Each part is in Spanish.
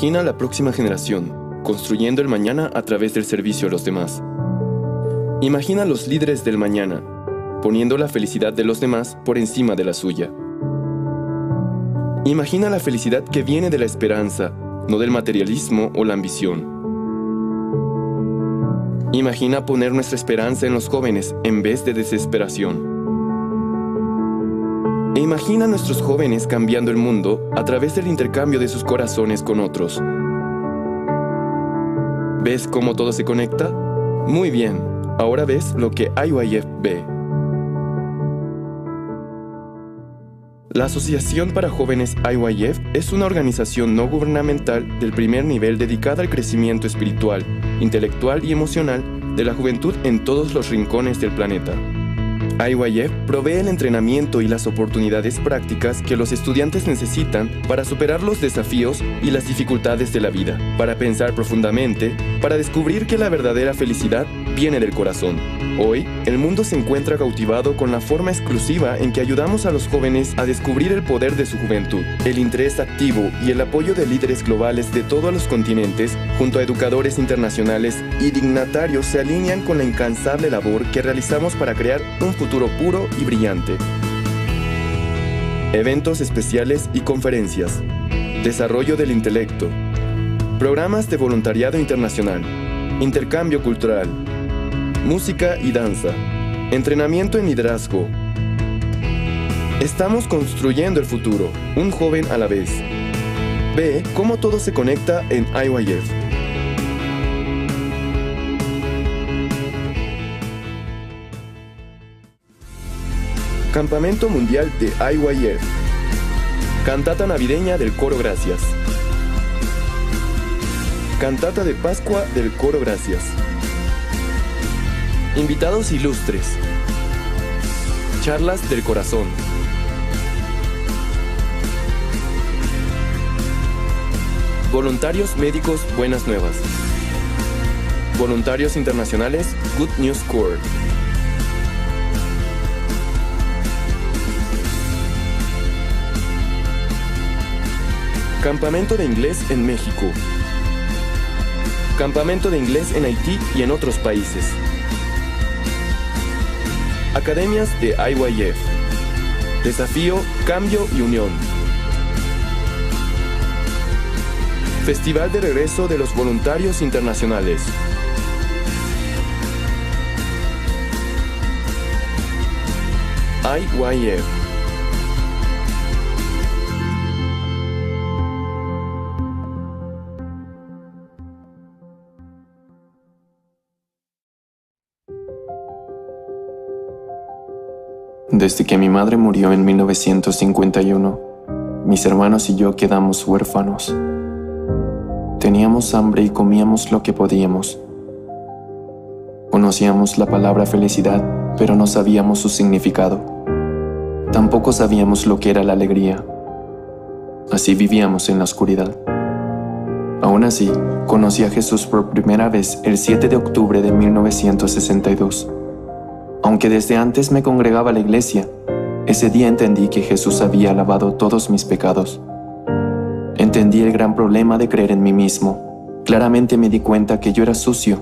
Imagina la próxima generación, construyendo el mañana a través del servicio a los demás. Imagina los líderes del mañana, poniendo la felicidad de los demás por encima de la suya. Imagina la felicidad que viene de la esperanza, no del materialismo o la ambición. Imagina poner nuestra esperanza en los jóvenes en vez de desesperación. E imagina a nuestros jóvenes cambiando el mundo a través del intercambio de sus corazones con otros. ¿Ves cómo todo se conecta? Muy bien, ahora ves lo que IYF ve. La Asociación para Jóvenes IYF es una organización no gubernamental del primer nivel dedicada al crecimiento espiritual, intelectual y emocional de la juventud en todos los rincones del planeta. IYF provee el entrenamiento y las oportunidades prácticas que los estudiantes necesitan para superar los desafíos y las dificultades de la vida, para pensar profundamente, para descubrir que la verdadera felicidad viene del corazón. Hoy, el mundo se encuentra cautivado con la forma exclusiva en que ayudamos a los jóvenes a descubrir el poder de su juventud. El interés activo y el apoyo de líderes globales de todos los continentes, junto a educadores internacionales y dignatarios, se alinean con la incansable labor que realizamos para crear un futuro puro y brillante. Eventos especiales y conferencias. Desarrollo del intelecto. Programas de voluntariado internacional. Intercambio cultural. Música y danza. Entrenamiento en liderazgo. Estamos construyendo el futuro, un joven a la vez. Ve cómo todo se conecta en IYF. Campamento Mundial de IYF. Cantata navideña del Coro Gracias. Cantata de Pascua del Coro Gracias. Invitados ilustres. Charlas del corazón. Voluntarios médicos Buenas Nuevas. Voluntarios internacionales Good News Corps. Campamento de inglés en México. Campamento de inglés en Haití y en otros países. Academias de IYF. Desafío, cambio y unión. Festival de regreso de los voluntarios internacionales. IYF. Desde que mi madre murió en 1951, mis hermanos y yo quedamos huérfanos. Teníamos hambre y comíamos lo que podíamos. Conocíamos la palabra felicidad, pero no sabíamos su significado. Tampoco sabíamos lo que era la alegría. Así vivíamos en la oscuridad. Aún así, conocí a Jesús por primera vez el 7 de octubre de 1962. Aunque desde antes me congregaba a la iglesia, ese día entendí que Jesús había lavado todos mis pecados. Entendí el gran problema de creer en mí mismo. Claramente me di cuenta que yo era sucio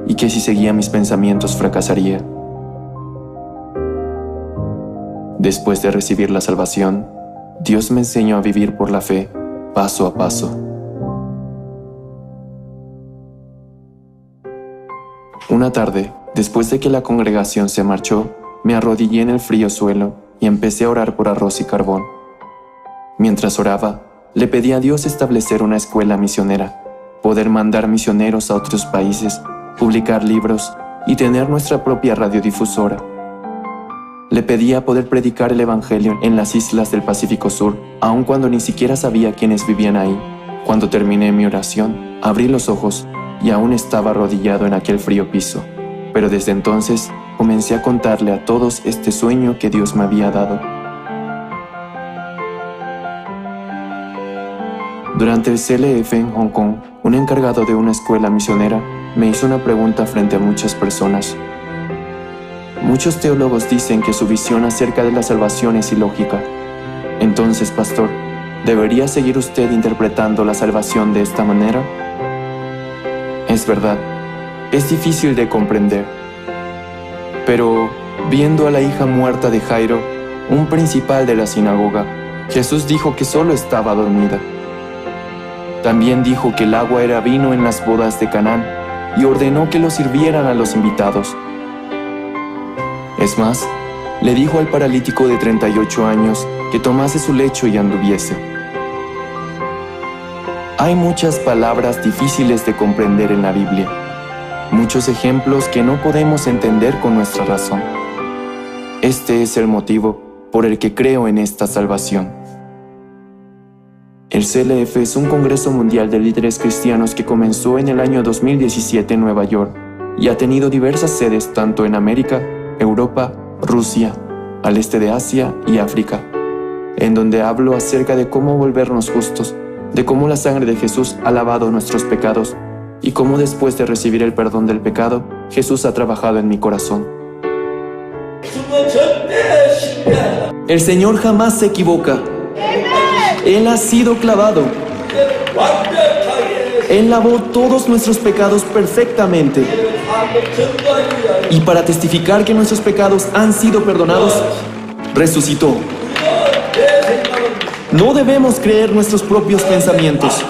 y que si seguía mis pensamientos fracasaría. Después de recibir la salvación, Dios me enseñó a vivir por la fe, paso a paso. Una tarde, después de que la congregación se marchó, me arrodillé en el frío suelo y empecé a orar por arroz y carbón. Mientras oraba, le pedí a Dios establecer una escuela misionera, poder mandar misioneros a otros países, publicar libros y tener nuestra propia radiodifusora. Le pedía poder predicar el Evangelio en las islas del Pacífico Sur, aun cuando ni siquiera sabía quiénes vivían ahí. Cuando terminé mi oración, abrí los ojos y aún estaba arrodillado en aquel frío piso. Pero desde entonces comencé a contarle a todos este sueño que Dios me había dado. Durante el CLF en Hong Kong, un encargado de una escuela misionera me hizo una pregunta frente a muchas personas. Muchos teólogos dicen que su visión acerca de la salvación es ilógica. Entonces, pastor, ¿debería seguir usted interpretando la salvación de esta manera? Es verdad, es difícil de comprender. Pero, viendo a la hija muerta de Jairo, un principal de la sinagoga, Jesús dijo que solo estaba dormida. También dijo que el agua era vino en las bodas de Canaán y ordenó que lo sirvieran a los invitados. Es más, le dijo al paralítico de 38 años que tomase su lecho y anduviese. Hay muchas palabras difíciles de comprender en la Biblia, muchos ejemplos que no podemos entender con nuestra razón. Este es el motivo por el que creo en esta salvación. El CLF es un congreso mundial de líderes cristianos que comenzó en el año 2017 en Nueva York y ha tenido diversas sedes tanto en América, Europa, Rusia, al este de Asia y África, en donde hablo acerca de cómo volvernos justos, de cómo la sangre de Jesús ha lavado nuestros pecados y cómo después de recibir el perdón del pecado, Jesús ha trabajado en mi corazón. El Señor jamás se equivoca. Él ha sido clavado. Él lavó todos nuestros pecados perfectamente. Y para testificar que nuestros pecados han sido perdonados, resucitó. No debemos creer nuestros propios pensamientos,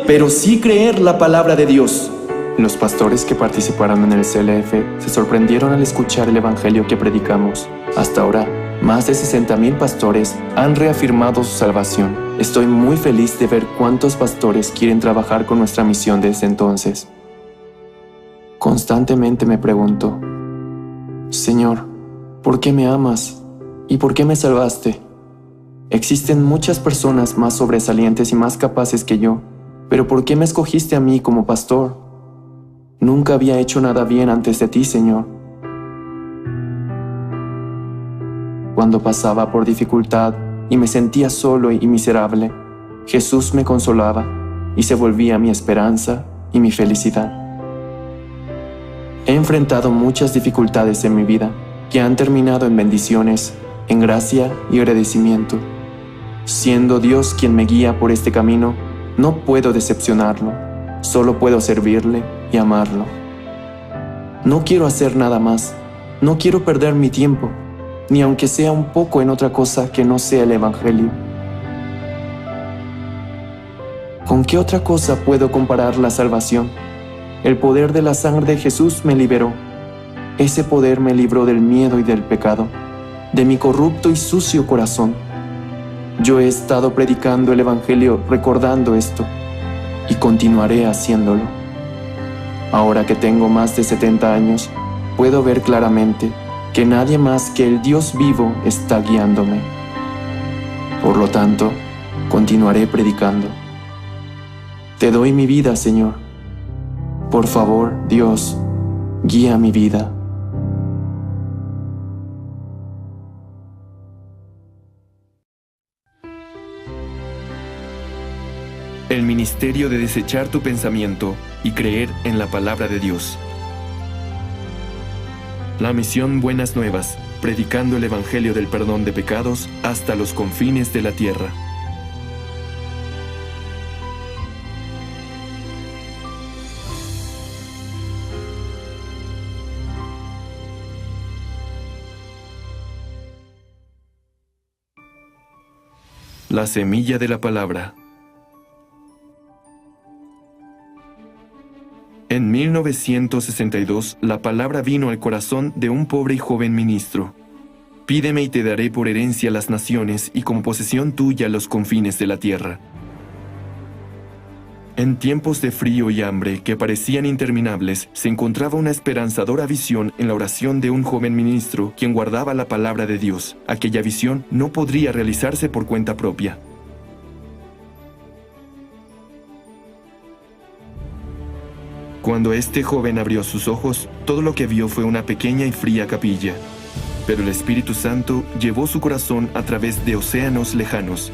pero sí creer la palabra de Dios. Los pastores que participaron en el CLF se sorprendieron al escuchar el evangelio que predicamos. Hasta ahora, más de 60,000 pastores han reafirmado su salvación. Estoy muy feliz de ver cuántos pastores quieren trabajar con nuestra misión desde entonces. Constantemente me pregunto, Señor, ¿por qué me amas? ¿Y por qué me salvaste? Existen muchas personas más sobresalientes y más capaces que yo, pero ¿por qué me escogiste a mí como pastor? Nunca había hecho nada bien antes de ti, Señor. Cuando pasaba por dificultad y me sentía solo y miserable, Jesús me consolaba y se volvía mi esperanza y mi felicidad. He enfrentado muchas dificultades en mi vida que han terminado en bendiciones, en gracia y agradecimiento. Siendo Dios quien me guía por este camino, no puedo decepcionarlo, solo puedo servirle y amarlo. No quiero hacer nada más, No quiero perder mi tiempo, ni aunque sea un poco en otra cosa que no sea el Evangelio. ¿Con qué otra cosa puedo comparar la salvación? El poder de la sangre de Jesús me liberó. Ese poder me libró del miedo y del pecado, de mi corrupto y sucio corazón. Yo he estado predicando el Evangelio recordando esto, y continuaré haciéndolo. Ahora que tengo más de 70 años, puedo ver claramente que nadie más que el Dios vivo está guiándome. Por lo tanto, continuaré predicando. Te doy mi vida, Señor. Por favor, Dios, guía mi vida. El ministerio de desechar tu pensamiento y creer en la palabra de Dios. La misión Buenas Nuevas, predicando el Evangelio del perdón de pecados hasta los confines de la tierra. La semilla de la palabra. En 1962, la palabra vino al corazón de un pobre y joven ministro. Pídeme y te daré por herencia las naciones y como posesión tuya los confines de la tierra. En tiempos de frío y hambre que parecían interminables, se encontraba una esperanzadora visión en la oración de un joven ministro quien guardaba la palabra de Dios. Aquella visión no podría realizarse por cuenta propia. Cuando este joven abrió sus ojos, todo lo que vio fue una pequeña y fría capilla. Pero el Espíritu Santo llevó su corazón a través de océanos lejanos.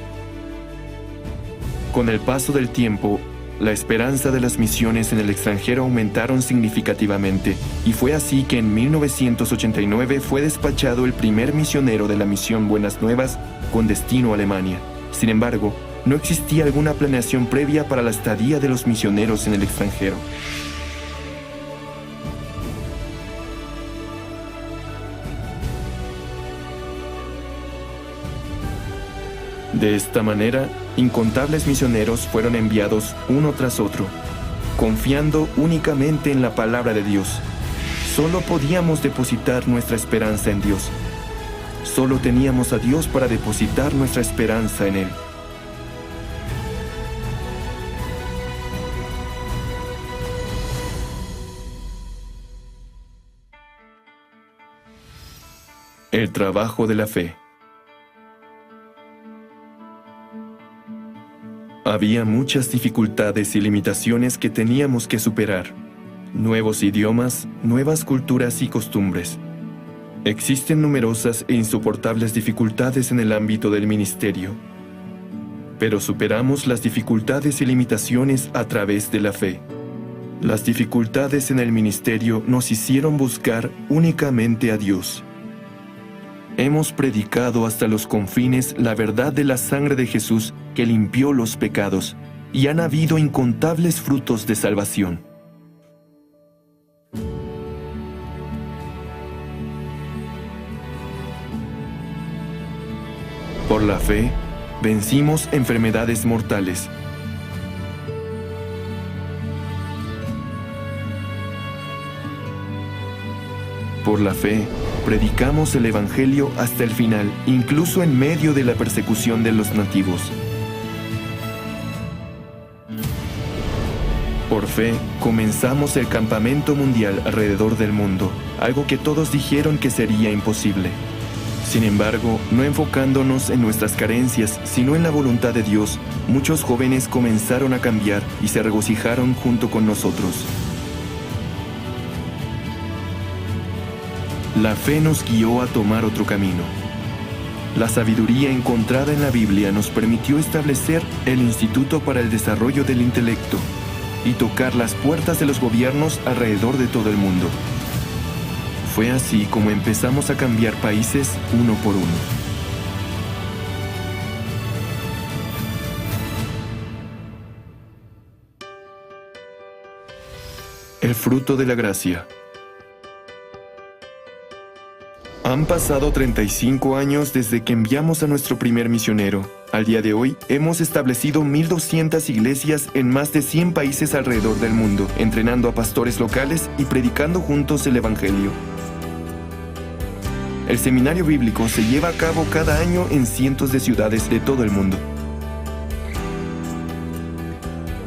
Con el paso del tiempo, la esperanza de las misiones en el extranjero aumentaron significativamente, y fue así que en 1989 fue despachado el primer misionero de la misión Buenas Nuevas con destino a Alemania. Sin embargo, no existía alguna planeación previa para la estadía de los misioneros en el extranjero. De esta manera, incontables misioneros fueron enviados uno tras otro, confiando únicamente en la palabra de Dios. Solo podíamos depositar nuestra esperanza en Dios. Solo teníamos a Dios para depositar nuestra esperanza en Él. El trabajo de la fe. Había muchas dificultades y limitaciones que teníamos que superar. Nuevos idiomas, nuevas culturas y costumbres. Existen numerosas e insoportables dificultades en el ámbito del ministerio. Pero superamos las dificultades y limitaciones a través de la fe. Las dificultades en el ministerio nos hicieron buscar únicamente a Dios. Hemos predicado hasta los confines la verdad de la sangre de Jesús que limpió los pecados, y han habido incontables frutos de salvación. Por la fe, vencimos enfermedades mortales. Por la fe, predicamos el Evangelio hasta el final, incluso en medio de la persecución de los nativos. Por fe, comenzamos el campamento mundial alrededor del mundo, algo que todos dijeron que sería imposible. Sin embargo, no enfocándonos en nuestras carencias, sino en la voluntad de Dios, muchos jóvenes comenzaron a cambiar y se regocijaron junto con nosotros. La fe nos guió a tomar otro camino. La sabiduría encontrada en la Biblia nos permitió establecer el Instituto para el Desarrollo del Intelecto y tocar las puertas de los gobiernos alrededor de todo el mundo. Fue así como empezamos a cambiar países uno por uno. El fruto de la gracia. Han pasado 35 años desde que enviamos a nuestro primer misionero. Al día de hoy, hemos establecido 1,200 iglesias en más de 100 países alrededor del mundo, entrenando a pastores locales y predicando juntos el Evangelio. El seminario bíblico se lleva a cabo cada año en cientos de ciudades de todo el mundo.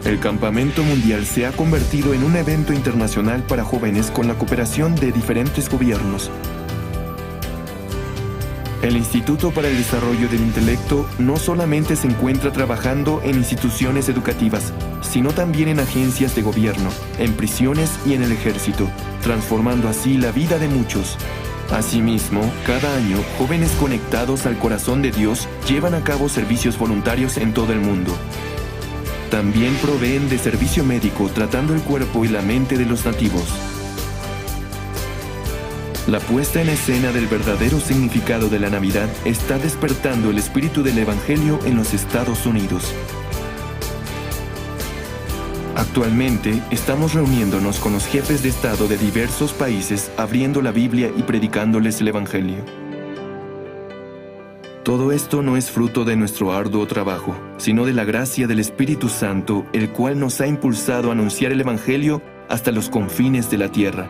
El Campamento Mundial se ha convertido en un evento internacional para jóvenes con la cooperación de diferentes gobiernos. El Instituto para el Desarrollo del Intelecto no solamente se encuentra trabajando en instituciones educativas, sino también en agencias de gobierno, en prisiones y en el ejército, transformando así la vida de muchos. Asimismo, cada año, jóvenes conectados al corazón de Dios llevan a cabo servicios voluntarios en todo el mundo. También proveen de servicio médico tratando el cuerpo y la mente de los nativos. La puesta en escena del verdadero significado de la Navidad está despertando el espíritu del Evangelio en los Estados Unidos. Actualmente, estamos reuniéndonos con los jefes de Estado de diversos países, abriendo la Biblia y predicándoles el Evangelio. Todo esto no es fruto de nuestro arduo trabajo, sino de la gracia del Espíritu Santo, el cual nos ha impulsado a anunciar el Evangelio hasta los confines de la tierra.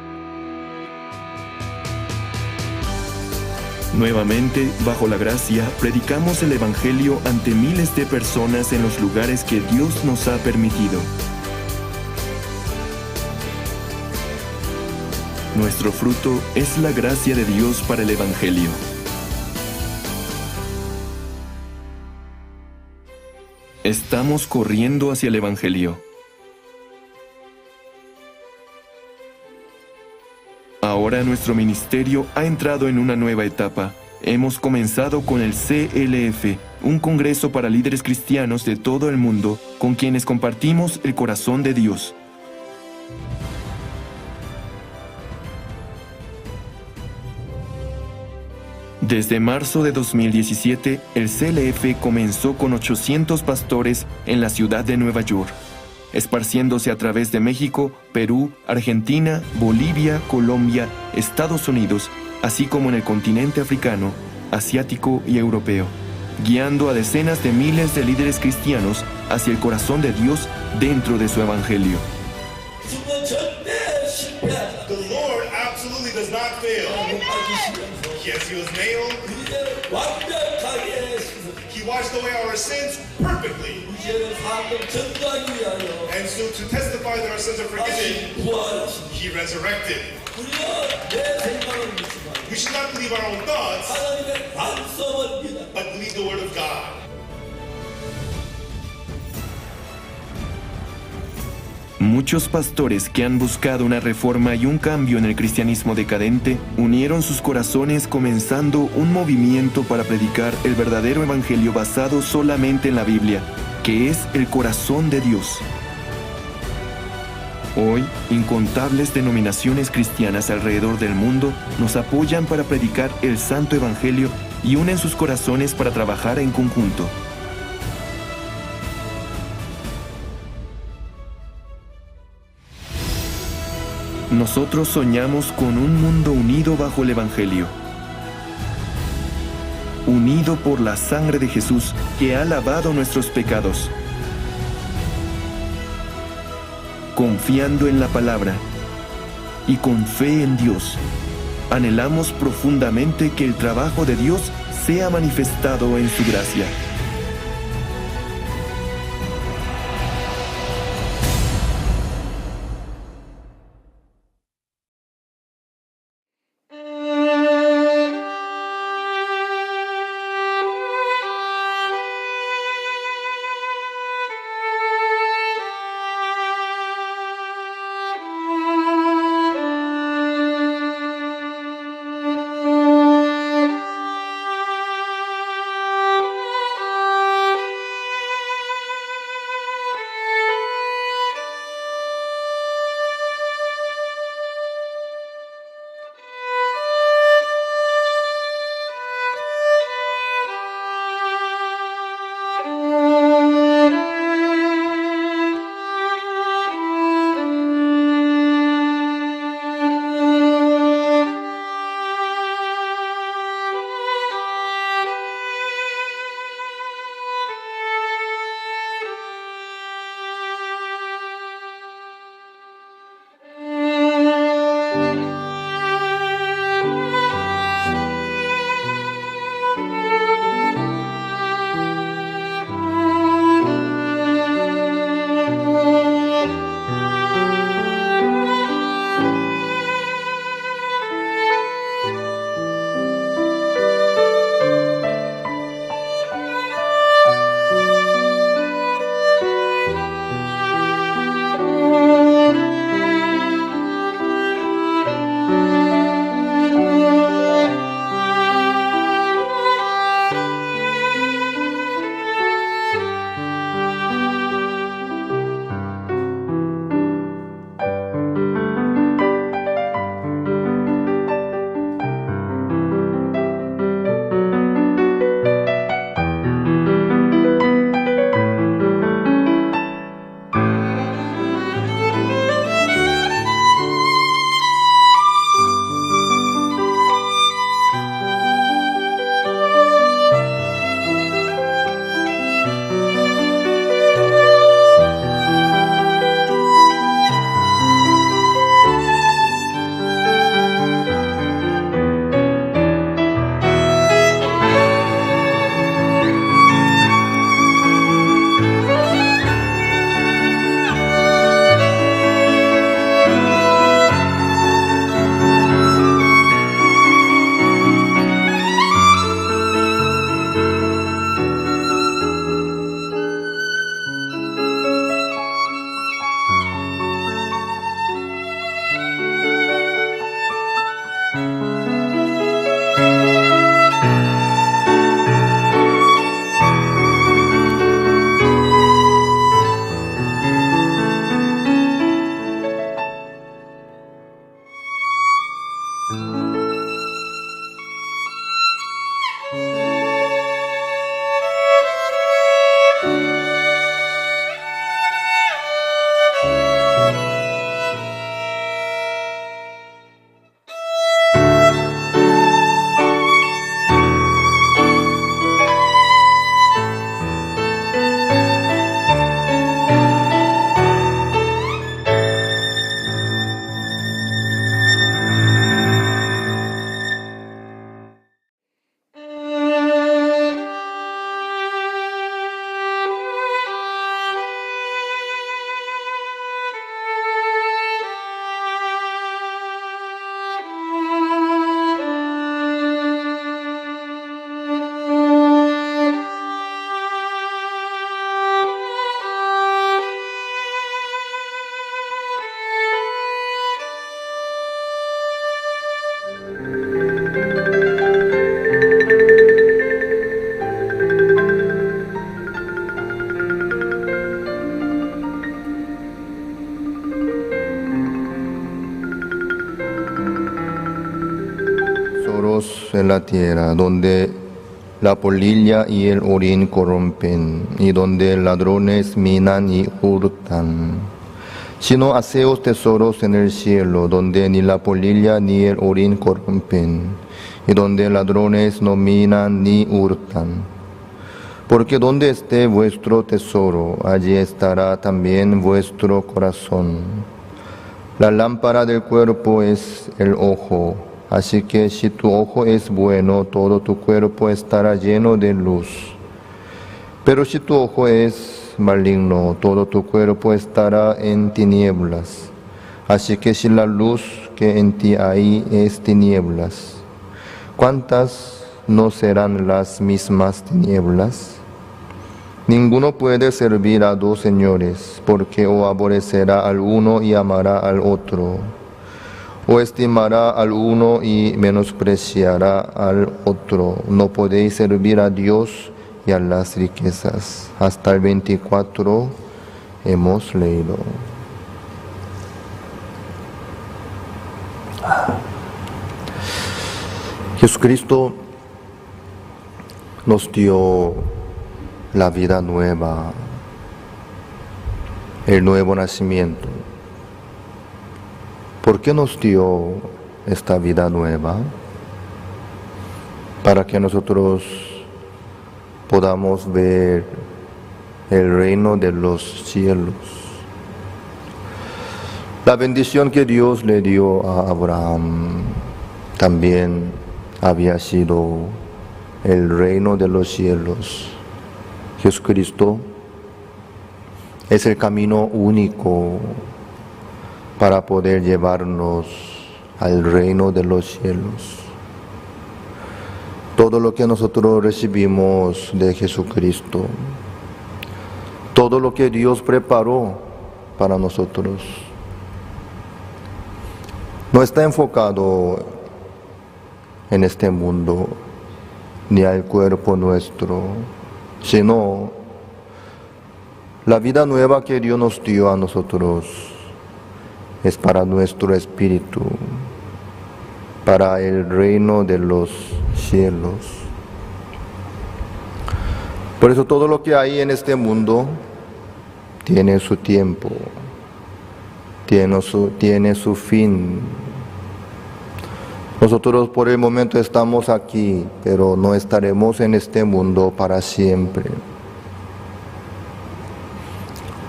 Nuevamente, bajo la gracia, predicamos el Evangelio ante miles de personas en los lugares que Dios nos ha permitido. Nuestro fruto es la gracia de Dios para el Evangelio. Estamos corriendo hacia el Evangelio. Ahora nuestro ministerio ha entrado en una nueva etapa. Hemos comenzado con el CLF, un congreso para líderes cristianos de todo el mundo, con quienes compartimos el corazón de Dios. Desde marzo de 2017, el CLF comenzó con 800 pastores en la ciudad de Nueva York, esparciéndose a través de México, Perú, Argentina, Bolivia, Colombia, Estados Unidos, así como en el continente africano, asiático y europeo, guiando a decenas de miles de líderes cristianos hacia el corazón de Dios dentro de su evangelio. The Lord absolutely does not fail. Yes, he was nailed. He washed away our sins perfectly. And so to testify that our sins are forgiven, he resurrected. We should not believe our own thoughts, but believe the word of God. Muchos pastores que han buscado una reforma y un cambio en el cristianismo decadente unieron sus corazones comenzando un movimiento para predicar el verdadero evangelio basado solamente en la Biblia, que es el corazón de Dios. Hoy, incontables denominaciones cristianas alrededor del mundo nos apoyan para predicar el santo evangelio y unen sus corazones para trabajar en conjunto. Nosotros soñamos con un mundo unido bajo el Evangelio, unido por la sangre de Jesús que ha lavado nuestros pecados, confiando en la palabra y con fe en Dios. Anhelamos profundamente que el trabajo de Dios sea manifestado en su gracia. En la tierra, donde la polilla y el orín corrompen, y donde ladrones minan y hurtan, sino haceos tesoros en el cielo, donde ni la polilla ni el orín corrompen, y donde ladrones no minan ni hurtan. Porque donde esté vuestro tesoro, allí estará también vuestro corazón. La lámpara del cuerpo es el ojo. Así que si tu ojo es bueno, todo tu cuerpo estará lleno de luz. Pero si tu ojo es maligno, todo tu cuerpo estará en tinieblas. Así que si la luz que en ti hay es tinieblas, ¿cuántas no serán las mismas tinieblas? Ninguno puede servir a dos señores, porque o aborrecerá al uno y amará al otro, o estimará al uno y menospreciará al otro. No podéis servir a Dios y a las riquezas. Hasta el 24 hemos leído. Jesucristo nos dio la vida nueva, el nuevo nacimiento. ¿Por qué nos dio esta vida nueva? Para que nosotros podamos ver el reino de los cielos. La bendición que Dios le dio a Abraham también había sido el reino de los cielos. Jesucristo es el camino único para poder llevarnos al reino de los cielos. Todo lo que nosotros recibimos de Jesucristo, todo lo que Dios preparó para nosotros, no está enfocado en este mundo ni al cuerpo nuestro, sino la vida nueva que Dios nos dio a nosotros es para nuestro espíritu, para el reino de los cielos. Por eso todo lo que hay en este mundo tiene su tiempo, tiene su fin. Nosotros por el momento estamos aquí, pero no estaremos en este mundo para siempre.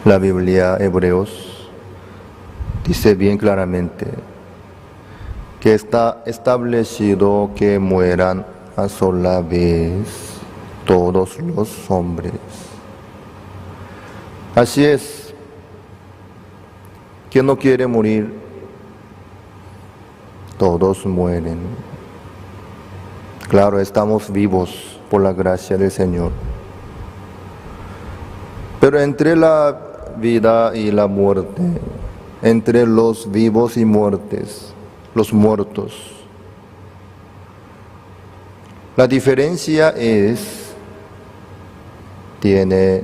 La Biblia, Hebreos, dice bien claramente que está establecido que mueran a sola vez todos los hombres. Así es, ¿quién no quiere morir? Todos mueren. Claro, estamos vivos por la gracia del Señor. Pero entre la vida y la muerte, entre los vivos y muertes, los muertos, la diferencia es, ¿tiene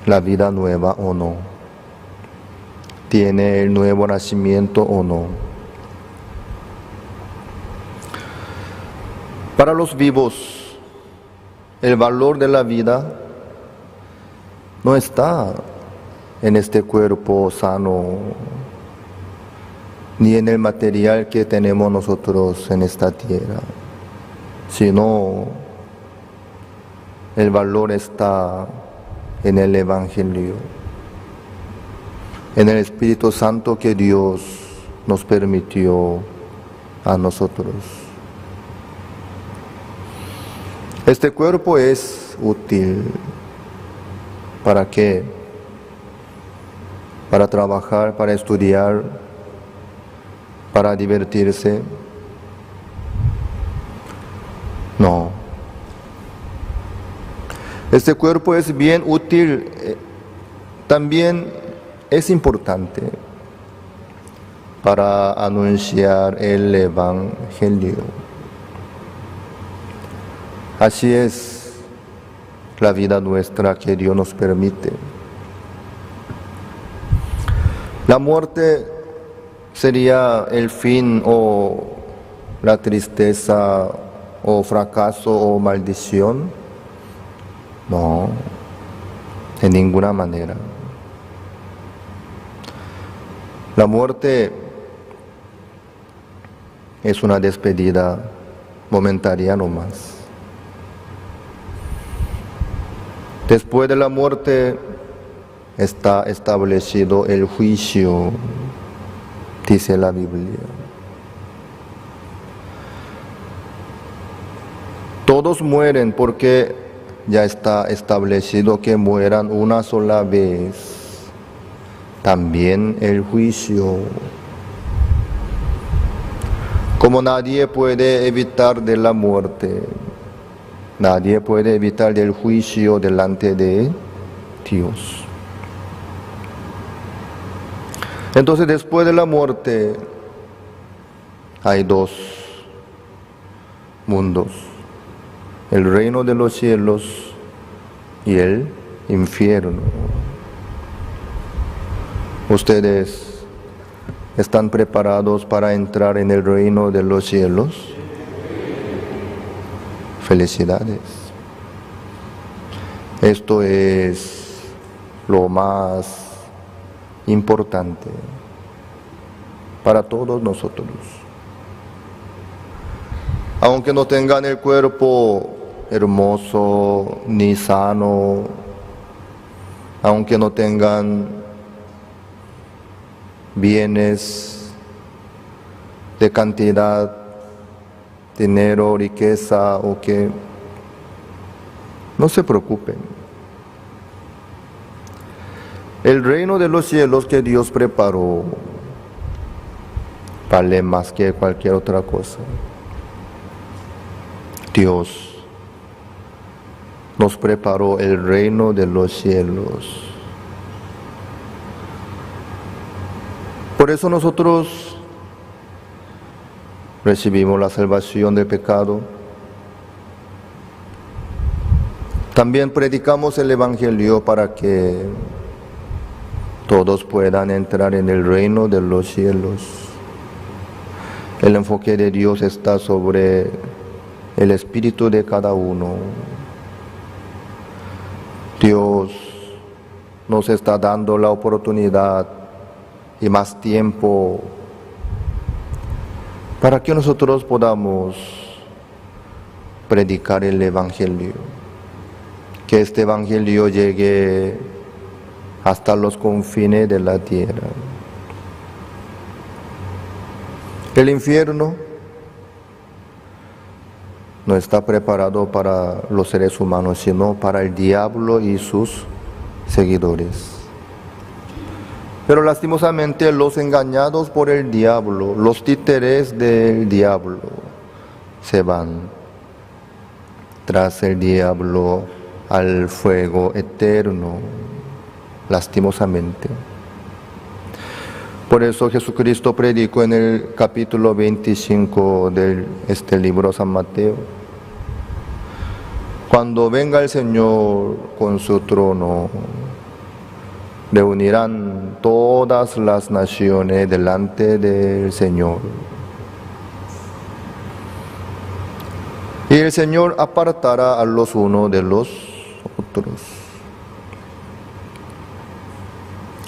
la vida nueva o no? ¿Tiene el nuevo nacimiento o no? Para los vivos, el valor de la vida no está en este cuerpo sano, ni en el material que tenemos nosotros en esta tierra, sino el valor está en el Evangelio, en el Espíritu Santo que Dios nos permitió a nosotros. Este cuerpo es útil. ¿Para qué? Para trabajar, para estudiar, para divertirse. No. Este cuerpo es bien útil, también es importante para anunciar el Evangelio. Así es la vida nuestra que Dios nos permite. La muerte sería el fin o la tristeza o fracaso o maldición. No, de ninguna manera. La muerte es una despedida momentánea nomás. Después de la muerte está establecido el juicio, dice la Biblia. Todos mueren porque ya está establecido que mueran una sola vez. También el juicio. Como nadie puede evitar de la muerte, nadie puede evitar del juicio delante de Dios. Entonces, después de la muerte, hay dos mundos: el reino de los cielos y el infierno. ¿Ustedes están preparados para entrar en el reino de los cielos? Felicidades. Esto es lo más importante para todos nosotros. Aunque no tengan el cuerpo hermoso ni sano, aunque no tengan bienes de cantidad, dinero, riqueza o que, no se preocupen. El reino de los cielos que Dios preparó vale más que cualquier otra cosa. Dios nos preparó el reino de los cielos. Por eso nosotros recibimos la salvación del pecado. También predicamos el Evangelio para que todos puedan entrar en el reino de los cielos. El enfoque de Dios está sobre el espíritu de cada uno. Dios nos está dando la oportunidad y más tiempo para que nosotros podamos predicar el Evangelio, que este Evangelio llegue hasta los confines de la tierra. El infierno no está preparado para los seres humanos, sino para el diablo y sus seguidores. Pero lastimosamente los engañados por el diablo, los títeres del diablo, se van tras el diablo al fuego eterno, lastimosamente. Por eso Jesucristo predicó en el capítulo 25 de este libro San Mateo: cuando venga el Señor con su trono, reunirán todas las naciones delante del Señor. Y el Señor apartará a los unos de los otros.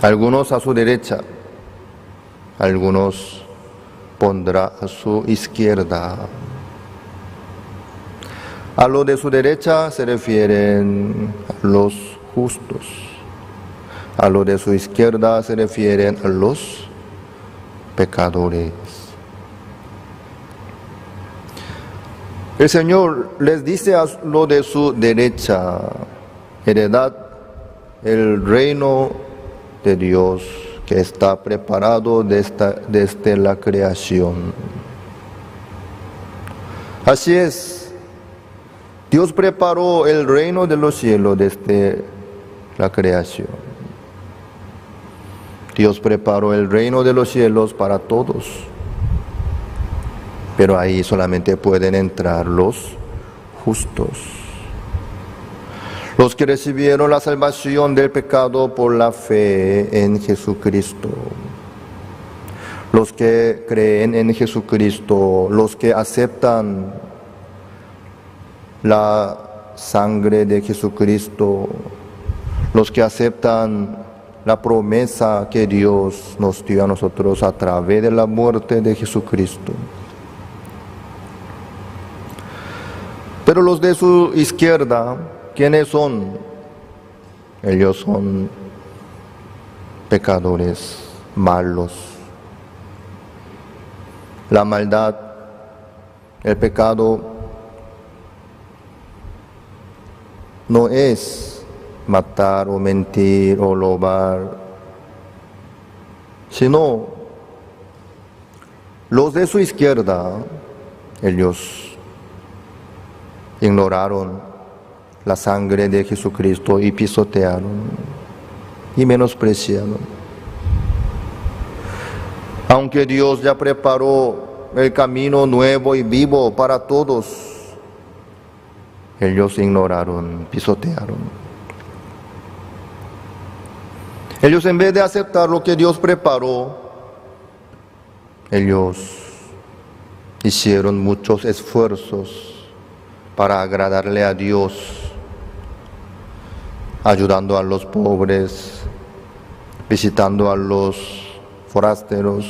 Algunos a su derecha, algunos pondrá a su izquierda. A lo de su derecha se refieren a los justos. A lo de su izquierda se refieren a los pecadores. El Señor les dice a lo de su derecha: heredad el reino de Dios que está preparado desde la creación. Así es, Dios preparó el reino de los cielos desde la creación. Dios preparó el reino de los cielos para todos, pero ahí solamente pueden entrar los justos, los que recibieron la salvación del pecado por la fe en Jesucristo, los que creen en Jesucristo, los que aceptan la sangre de Jesucristo, los que aceptan la promesa que Dios nos dio a nosotros a través de la muerte de Jesucristo. Pero los de su izquierda, ¿quiénes son? Ellos son pecadores malos. La maldad, el pecado, no es matar o mentir o robar, sino los de su izquierda, ellos ignoraron la sangre de Jesucristo y pisotearon y menospreciaron. Aunque Dios ya preparó el camino nuevo y vivo para todos, ellos ignoraron, pisotearon. Ellos, en vez de aceptar lo que Dios preparó, ellos hicieron muchos esfuerzos para agradarle a Dios, ayudando a los pobres, visitando a los forasteros,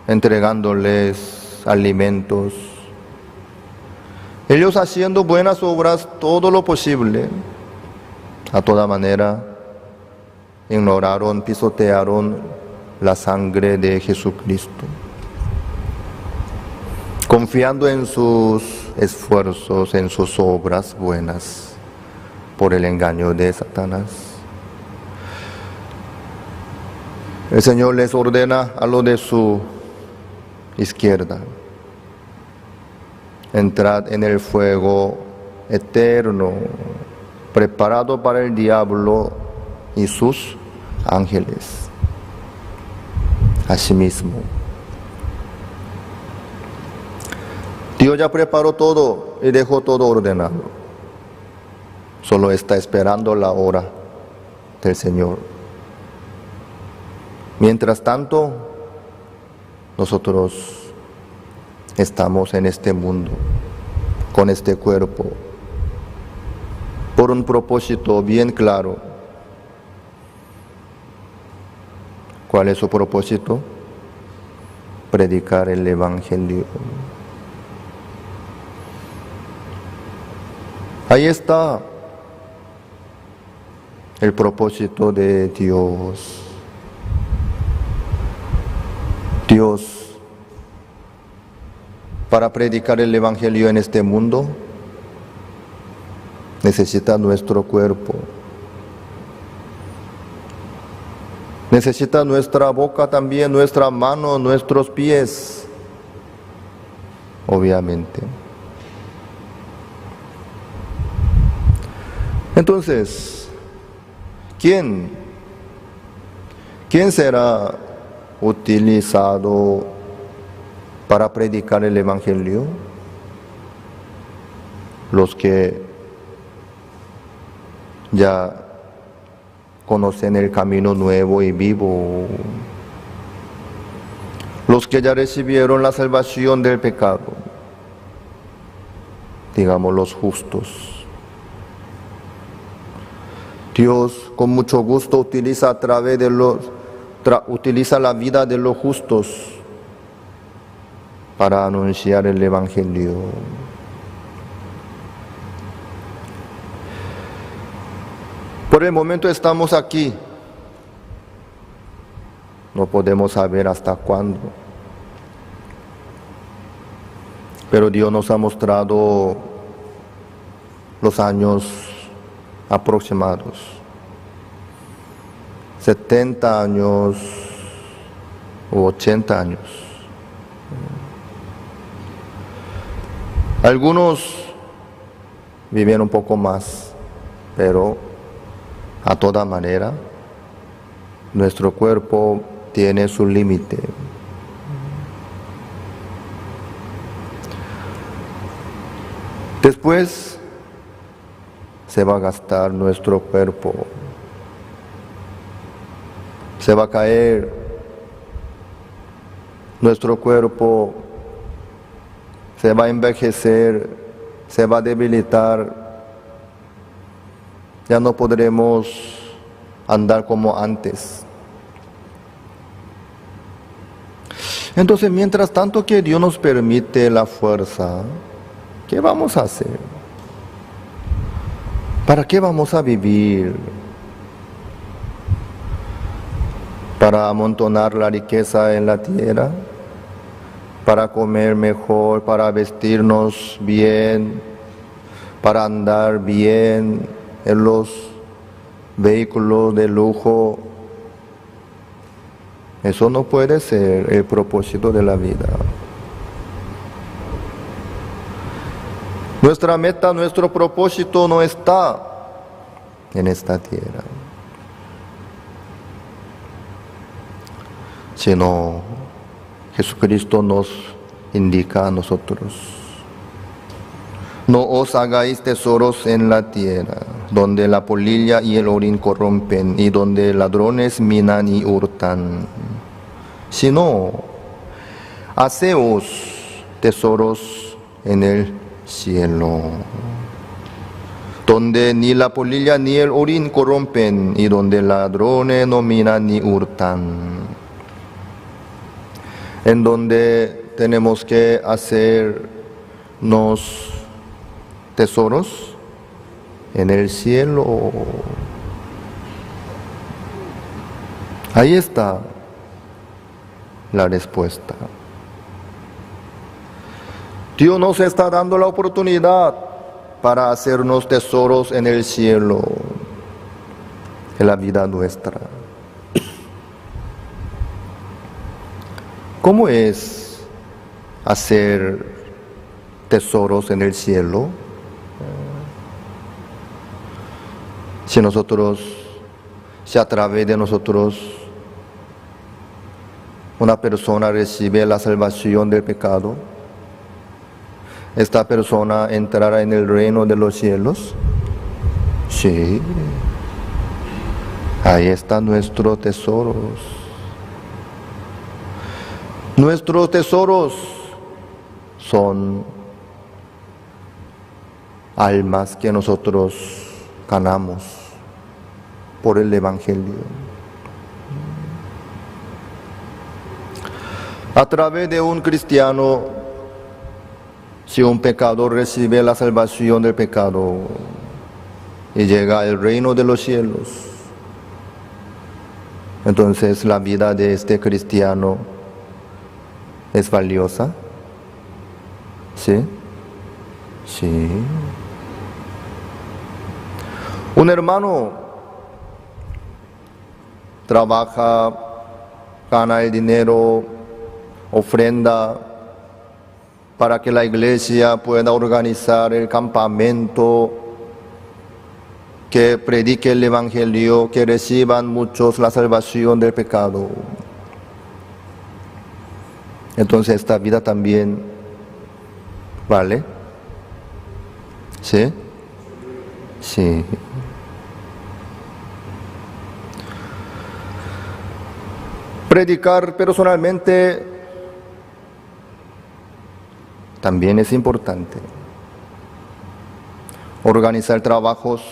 entregándoles alimentos. Ellos haciendo buenas obras, todo lo posible, a toda manera, ignoraron, pisotearon la sangre de Jesucristo, confiando en sus esfuerzos, en sus obras buenas, por el engaño de Satanás. El Señor les ordena a lo de su izquierda: entrad en el fuego eterno, preparado para el diablo y sus ángeles. Asimismo, Dios ya preparó todo y dejó todo ordenado. Solo está esperando la hora del Señor. Mientras tanto, nosotros estamos en este mundo, con este cuerpo, por un propósito bien claro. ¿Cuál es su propósito? Predicar el Evangelio. Ahí está el propósito de Dios. Dios, para predicar el Evangelio en este mundo, necesita nuestro cuerpo. Necesita nuestra boca también, nuestra mano, nuestros pies, obviamente. Entonces, ¿quién será utilizado para predicar el Evangelio? Los que ya conocen el camino nuevo y vivo, los que ya recibieron la salvación del pecado, digamos los justos. Dios con mucho gusto utiliza a través de utiliza la vida de los justos para anunciar el Evangelio. Por el momento estamos aquí. No podemos saber hasta cuándo. Pero Dios nos ha mostrado los años aproximados. 70 años o 80 años. Algunos viven un poco más, pero a toda manera, nuestro cuerpo tiene su límite. Después se va a gastar nuestro cuerpo, se va a caer nuestro cuerpo, se va a envejecer, se va a debilitar, ya no podremos andar como antes. Entonces, mientras tanto que Dios nos permite la fuerza, ¿qué vamos a hacer? ¿Para qué vamos a vivir? ¿Para amontonar la riqueza en la tierra? ¿Para comer mejor? ¿Para vestirnos bien? ¿Para andar bien en los vehículos de lujo? Eso no puede ser el propósito de la vida. Nuestra meta, nuestro propósito no está en esta tierra, sino Jesucristo nos indica a nosotros: no os hagáis tesoros en la tierra, donde la polilla y el orín corrompen, y donde ladrones minan y hurtan, sino haceos tesoros en el cielo, donde ni la polilla ni el orín corrompen, y donde ladrones no minan ni hurtan. En donde tenemos que hacernos tesoros en el cielo. Ahí está la respuesta. Dios nos está dando la oportunidad para hacernos tesoros en el cielo, en la vida nuestra. ¿Cómo es hacer tesoros en el cielo? Si a través de nosotros una persona recibe la salvación del pecado, ¿esta persona entrará en el reino de los cielos? Sí. Ahí están nuestros tesoros. Nuestros tesoros son almas que nosotros ganamos por el Evangelio. A través de un cristiano, si un pecador recibe la salvación del pecado y llega al reino de los cielos, entonces la vida de este cristiano es valiosa. ¿Sí? Sí. Un hermano trabaja, gana el dinero, ofrenda para que la iglesia pueda organizar el campamento, que predique el Evangelio, que reciban muchos la salvación del pecado. Entonces esta vida también vale. ¿Sí? Sí. Predicar personalmente también es importante. organizar trabajos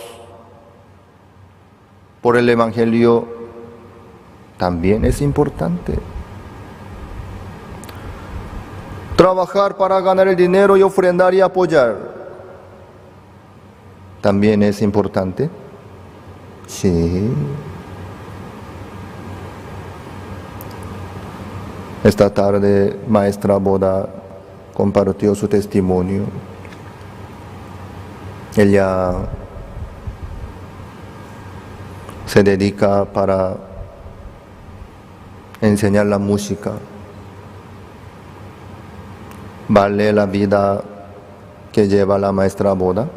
por el Evangelio también es importante. Trabajar para ganar el dinero y ofrendar y apoyar también es importante. Sí. Esta tarde, maestra Boda compartió su testimonio. Ella se dedica para enseñar la música. ¿Vale la vida que lleva la maestra Boda?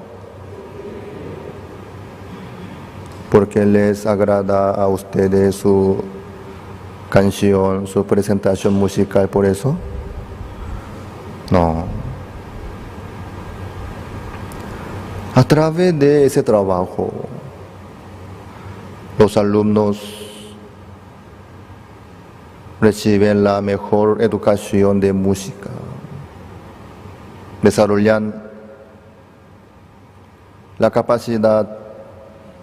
¿Porque les agrada a ustedes su canción, su presentación musical por eso? No. A través de ese trabajo, los alumnos reciben la mejor educación de música, desarrollan la capacidad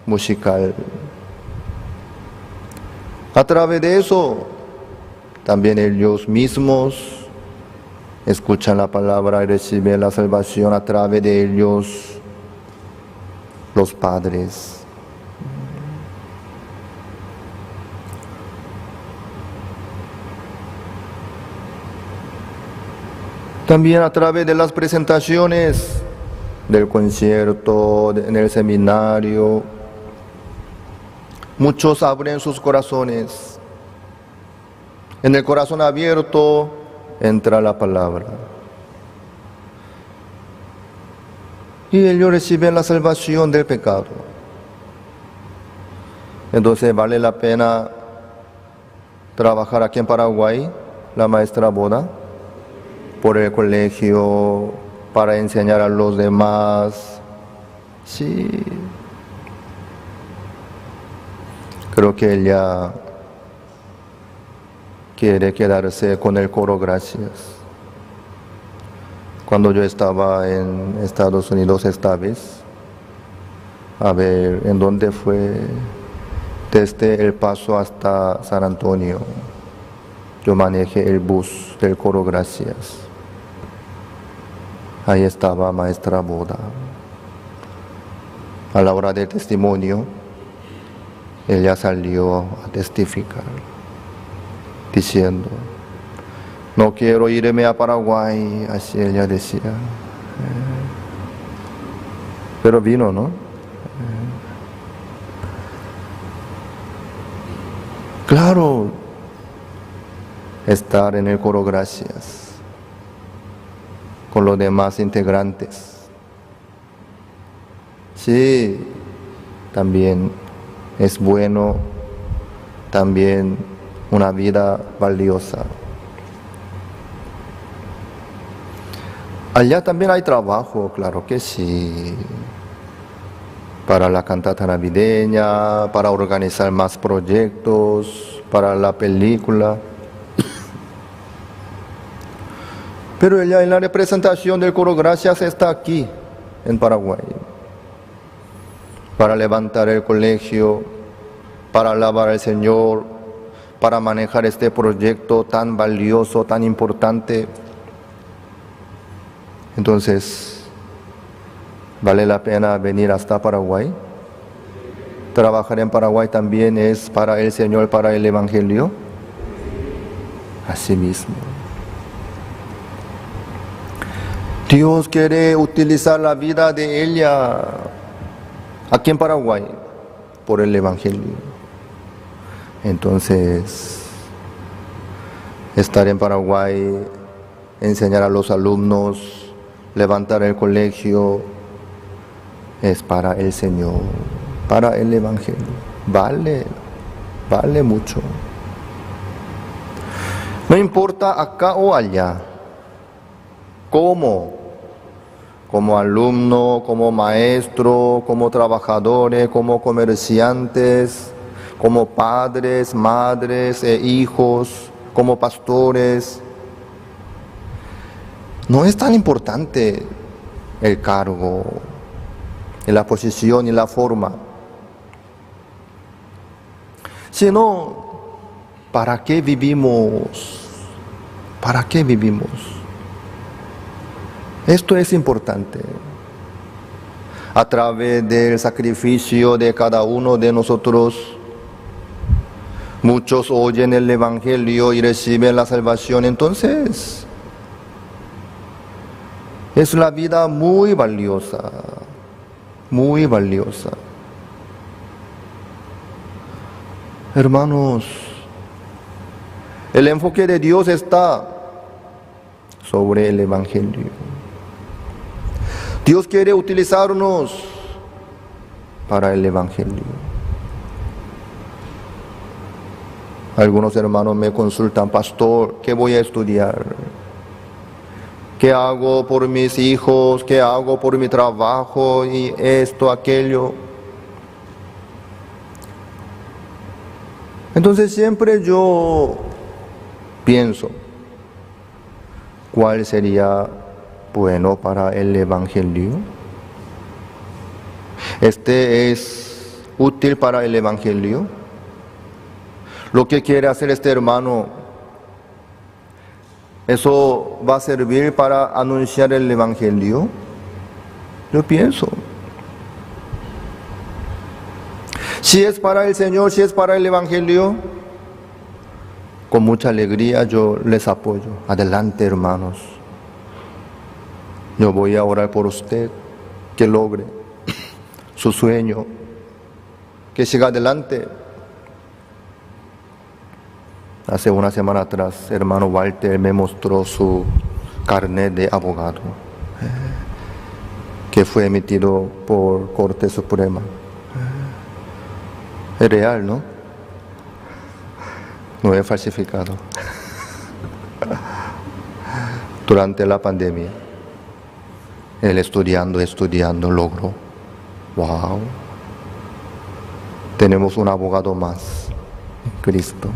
musical. A través de eso, también ellos mismos escuchan la palabra y reciben la salvación. A través de ellos, los padres. También a través de las presentaciones, del concierto, en el seminario, muchos abren sus corazones. En el corazón abierto entra la palabra. Y ellos reciben la salvación del pecado. Entonces vale la pena trabajar aquí en Paraguay, la maestra Boda, por el colegio, para enseñar a los demás. Sí. Creo que ella quiere quedarse con el coro Gracias. Cuando yo estaba en Estados Unidos esta vez, a ver, ¿en dónde fue? Desde El Paso hasta San Antonio, yo manejé el bus del coro Gracias. Ahí estaba maestra Boda. A la hora del testimonio, ella salió a testificar, diciendo: no quiero irme a Paraguay, así ella decía. Pero vino, ¿no? Claro, estar en el coro Gracias con los demás integrantes. Sí, también es bueno, también una vida valiosa. Allá también hay trabajo, claro que sí, para la cantata navideña, para organizar más proyectos, para la película. Pero ella en la representación del coro Gracias está aquí, en Paraguay, para levantar el colegio, para alabar al Señor, para manejar este proyecto tan valioso, tan importante. Entonces, ¿vale la pena venir hasta Paraguay? ¿Trabajar en Paraguay también es para el Señor, para el Evangelio? Así mismo. Dios quiere utilizar la vida de ella aquí en Paraguay por el Evangelio. Entonces, estar en Paraguay, enseñar a los alumnos, levantar el colegio, es para el Señor, para el Evangelio. Vale mucho. No importa acá o allá. ¿Cómo? Como alumno, como maestro, como trabajadores, como comerciantes, como padres, madres e hijos, como pastores. No es tan importante el cargo. y la posición y la forma. Sino, ¿para qué vivimos? ¿Para qué vivimos? Esto es importante. A través del sacrificio de cada uno de nosotros, muchos oyen el Evangelio y reciben la salvación. Entonces, es una vida muy valiosa, muy valiosa. Hermanos, el enfoque de Dios está sobre el Evangelio. Dios quiere utilizarnos para el Evangelio. Algunos hermanos me consultan: pastor, ¿qué voy a estudiar? ¿Qué hago por mis hijos? ¿Qué hago por mi trabajo? Y esto, aquello. Entonces siempre yo pienso, ¿cuál sería bueno para el Evangelio? ¿Este es útil para el Evangelio? Lo que quiere hacer este hermano, ¿eso va a servir para anunciar el Evangelio? Yo pienso. Si es para el Señor, si es para el Evangelio, con mucha alegría yo les apoyo. Adelante, hermanos. Yo voy a orar por usted, que logre su sueño, que siga adelante. Hace una semana atrás, hermano Walter me mostró su carnet de abogado, que fue emitido por Corte Suprema. Es real, ¿no? No es falsificado. Durante la pandemia, él estudiando, logró. ¡Wow! Tenemos un abogado más en Cristo.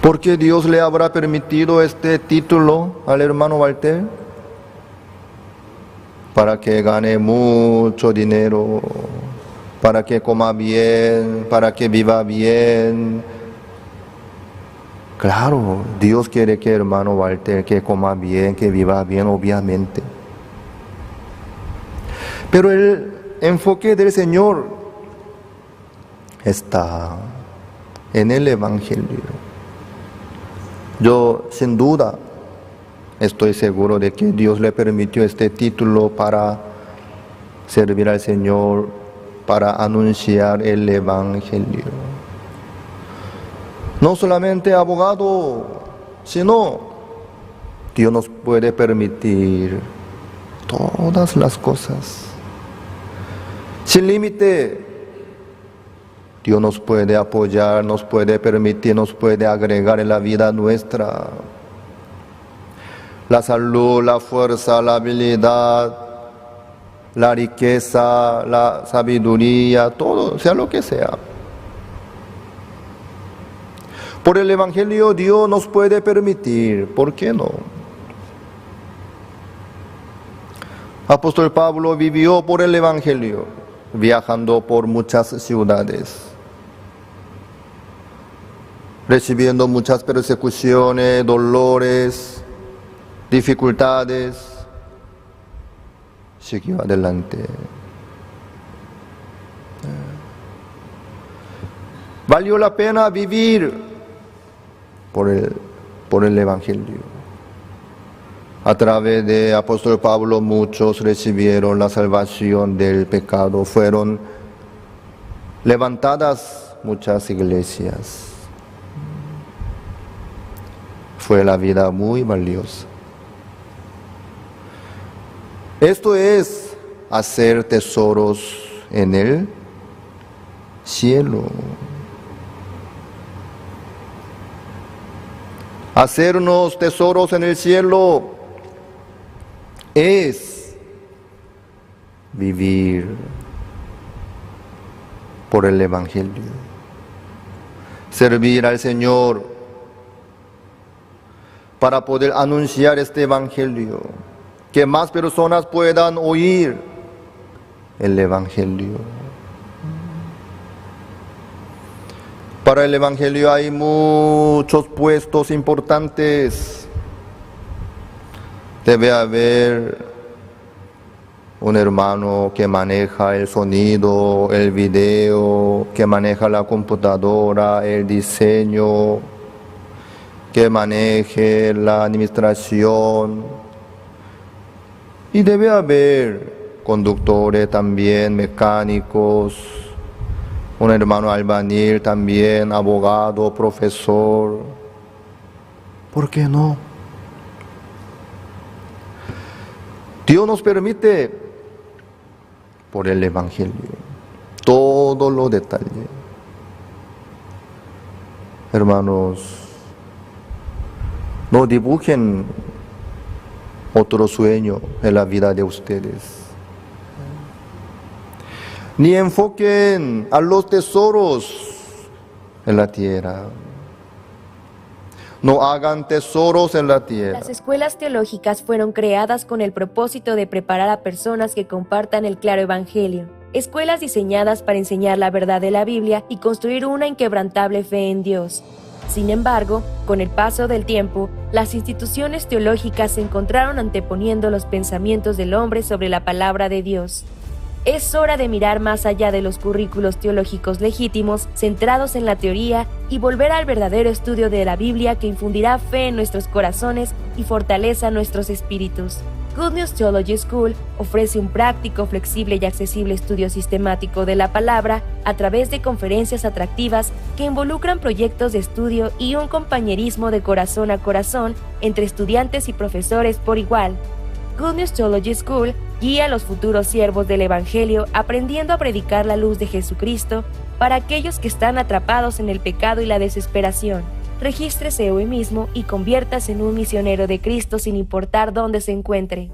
¿Por qué Dios le habrá permitido este título al hermano Walter? Para que gane mucho dinero, para que coma bien, para que viva bien. Claro, Dios quiere que hermano Walter que coma bien, que viva bien, obviamente. Pero el enfoque del Señor está en el Evangelio. Yo, sin duda, estoy seguro de que Dios le permitió este título para servir al Señor, para anunciar el Evangelio. No solamente abogado, sino Dios nos puede permitir todas las cosas. Sin límite, Dios nos puede apoyar, nos puede permitir, nos puede agregar en la vida nuestra. La salud, la fuerza, la habilidad, la riqueza, la sabiduría, todo, sea lo que sea. Por el Evangelio Dios nos puede permitir, ¿por qué no? Apóstol Pablo vivió por el Evangelio, viajando por muchas ciudades, recibiendo muchas persecuciones, dolores, dificultades. Siguió adelante. Valió la pena vivir por el Evangelio. A través de apóstol Pablo muchos recibieron la salvación del pecado. Fueron levantadas muchas iglesias. Fue la vida muy valiosa. Esto es hacer tesoros en el cielo. Hacernos tesoros en el cielo es vivir por el Evangelio, servir al Señor para poder anunciar este Evangelio. que más personas puedan oír el Evangelio. Para el Evangelio hay muchos puestos importantes. Debe haber un hermano que maneja el sonido, el video, que maneja la computadora, el diseño, que maneje la administración. Y debe haber conductores también, mecánicos, un hermano albañil también, abogado, profesor. ¿Por qué no? Dios nos permite, por el Evangelio, todos los detalles. Hermanos, no dibujen otro sueño en la vida de ustedes. Ni enfoquen a los tesoros en la tierra. No hagan tesoros en la tierra. Las escuelas teológicas fueron creadas con el propósito de preparar a personas que compartan el claro evangelio. Escuelas diseñadas para enseñar la verdad de la Biblia y construir una inquebrantable fe en Dios. Sin embargo, con el paso del tiempo, las instituciones teológicas se encontraron anteponiendo los pensamientos del hombre sobre la palabra de Dios. Es hora de mirar más allá de los currículos teológicos legítimos, centrados en la teoría, y volver al verdadero estudio de la Biblia que infundirá fe en nuestros corazones y fortaleza nuestros espíritus. Good News Theology School ofrece un práctico, flexible y accesible estudio sistemático de la palabra a través de conferencias atractivas que involucran proyectos de estudio y un compañerismo de corazón a corazón entre estudiantes y profesores por igual. Good News Theology School guía a los futuros siervos del Evangelio aprendiendo a predicar la luz de Jesucristo para aquellos que están atrapados en el pecado y la desesperación. Regístrese hoy mismo y conviértase en un misionero de Cristo sin importar dónde se encuentre.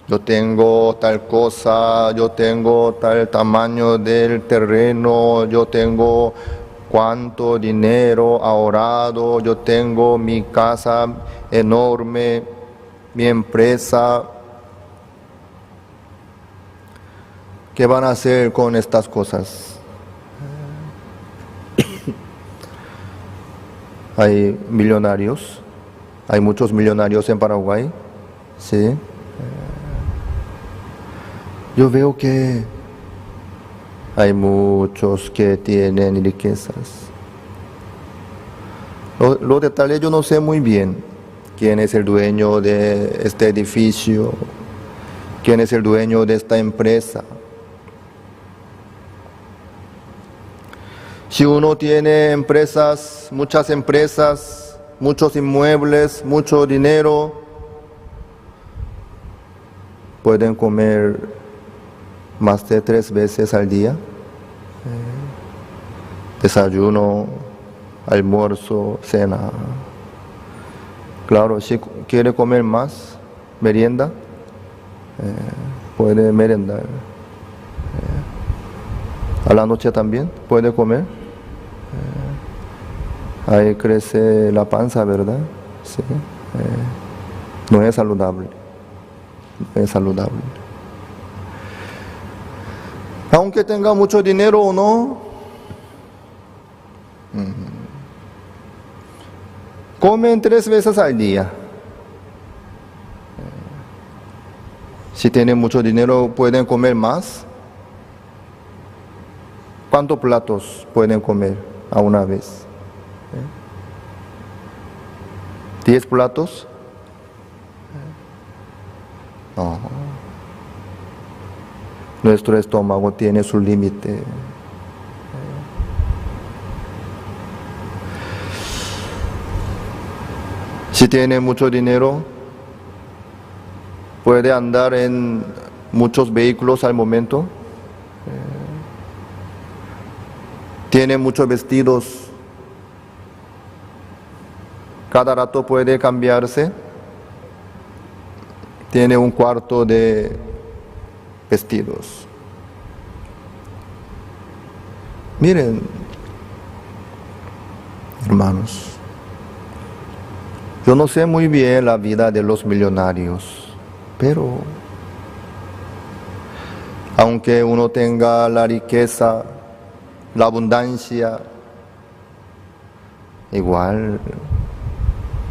Yo tengo tal cosa, yo tengo tal tamaño del terreno, yo tengo cuánto dinero ahorrado, yo tengo mi casa enorme, mi empresa. ¿Qué van a hacer con estas cosas? Hay millonarios, hay muchos millonarios en Paraguay, ¿sí? Yo veo que hay muchos que tienen riquezas. Los detalles yo no sé muy bien. ¿Quién es el dueño de este edificio? ¿Quién es el dueño de esta empresa? Si uno tiene empresas, muchos inmuebles, mucho dinero, pueden comer más de 3 veces al día. Desayuno, almuerzo, cena. Claro, si quiere comer más, merienda, puede merendar. A la noche también puede comer. Ahí crece la panza, ¿verdad? Sí. No es saludable. No es saludable. Aunque tenga mucho dinero o no, comen 3 veces al día. Si tienen mucho dinero, pueden comer más. ¿Cuántos platos pueden comer a una vez? 10 platos. No. Nuestro estómago tiene su límite. Si tiene mucho dinero, puede andar en muchos vehículos al momento. Tiene muchos vestidos. Cada rato puede cambiarse. Tiene un cuarto de vestidos. Miren, hermanos, yo no sé muy bien la vida de los millonarios, pero aunque uno tenga la riqueza, la abundancia, igual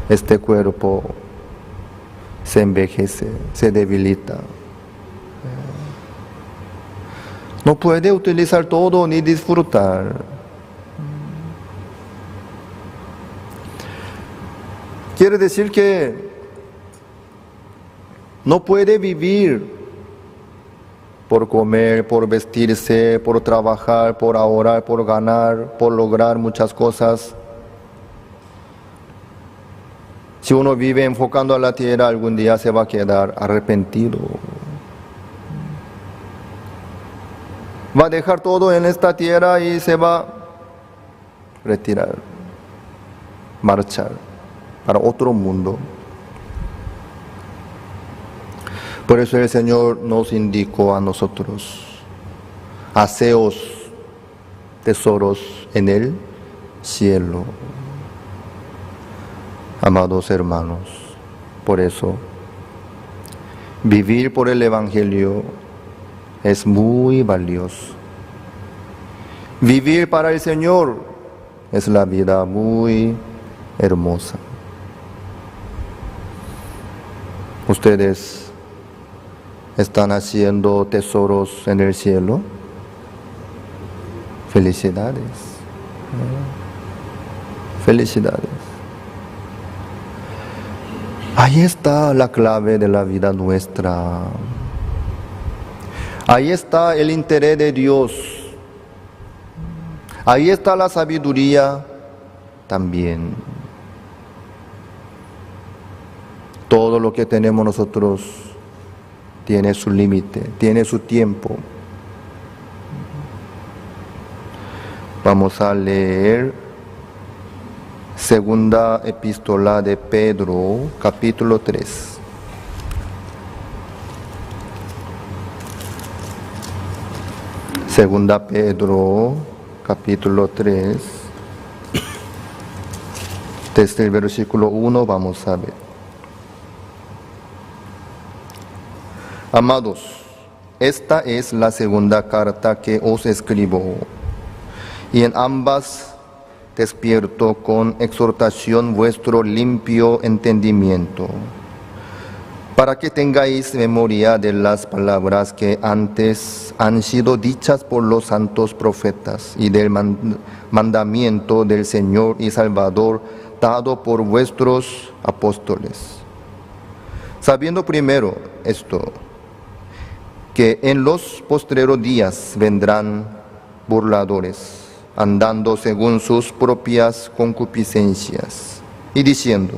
este cuerpo se envejece, se debilita. No puede utilizar todo ni disfrutar. Quiere decir que no puede vivir por comer, por vestirse, por trabajar, por ahorrar, por ganar, por lograr muchas cosas. Si uno vive enfocando a la tierra, algún día se va a quedar arrepentido. Va a dejar todo en esta tierra y se va a retirar, marchar para otro mundo. Por eso el Señor nos indicó a nosotros: haceos tesoros en el cielo. Amados hermanos, por eso vivir por el Evangelio es muy valioso. Vivir para el Señor es la vida muy hermosa. Ustedes están haciendo tesoros en el cielo. Felicidades. Felicidades. Ahí está la clave de la vida nuestra. Ahí está el interés de Dios. Ahí está la sabiduría también. Todo lo que tenemos nosotros tiene su límite, tiene su tiempo. Vamos a leer segunda epístola de Pedro, capítulo 3. Segunda Pedro, capítulo 3. Desde el versículo 1 vamos a ver. Amados, esta es la segunda carta que os escribo, y en ambas despierto con exhortación vuestro limpio entendimiento, para que tengáis memoria de las palabras que antes han sido dichas por los santos profetas, y del mandamiento del Señor y Salvador dado por vuestros apóstoles. Sabiendo primero esto, que en los postreros días vendrán burladores, andando según sus propias concupiscencias, y diciendo,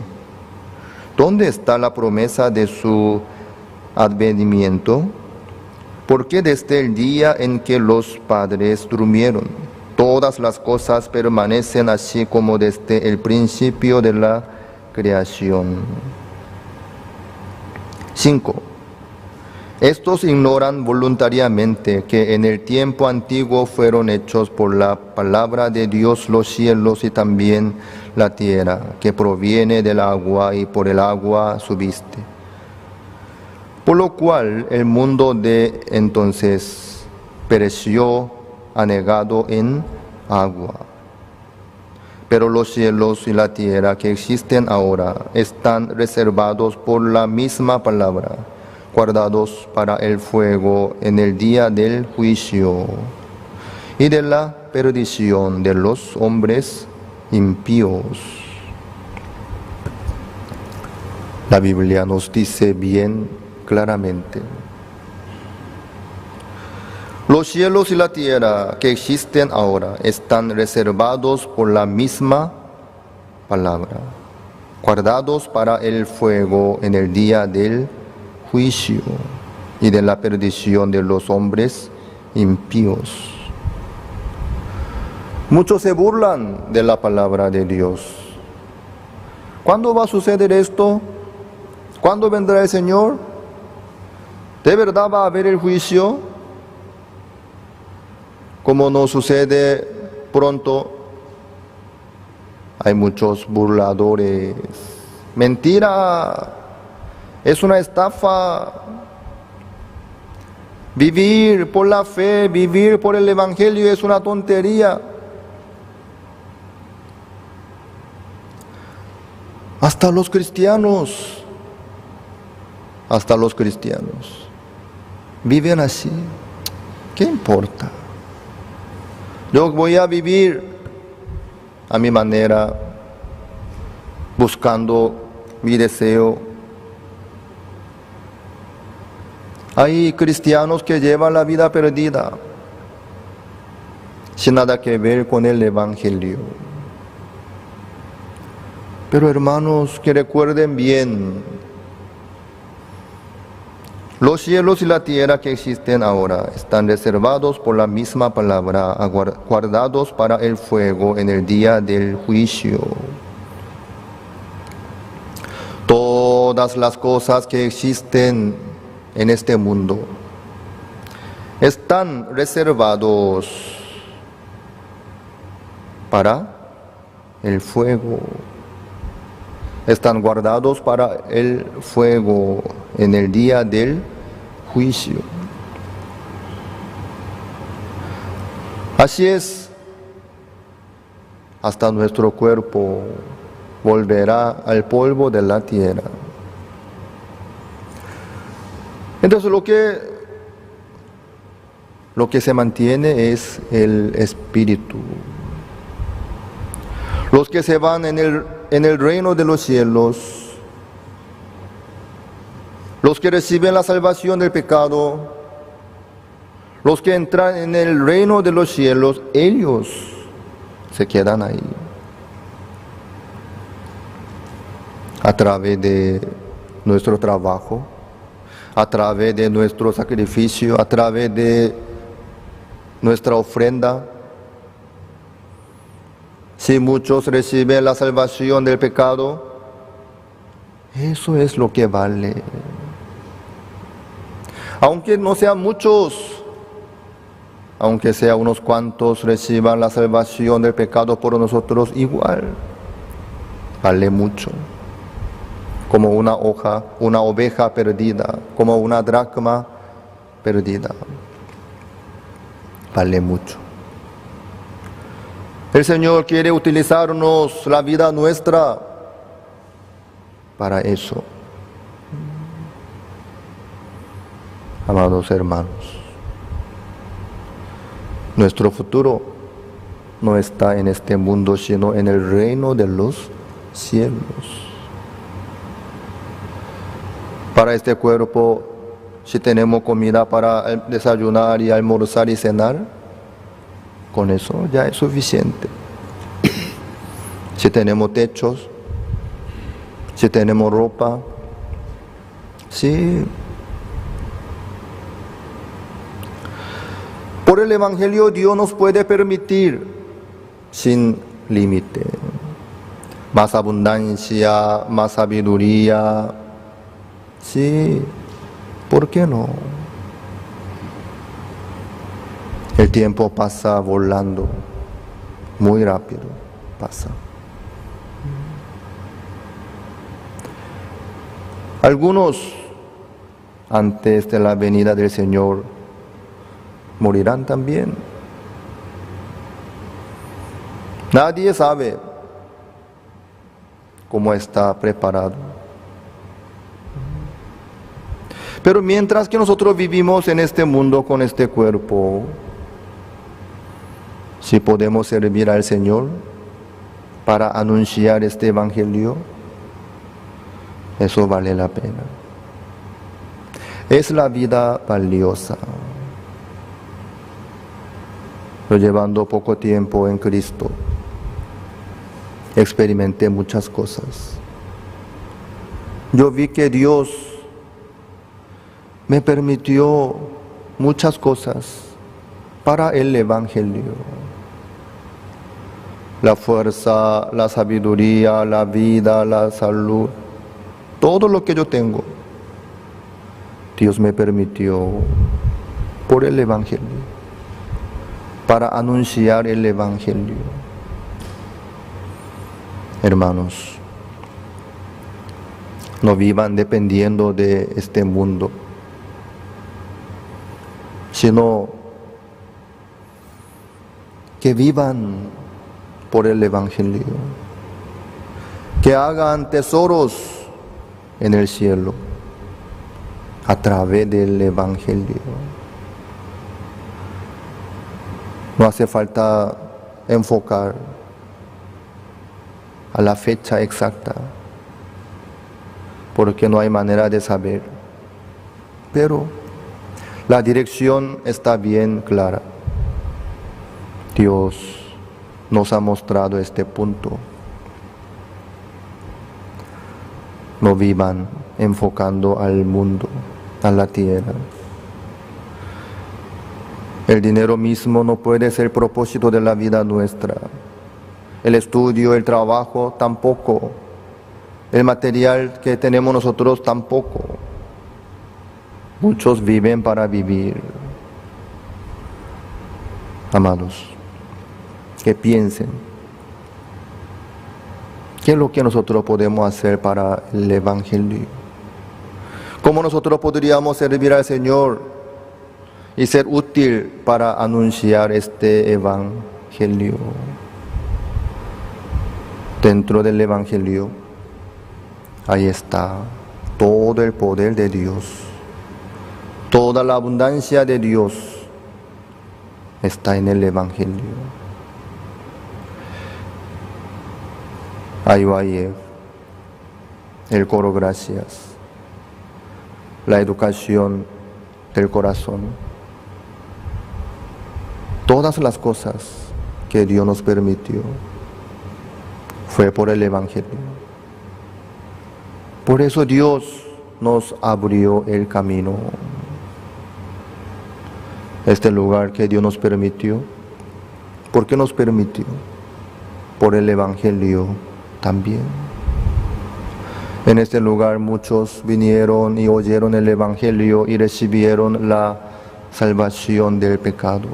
¿dónde está la promesa de su advenimiento? Porque desde el día en que los padres durmieron, todas las cosas permanecen así como desde el principio de la creación. 5. Estos ignoran voluntariamente que en el tiempo antiguo fueron hechos por la palabra de Dios los cielos y también la tierra, que proviene del agua y por el agua subsiste. Por lo cual el mundo de entonces pereció anegado en agua. Pero los cielos y la tierra que existen ahora están reservados por la misma palabra, guardados para el fuego en el día del juicio y de la perdición de los hombres impíos. La Biblia nos dice bien claramente: los cielos y la tierra que existen ahora están reservados por la misma palabra, guardados para el fuego en el día del juicio y de la perdición de los hombres impíos. Muchos se burlan de la palabra de Dios. ¿Cuándo va a suceder esto? ¿Cuándo vendrá el Señor? ¿De verdad va a haber el juicio? Como no sucede pronto, hay muchos burladores. Mentira, es una estafa. Vivir por la fe, vivir por el Evangelio es una tontería. Hasta los cristianos viven así. ¿Qué importa? Yo voy a vivir a mi manera, buscando mi deseo. Hay cristianos que llevan la vida perdida, sin nada que ver con el Evangelio. Pero hermanos, que recuerden bien, los cielos y la tierra que existen ahora están reservados por la misma palabra, guardados para el fuego en el día del juicio. Todas las cosas que existen en este mundo están reservados para el fuego. Están guardados para el fuego en el día del juicio. Así es, hasta nuestro cuerpo volverá al polvo de la tierra. Entonces lo que se mantiene es el espíritu. Los que se van en el reino de los cielos, los que reciben la salvación del pecado, los que entran en el reino de los cielos, ellos se quedan ahí. A través de nuestro trabajo, a través de nuestro sacrificio, a través de nuestra ofrenda. Si muchos reciben la salvación del pecado, eso es lo que vale. Aunque no sean muchos, aunque sea unos cuantos reciban la salvación del pecado por nosotros, igual vale mucho. Como una oveja perdida, como una dracma perdida. Vale mucho. El Señor quiere utilizarnos la vida nuestra para eso. Amados hermanos, nuestro futuro no está en este mundo, sino en el reino de los cielos. Para este cuerpo, si tenemos comida para desayunar y almorzar y cenar, con eso ya es suficiente. Si tenemos techos, si tenemos ropa, sí. Por el Evangelio Dios nos puede permitir sin límite más abundancia, más sabiduría. Sí, ¿por qué no? El tiempo pasa volando, muy rápido pasa. Algunos, antes de la venida del Señor, morirán también. Nadie sabe cómo está preparado. Pero mientras que nosotros vivimos en este mundo con este cuerpo, si podemos servir al Señor para anunciar este Evangelio, eso vale la pena. Es la vida valiosa. Yo llevando poco tiempo en Cristo, experimenté muchas cosas. Yo vi que Dios me permitió muchas cosas para el Evangelio. La fuerza, la sabiduría, la vida, la salud, todo lo que yo tengo, Dios me permitió por el Evangelio, para anunciar el Evangelio. Hermanos, no vivan dependiendo de este mundo, sino que vivan por el Evangelio, que hagan tesoros en el cielo a través del Evangelio. No hace falta enfocar a la fecha exacta, porque no hay manera de saber, pero la dirección está bien clara. Dios nos ha mostrado este punto. No vivan enfocando al mundo, a la tierra. El dinero mismo no puede ser propósito de la vida nuestra. El estudio, el trabajo tampoco. El material que tenemos nosotros tampoco. Muchos viven para vivir. Amados, que piensen, ¿qué es lo que nosotros podemos hacer para el Evangelio? ¿Cómo nosotros podríamos servir al Señor y ser útil para anunciar este Evangelio? Dentro del Evangelio, ahí está todo el poder de Dios, toda la abundancia de Dios está en el Evangelio. IYF, el coro gracias, la educación del corazón, todas las cosas que Dios nos permitió fue por el Evangelio. Por eso Dios nos abrió el camino. Este lugar que Dios nos permitió, ¿por qué nos permitió? Por el Evangelio también. En este lugar muchos vinieron y oyeron el Evangelio y recibieron la salvación del pecado.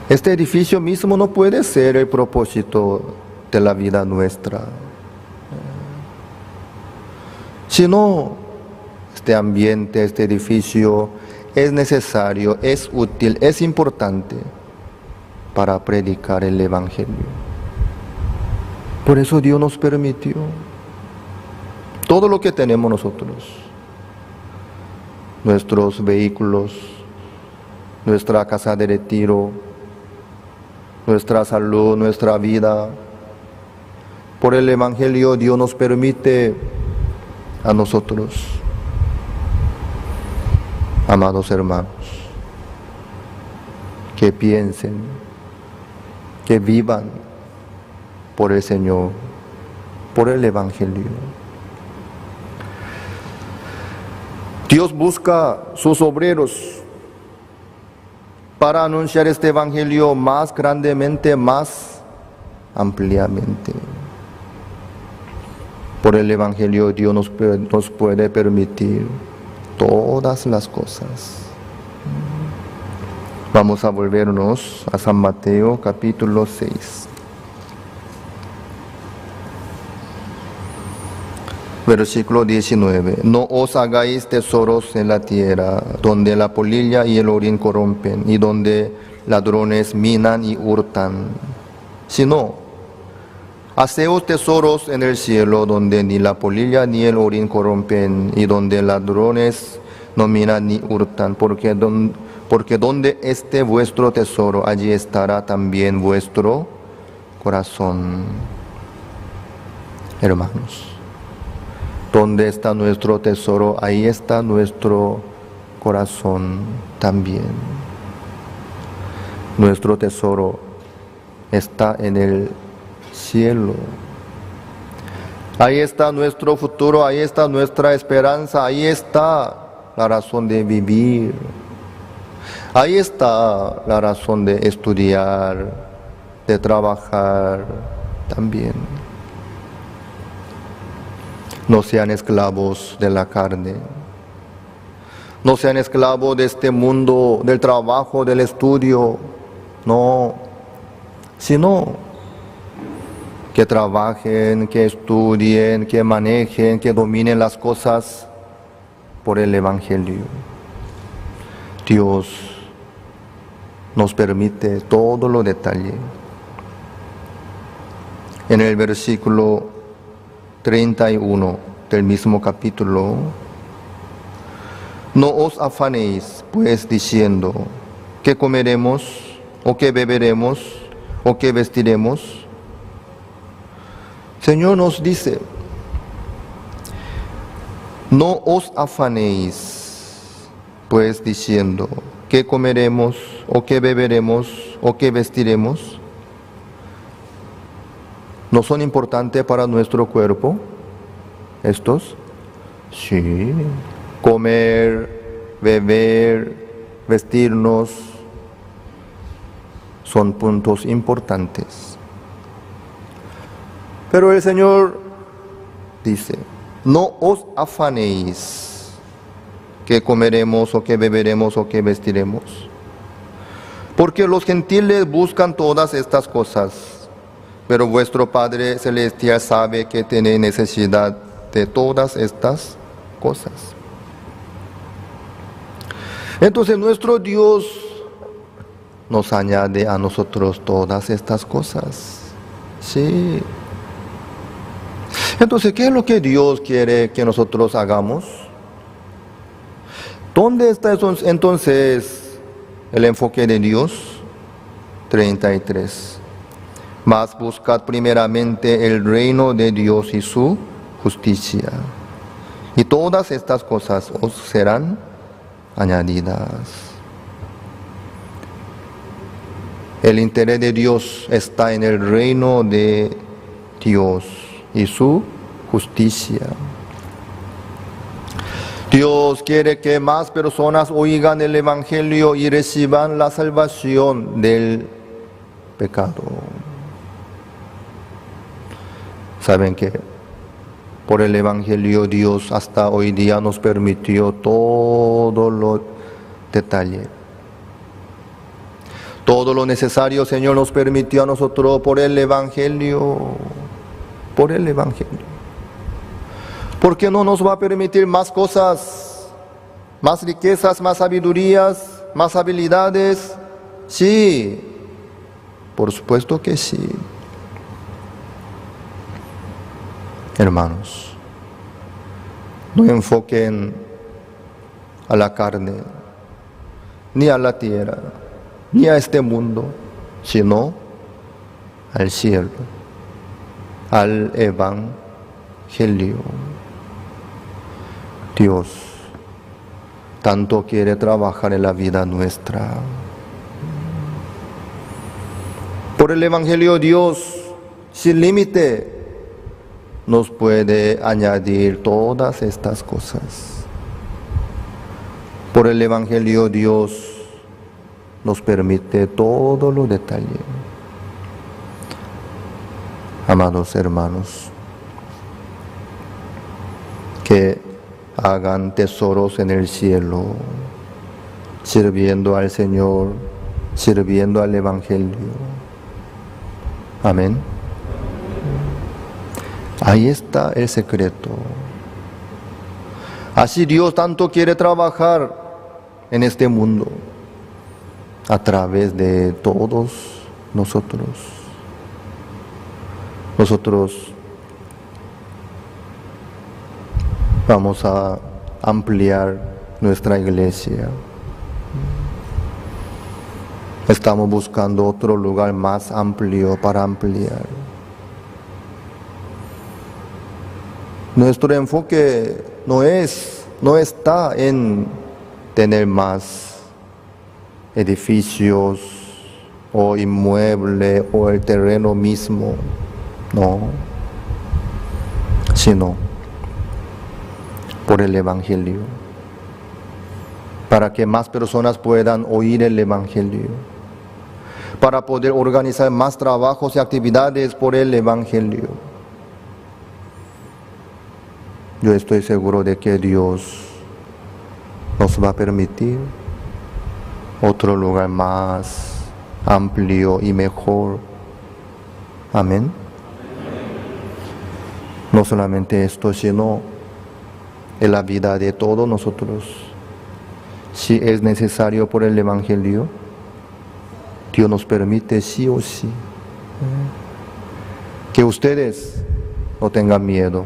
Este edificio mismo no puede ser el propósito de la vida nuestra, sino este ambiente, este edificio es necesario, es útil, es importante para predicar el Evangelio. Por eso Dios nos permitió todo lo que tenemos nosotros, nuestros vehículos, nuestra casa de retiro, nuestra salud, nuestra vida. Por el Evangelio Dios nos permite a nosotros. Amados hermanos, que piensen, que vivan por el Señor, por el Evangelio. Dios busca sus obreros para anunciar este Evangelio más grandemente, más ampliamente. Por el Evangelio Dios nos puede permitir todas las cosas. Vamos a volvernos a San Mateo capítulo 6. Versículo 19. No os hagáis tesoros en la tierra, donde la polilla y el orín corrompen, y donde ladrones minan y hurtan, sino haceos tesoros en el cielo, donde ni la polilla ni el orín corrompen, y donde ladrones no minan ni hurtan, porque donde esté vuestro tesoro, allí estará también vuestro corazón. Hermanos, donde está nuestro tesoro, ahí está nuestro corazón también. Nuestro tesoro está en el cielo. Ahí está nuestro futuro, ahí está nuestra esperanza, ahí está la razón de vivir. Ahí está la razón de estudiar, de trabajar también. No sean esclavos de la carne. No sean esclavos de este mundo, del trabajo, del estudio. No, sino que trabajen, que estudien, que manejen, que dominen las cosas por el Evangelio. Dios nos permite todo lo detalle. En el versículo 31 del mismo capítulo: no os afanéis pues diciendo, ¿qué comeremos? ¿O qué beberemos? ¿O qué vestiremos? Señor nos dice, no os afanéis pues diciendo, ¿qué comeremos? ¿O qué beberemos? ¿O qué vestiremos? ¿No son importantes para nuestro cuerpo estos? Sí. Comer, beber, vestirnos son puntos importantes. Pero el Señor dice, no os afanéis qué comeremos o qué beberemos o qué vestiremos. Porque los gentiles buscan todas estas cosas, pero vuestro Padre Celestial sabe que tenéis necesidad de todas estas cosas. Entonces nuestro Dios nos añade a nosotros todas estas cosas. Sí. Entonces, ¿qué es lo que Dios quiere que nosotros hagamos? ¿Dónde está entonces el enfoque de Dios? 33. Mas buscad primeramente el reino de Dios y su justicia, y todas estas cosas os serán añadidas. El interés de Dios está en el reino de Dios y su justicia. Dios quiere que más personas oigan el Evangelio y reciban la salvación del pecado. Saben que por el Evangelio Dios hasta hoy día nos permitió todo lo detalle. Todo lo necesario, Señor, nos permitió a nosotros por el Evangelio. Por el Evangelio. ¿Por qué no nos va a permitir más cosas? Más riquezas, más sabidurías, más habilidades. Sí, por supuesto que sí. Hermanos, no enfoquen a la carne, ni a la tierra, ni a este mundo, sino al cielo, al Evangelio. Dios tanto quiere trabajar en la vida nuestra. Por el Evangelio Dios, sin límite, nos puede añadir todas estas cosas. Por el Evangelio Dios nos permite todos los detalles. Amados hermanos, que hagan tesoros en el cielo, sirviendo al Señor, sirviendo al Evangelio. Amén. Ahí está el secreto. Así Dios tanto quiere trabajar en este mundo, a través de todos nosotros. Nosotros vamos a ampliar nuestra iglesia. Estamos buscando otro lugar más amplio para ampliar. Nuestro enfoque no está en tener más edificios o inmueble o el terreno mismo, no, sino por el Evangelio, para que más personas puedan oír el Evangelio, para poder organizar más trabajos y actividades por el Evangelio. Yo estoy seguro de que Dios nos va a permitir otro lugar más amplio y mejor. Amén. No solamente esto, sino en la vida de todos nosotros. Si es necesario por el Evangelio, Dios nos permite sí o sí. Que ustedes no tengan miedo,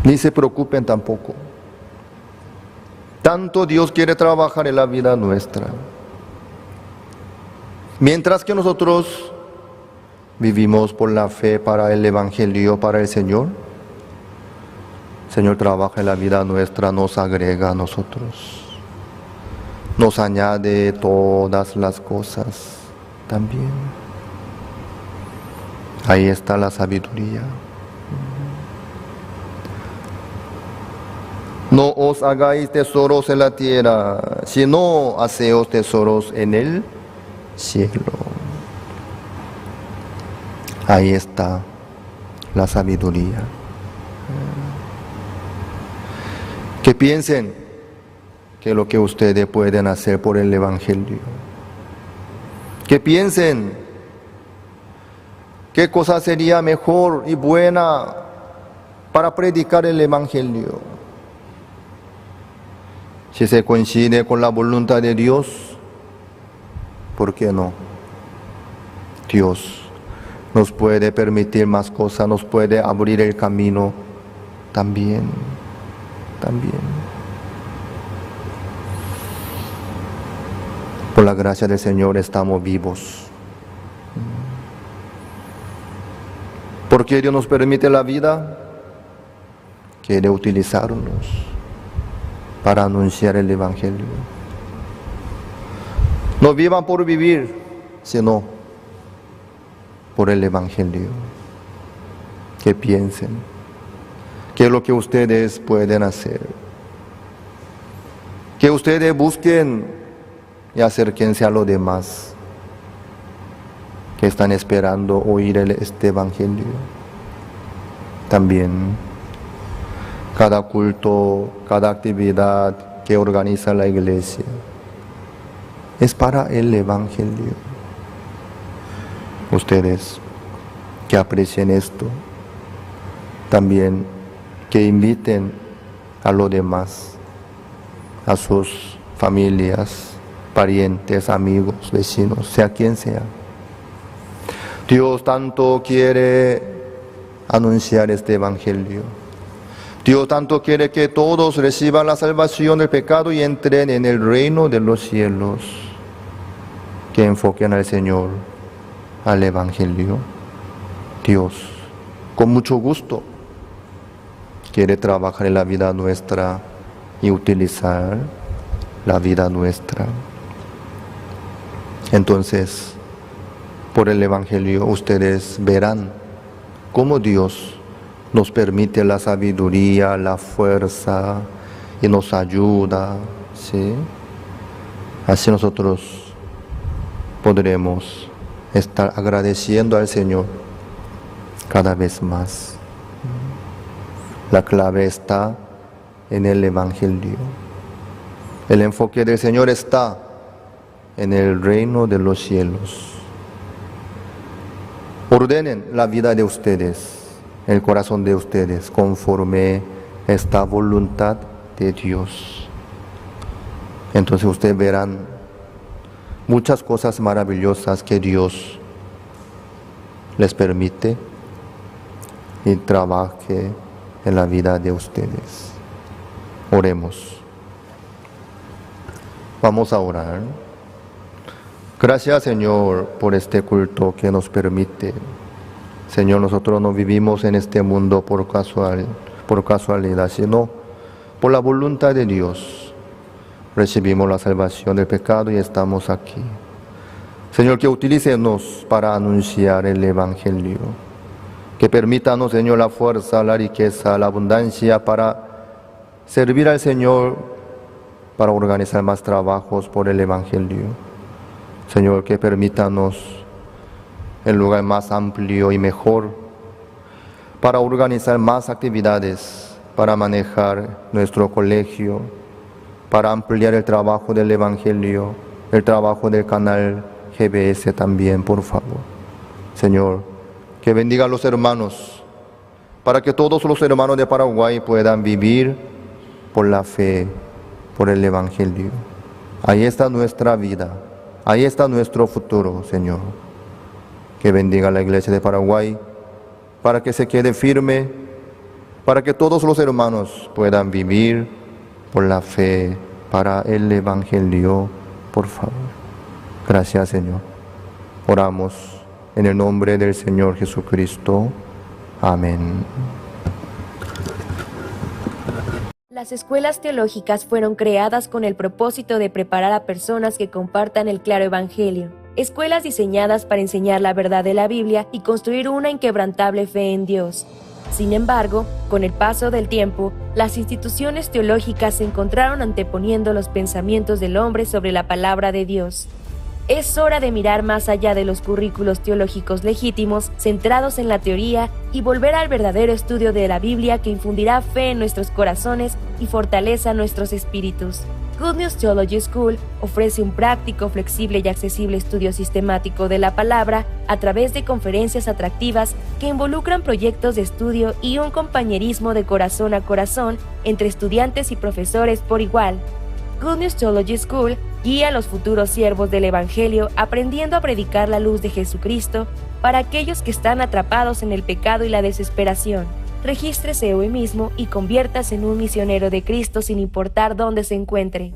ni se preocupen tampoco. Tanto Dios quiere trabajar en la vida nuestra. Mientras que nosotros vivimos por la fe para el Evangelio, para el Señor, el Señor trabaja en la vida nuestra, nos agrega a nosotros, nos añade todas las cosas también. Ahí está la sabiduría. No os hagáis tesoros en la tierra, sino haceos tesoros en el cielo. Ahí está la sabiduría. Que piensen que lo que ustedes pueden hacer por el Evangelio. Que piensen qué cosa sería mejor y buena para predicar el Evangelio. Si se coincide con la voluntad de Dios, ¿por qué no? Dios nos puede permitir más cosas, nos puede abrir el camino también. Por la gracia del Señor estamos vivos. Porque Dios nos permite la vida, quiere utilizarnos para anunciar el Evangelio. No vivan por vivir, sino por el Evangelio. Que piensen qué es lo que ustedes pueden hacer. Que ustedes busquen y acérquense a los demás que están esperando oír este Evangelio. También cada culto, cada actividad que organiza la iglesia es para el Evangelio. Ustedes que aprecien esto, también que inviten a los demás, a sus familias, parientes, amigos, vecinos, sea quien sea. Dios tanto quiere anunciar este Evangelio. Dios tanto quiere que todos reciban la salvación del pecado y entren en el reino de los cielos. Que enfoquen al Señor, al Evangelio. Dios, con mucho gusto, quiere trabajar en la vida nuestra y utilizar la vida nuestra. Entonces, por el Evangelio ustedes verán cómo Dios nos permite la sabiduría, la fuerza y nos ayuda, ¿sí? Así nosotros podremos estar agradeciendo al Señor cada vez más. La clave está en el Evangelio. El enfoque del Señor está en el reino de los cielos. Ordenen la vida de ustedes, el corazón de ustedes, conforme esta voluntad de Dios. Entonces ustedes verán muchas cosas maravillosas que Dios les permite y trabaje en la vida de ustedes. Oremos. Vamos a orar. Gracias, Señor, por este culto que nos permite. Señor, nosotros no vivimos en este mundo por casualidad, sino por la voluntad de Dios. Recibimos la salvación del pecado y estamos aquí. Señor, que utilícenos para anunciar el Evangelio. Que permítanos, Señor, la fuerza, la riqueza, la abundancia para servir al Señor, para organizar más trabajos por el Evangelio. Señor, que permítanos el lugar más amplio y mejor para organizar más actividades, para manejar nuestro colegio, para ampliar el trabajo del Evangelio, el trabajo del canal GBS también, por favor. Señor, que bendiga a los hermanos, para que todos los hermanos de Paraguay puedan vivir por la fe, por el Evangelio. Ahí está nuestra vida, ahí está nuestro futuro, Señor. Que bendiga a la Iglesia de Paraguay, para que se quede firme, para que todos los hermanos puedan vivir por la fe, para el Evangelio, por favor. Gracias, Señor. Oramos en el nombre del Señor Jesucristo. Amén. Las escuelas teológicas fueron creadas con el propósito de preparar a personas que compartan el claro evangelio. Escuelas diseñadas para enseñar la verdad de la Biblia y construir una inquebrantable fe en Dios. Sin embargo, con el paso del tiempo, las instituciones teológicas se encontraron anteponiendo los pensamientos del hombre sobre la palabra de Dios. Es hora de mirar más allá de los currículos teológicos legítimos, centrados en la teoría, y volver al verdadero estudio de la Biblia que infundirá fe en nuestros corazones y fortaleza nuestros espíritus. Good News Theology School ofrece un práctico, flexible y accesible estudio sistemático de la palabra a través de conferencias atractivas que involucran proyectos de estudio y un compañerismo de corazón a corazón entre estudiantes y profesores por igual. Good News Theology School guía a los futuros siervos del Evangelio aprendiendo a predicar la luz de Jesucristo para aquellos que están atrapados en el pecado y la desesperación. Regístrese hoy mismo y conviértase en un misionero de Cristo sin importar dónde se encuentre.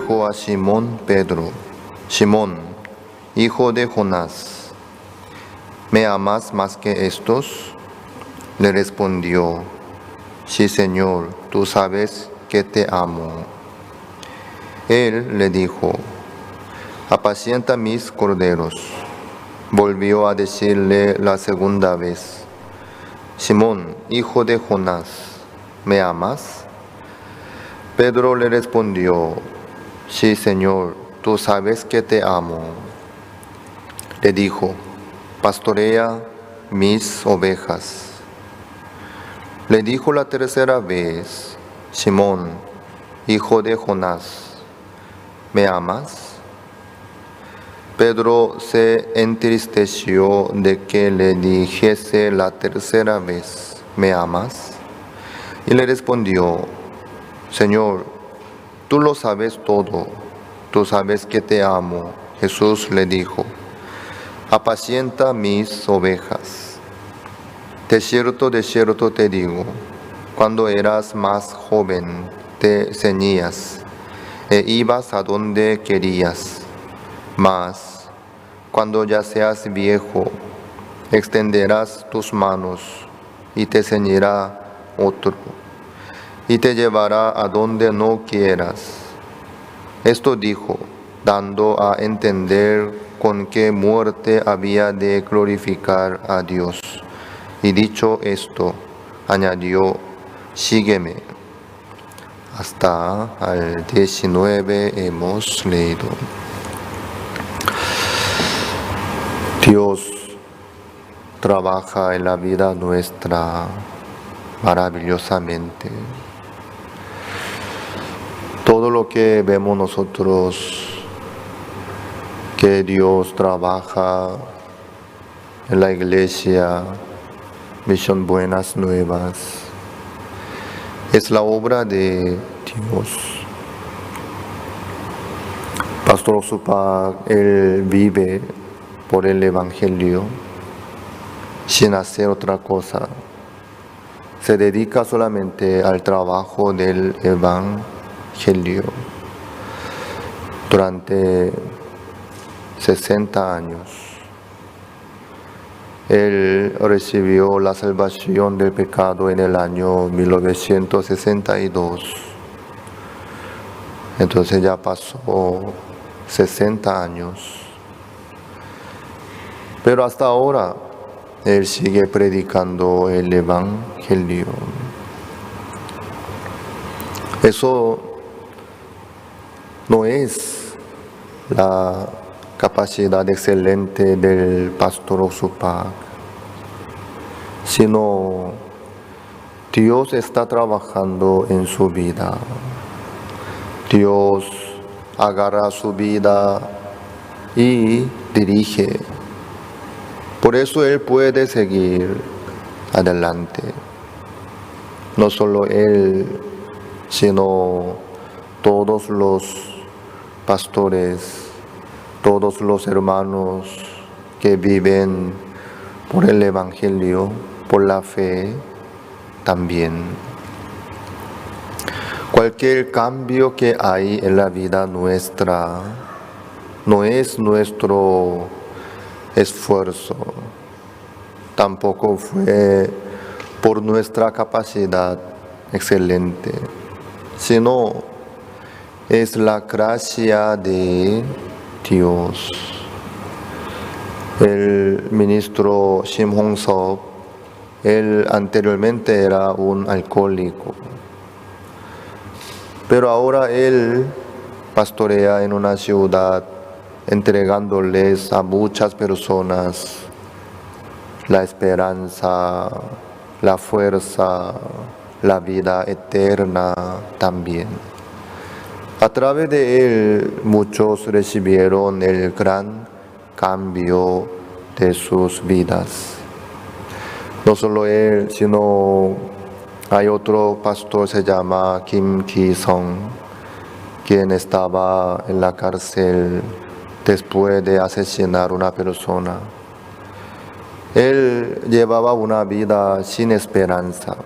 dijo a Simón Pedro: Simón, hijo de Jonás, ¿me amas más que estos? Le respondió: Sí, Señor, tú sabes que te amo. Él le dijo: apacienta mis corderos. Volvió a decirle la segunda vez: Simón, hijo de Jonás, ¿me amas? Pedro le respondió: Sí, Señor, tú sabes que te amo. Le dijo: pastorea mis ovejas. Le dijo la tercera vez: Simón, hijo de Jonás, ¿me amas? Pedro se entristeció de que le dijese la tercera vez: ¿me amas? Y le respondió: Señor, tú lo sabes todo, tú sabes que te amo. Jesús le dijo: apacienta mis ovejas. De cierto te digo, cuando eras más joven te ceñías e ibas a donde querías. Mas, cuando ya seas viejo, extenderás tus manos y te ceñirá otro, y te llevará a donde no quieras. Esto dijo, dando a entender con qué muerte había de glorificar a Dios. Y dicho esto, añadió: sígueme. Hasta al 19 hemos leído. Dios trabaja en la vida nuestra maravillosamente. Todo lo que vemos nosotros, que Dios trabaja en la iglesia, Misión Buenas Nuevas, es la obra de Dios. Pastor Osupak, él vive por el Evangelio sin hacer otra cosa. Se dedica solamente al trabajo del Evangelio durante 60 años. Él recibió la salvación del pecado en el año 1962. Entonces ya pasó 60 años. Pero hasta ahora él sigue predicando el Evangelio. Eso no es la capacidad excelente del pastor Osupak, sino Dios está trabajando en su vida. Dios agarra su vida y dirige. Por eso él puede seguir adelante. No solo él, sino todos los pastores, todos los hermanos que viven por el Evangelio, por la fe también. Cualquier cambio que hay en la vida nuestra no es nuestro esfuerzo, tampoco fue por nuestra capacidad excelente, sino es la gracia de Dios. El ministro Shim Hong-seop, él anteriormente era un alcohólico, pero ahora él pastorea en una ciudad entregándoles a muchas personas la esperanza, la fuerza, la vida eterna también. A través de él muchos recibieron el gran cambio de sus vidas. No solo él, sino hay otro pastor, se llama Kim Ki-sung, quien estaba en la cárcel después de asesinar a una persona. Él llevaba una vida sin esperanza,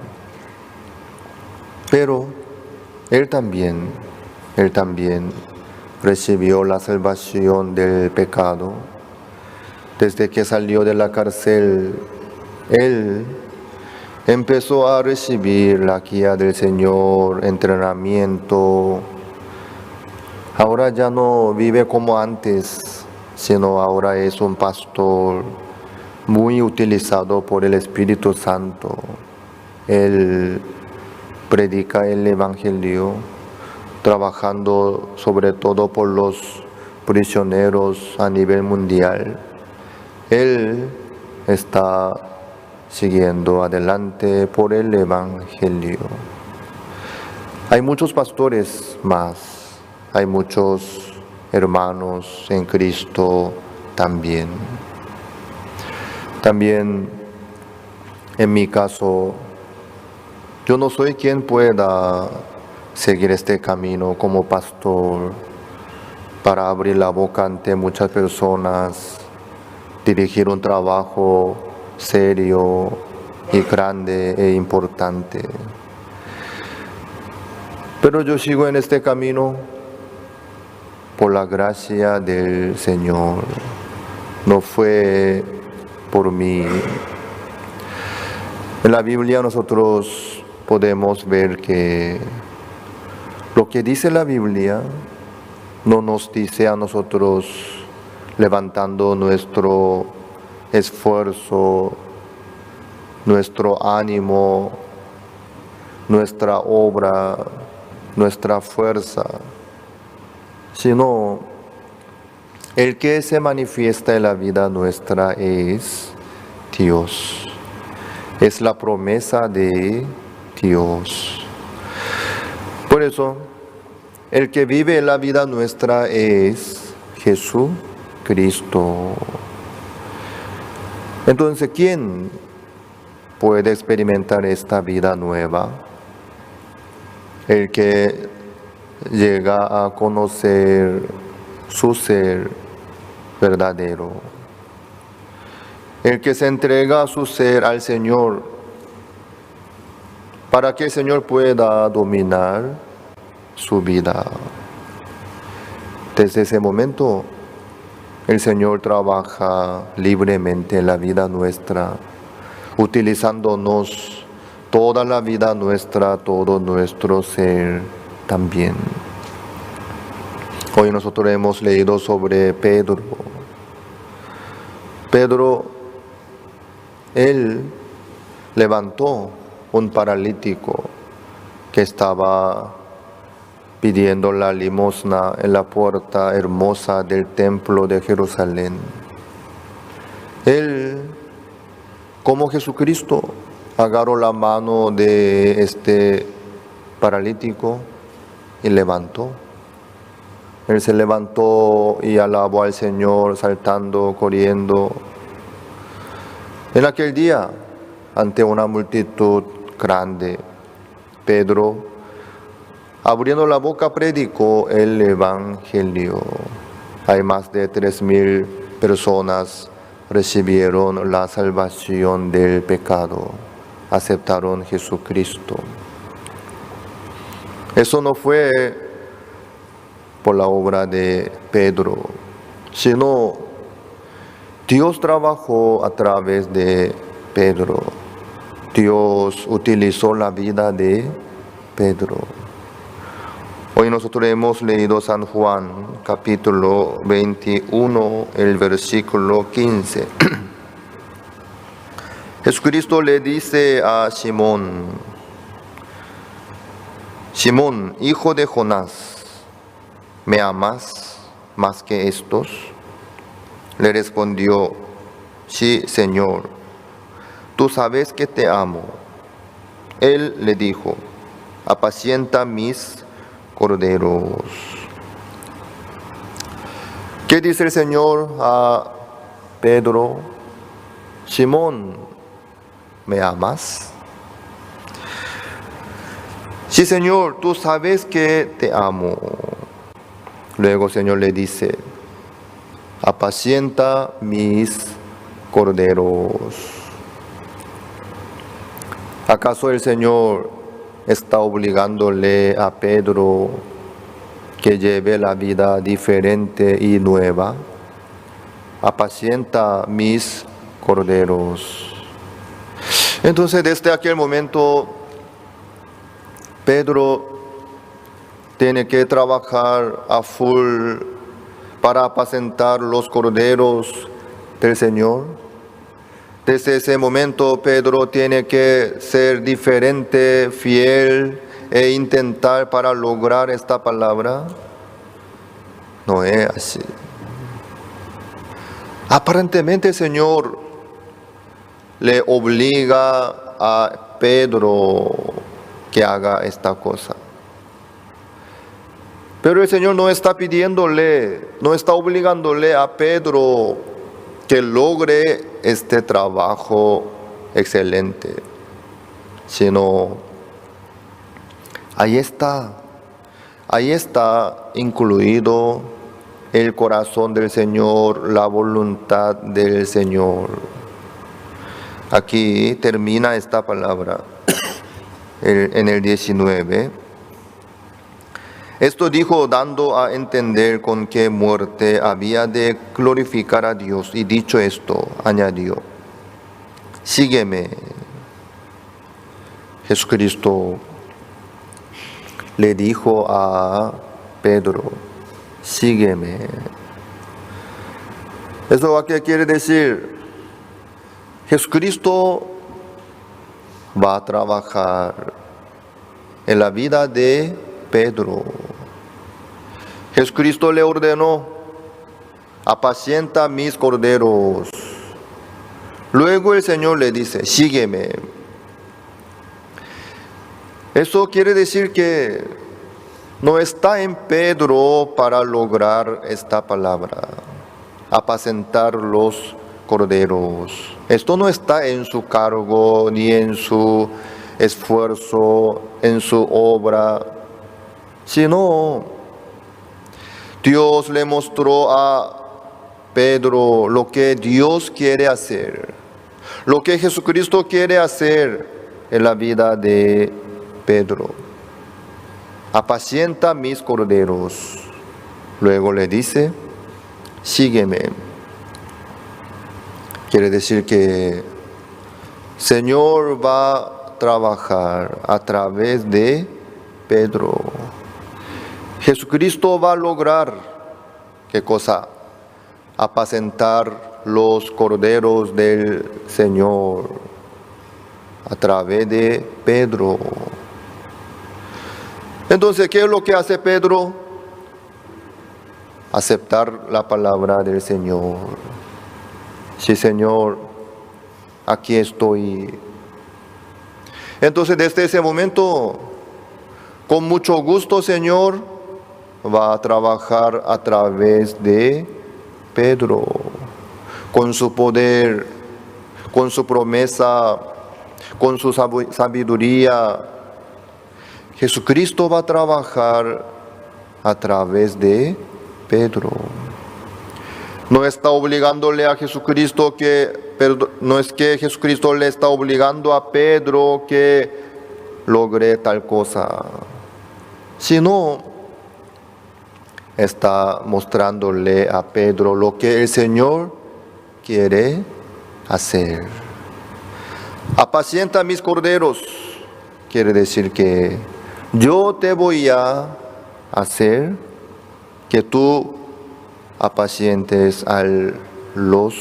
pero él también recibió la salvación del pecado. Desde que salió de la cárcel, él empezó a recibir la guía del Señor, entrenamiento. Ahora ya no vive como antes, sino ahora es un pastor muy utilizado por el Espíritu Santo. Él predica el Evangelio, trabajando sobre todo por los prisioneros a nivel mundial. Él está siguiendo adelante por el Evangelio. Hay muchos pastores más, hay muchos hermanos en Cristo también. También en mi caso, yo no soy quien pueda seguir este camino como pastor para abrir la boca ante muchas personas, dirigir un trabajo serio y grande e importante. Pero yo sigo en este camino por la gracia del Señor. No fue por mí. En la Biblia nosotros podemos ver que lo que dice la Biblia no nos dice a nosotros levantando nuestro esfuerzo, nuestro ánimo, nuestra obra, nuestra fuerza, sino el que se manifiesta en la vida nuestra es Dios. Es la promesa de Dios. Por eso, el que vive en la vida nuestra es Jesucristo. Entonces, ¿quién puede experimentar esta vida nueva? El que llega a conocer su ser verdadero. El que se entrega a su ser al Señor para que el Señor pueda dominar su vida. Desde ese momento, el Señor trabaja libremente en la vida nuestra, utilizándonos toda la vida nuestra, todo nuestro ser también. Hoy nosotros hemos leído sobre Pedro. Pedro, él levantó un paralítico que estaba pidiendo la limosna en la puerta hermosa del templo de Jerusalén. Él, como Jesucristo, agarró la mano de este paralítico y levantó. Él se levantó y alabó al Señor, saltando, corriendo. En aquel día, ante una multitud grande, Pedro, abriendo la boca, predicó el Evangelio. Hay más de 3,000 personas recibieron la salvación del pecado, aceptaron Jesucristo. Eso no fue por la obra de Pedro, sino Dios trabajó a través de Pedro. Dios utilizó la vida de Pedro. Hoy nosotros hemos leído San Juan, capítulo 21, el versículo 15. Jesucristo le dice a Simón: Simón, hijo de Jonás, ¿me amas más que estos? Le respondió: sí, Señor, tú sabes que te amo. Él le dijo: apacienta mis corderos. ¿Qué dice el Señor a Pedro? Simón, ¿me amas? Sí, Señor, tú sabes que te amo. Luego el Señor le dice: apacienta mis corderos. ¿Acaso el Señor está obligándole a Pedro que lleve la vida diferente y nueva. Apacienta mis corderos. Entonces, desde aquel momento, Pedro tiene que trabajar a full para apacentar los corderos del Señor. Desde ese momento, Pedro tiene que ser diferente, fiel e intentar para lograr esta palabra. No es así. Aparentemente el Señor le obliga a Pedro que haga esta cosa. Pero el Señor no está pidiéndole, no está obligándole a Pedro que logre este trabajo excelente, sino ahí está incluido el corazón del Señor, la voluntad del Señor. Aquí termina esta palabra en el 19. Esto dijo dando a entender con qué muerte había de glorificar a Dios, y dicho esto, añadió: sígueme. Jesucristo le dijo a Pedro: sígueme. ¿Eso qué quiere decir? Jesucristo va a trabajar en la vida de Pedro. Jesucristo le ordenó: apacienta mis corderos. Luego el Señor le dice: sígueme. Eso quiere decir que no está en Pedro para lograr esta palabra, apacentar los corderos. Esto no está en su cargo, ni en su esfuerzo, en su obra, sino Dios le mostró a Pedro lo que Dios quiere hacer, lo que Jesucristo quiere hacer en la vida de Pedro. Apacienta mis corderos. Luego le dice: sígueme. Quiere decir que Señor va a trabajar a través de Pedro. Jesucristo va a lograr, ¿qué cosa? Apacentar los corderos del Señor a través de Pedro. Entonces, ¿qué es lo que hace Pedro? Aceptar la palabra del Señor. Sí, Señor, aquí estoy. Entonces, desde ese momento, con mucho gusto, Señor, va a trabajar a través de Pedro, con su poder, con su promesa, con su sabiduría. Jesucristo va a trabajar a través de Pedro. No está obligándole a Jesucristo no es que Jesucristo le está obligando a Pedro que logre tal cosa, sino está mostrándole a Pedro lo que el Señor quiere hacer. Apacienta mis corderos. Quiere decir que yo te voy a hacer que tú apacientes a los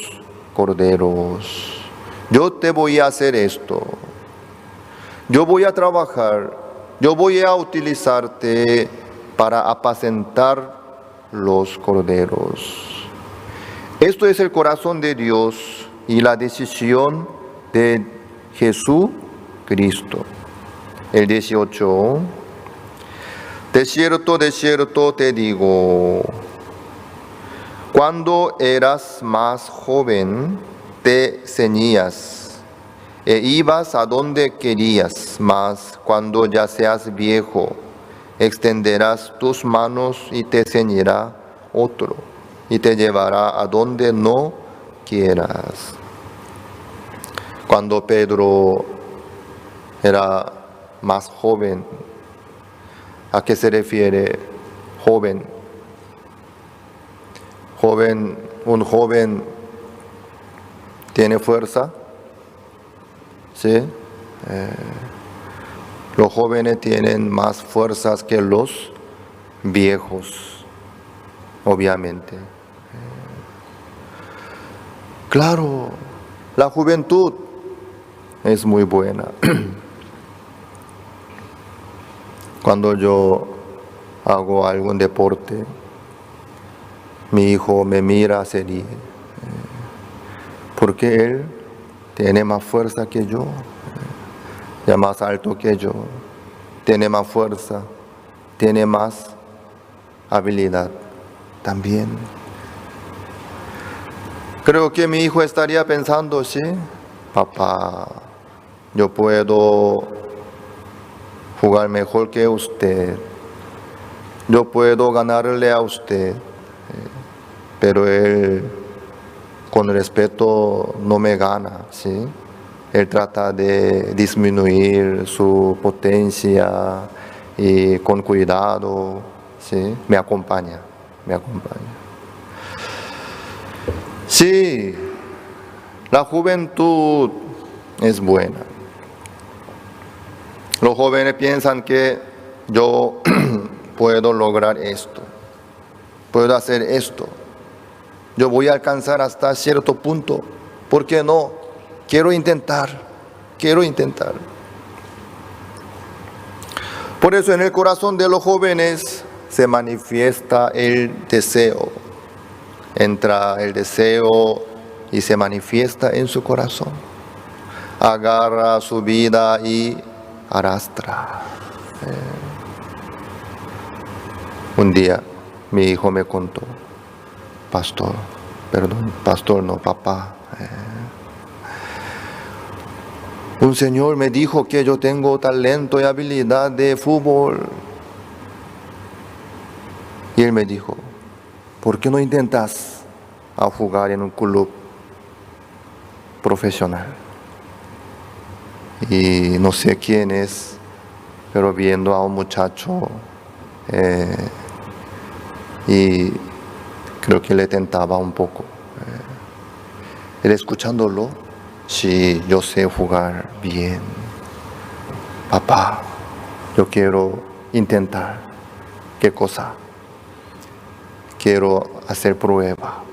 corderos. Yo te voy a hacer esto. Yo voy a trabajar. Yo voy a utilizarte para apacentar los corderos. Esto es el corazón de Dios y la decisión de Jesucristo. El 18. De cierto te digo, cuando eras más joven, te ceñías e ibas a donde querías, mas cuando ya seas viejo, extenderás tus manos y te ceñirá otro, y te llevará a donde no quieras. Cuando Pedro era más joven, ¿a qué se refiere? joven. Un joven tiene fuerza, ¿sí? Los jóvenes tienen más fuerzas que los viejos, obviamente. Claro, la juventud es muy buena. Cuando yo hago algún deporte, mi hijo me mira, se ríe, porque él tiene más fuerza que yo, es más alto que yo, tiene más fuerza, tiene más habilidad también. Creo que mi hijo estaría pensando, sí, papá, yo puedo jugar mejor que usted, yo puedo ganarle a usted, pero él con respeto no me gana, ¿sí? Él trata de disminuir su potencia y con cuidado, ¿sí? Me acompaña. Sí, la juventud es buena. Los jóvenes piensan que yo puedo lograr esto, puedo hacer esto, yo voy a alcanzar hasta cierto punto. ¿Por qué no? Quiero intentar. Por eso en el corazón de los jóvenes se manifiesta el deseo. Entra el deseo y se manifiesta en su corazón. Agarra su vida y arrastra. Un día mi hijo me contó, papá, un señor me dijo que yo tengo talento y habilidad de fútbol. Y él me dijo, ¿por qué no intentas a jugar en un club profesional? Y no sé quién es, pero viendo a un muchacho y creo que le tentaba un poco. Él escuchándolo, sí, yo sé jugar bien. Papá, yo quiero intentar. ¿Qué cosa? Quiero hacer prueba.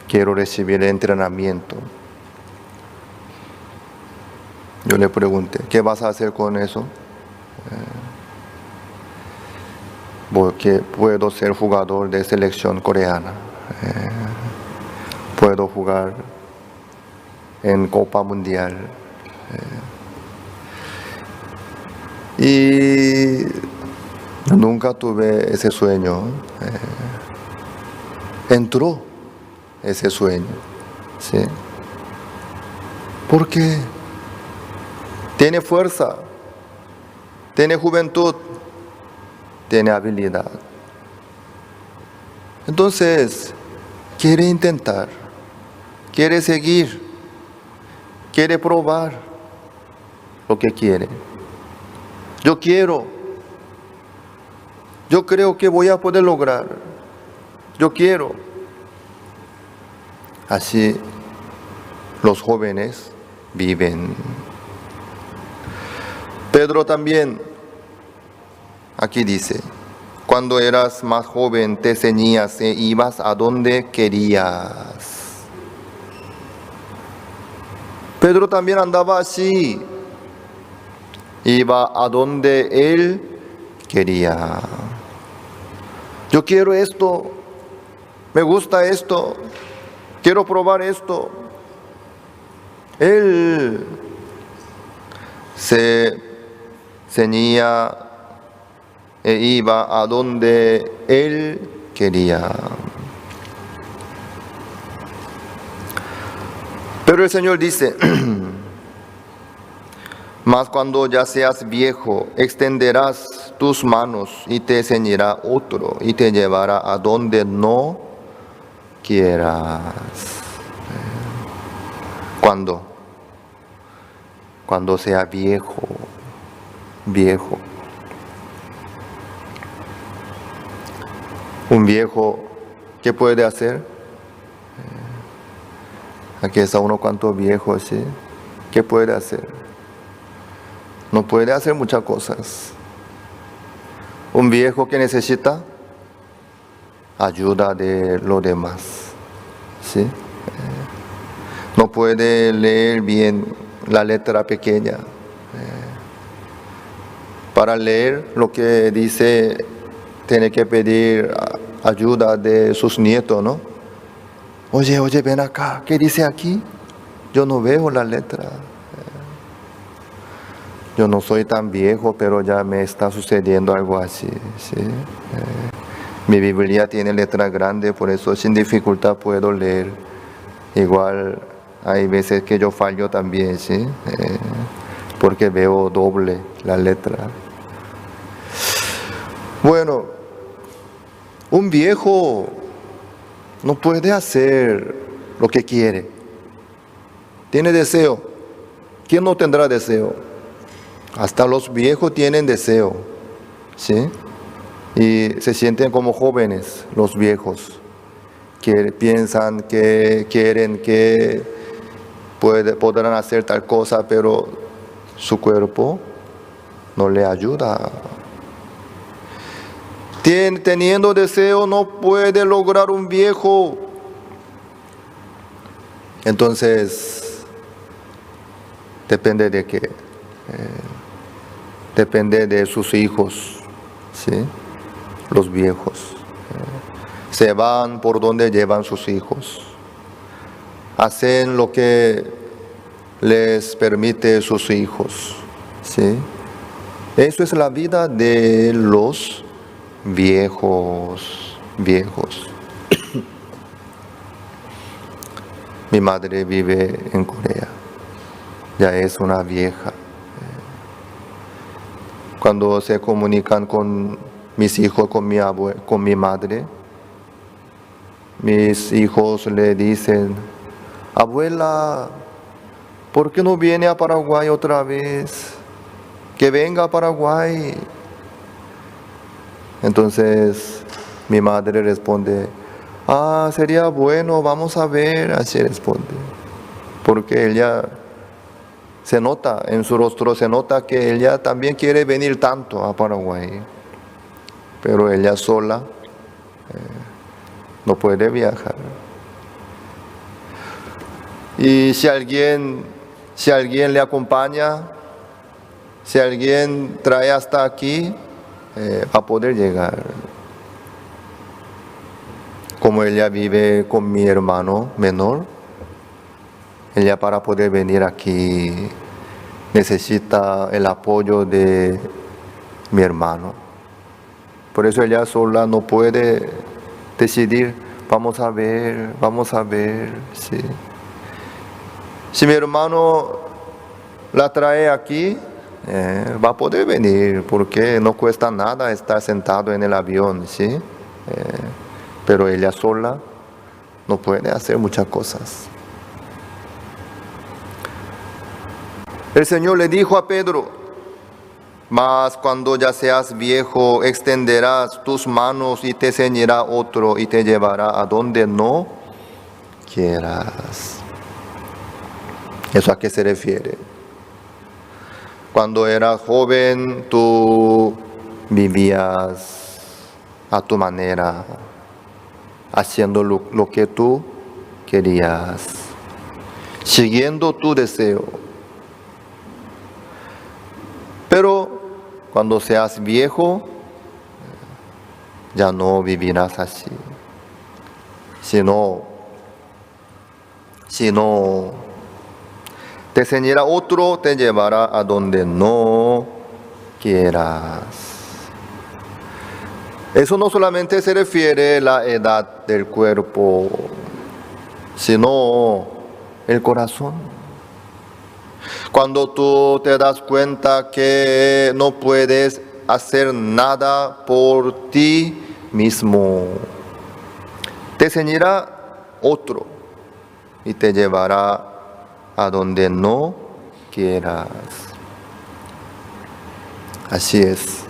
Quiero recibir entrenamiento. Yo le pregunté, ¿qué vas a hacer con eso? Porque puedo ser jugador de selección coreana. Puedo jugar en Copa Mundial. Y nunca tuve ese sueño. Entró ese sueño. ¿Sí? Porque tiene fuerza, tiene juventud, tiene habilidad. Entonces, quiere intentar, quiere seguir, quiere probar lo que quiere. Yo creo que voy a poder lograr. Yo quiero. Así los jóvenes viven. Pedro también, aquí dice, cuando eras más joven te ceñías e ibas a donde querías. Pedro también andaba así, iba a donde él quería. Yo quiero esto, me gusta esto, quiero probar esto. Él se ceñía e iba a donde él quería. Pero el Señor dice, mas cuando ya seas viejo, extenderás tus manos y te ceñirá otro y te llevará a donde no quieras. Cuando sea viejo. Un viejo, ¿qué puede hacer? Aquí está uno cuanto viejo, ¿sí? ¿Qué puede hacer? No puede hacer muchas cosas. Un viejo que necesita ayuda de los demás, ¿sí? No puede leer bien la letra pequeña. Para leer lo que dice, tiene que pedir ayuda de sus nietos, ¿no? Oye, ven acá, ¿qué dice aquí? Yo no veo la letra. Yo no soy tan viejo, pero ya me está sucediendo algo así, ¿sí? Mi Biblia tiene letra grande, por eso sin dificultad puedo leer. Igual hay veces que yo fallo también, ¿sí? Porque veo doble la letra. Bueno, un viejo no puede hacer lo que quiere. Tiene deseo. ¿Quién no tendrá deseo? Hasta los viejos tienen deseo, ¿sí? Y se sienten como jóvenes los viejos, que piensan que quieren que podrán hacer tal cosa, pero su cuerpo no le ayuda. Teniendo deseo no puede lograr un viejo. Entonces, depende de qué. Depende de sus hijos, ¿sí? Los viejos. Se van por donde llevan sus hijos. Hacen lo que les permite sus hijos, ¿sí? Eso es la vida de los viejos. Mi madre vive en Corea, ya es una vieja. Cuando se comunican con mis hijos, con mi madre, mis hijos le dicen: abuela, ¿por qué no viene a Paraguay otra vez? Que venga a Paraguay. Entonces mi madre responde: sería bueno, vamos a ver. Así responde, porque ella se nota, en su rostro se nota que ella también quiere venir tanto a Paraguay, pero ella sola no puede viajar. Y si alguien le acompaña, si alguien trae hasta aquí, va a poder llegar. Como ella vive con mi hermano menor, ella para poder venir aquí necesita el apoyo de mi hermano. Por eso ella sola no puede decidir, vamos a ver, ¿sí? Si mi hermano la trae aquí, va a poder venir, porque no cuesta nada estar sentado en el avión, ¿sí? Pero ella sola no puede hacer muchas cosas. El Señor le dijo a Pedro: mas cuando ya seas viejo, extenderás tus manos y te ceñirá otro y te llevará a donde no quieras. ¿Eso a qué se refiere? Cuando eras joven, tú vivías a tu manera, haciendo lo que tú querías, siguiendo tu deseo. Pero cuando seas viejo, ya no vivirás así, sino te ceñirá otro, te llevará a donde no quieras. Eso no solamente se refiere a la edad del cuerpo, sino el corazón. Cuando tú te das cuenta que no puedes hacer nada por ti mismo, te ceñirá otro y te llevará a donde no quieras. Así es.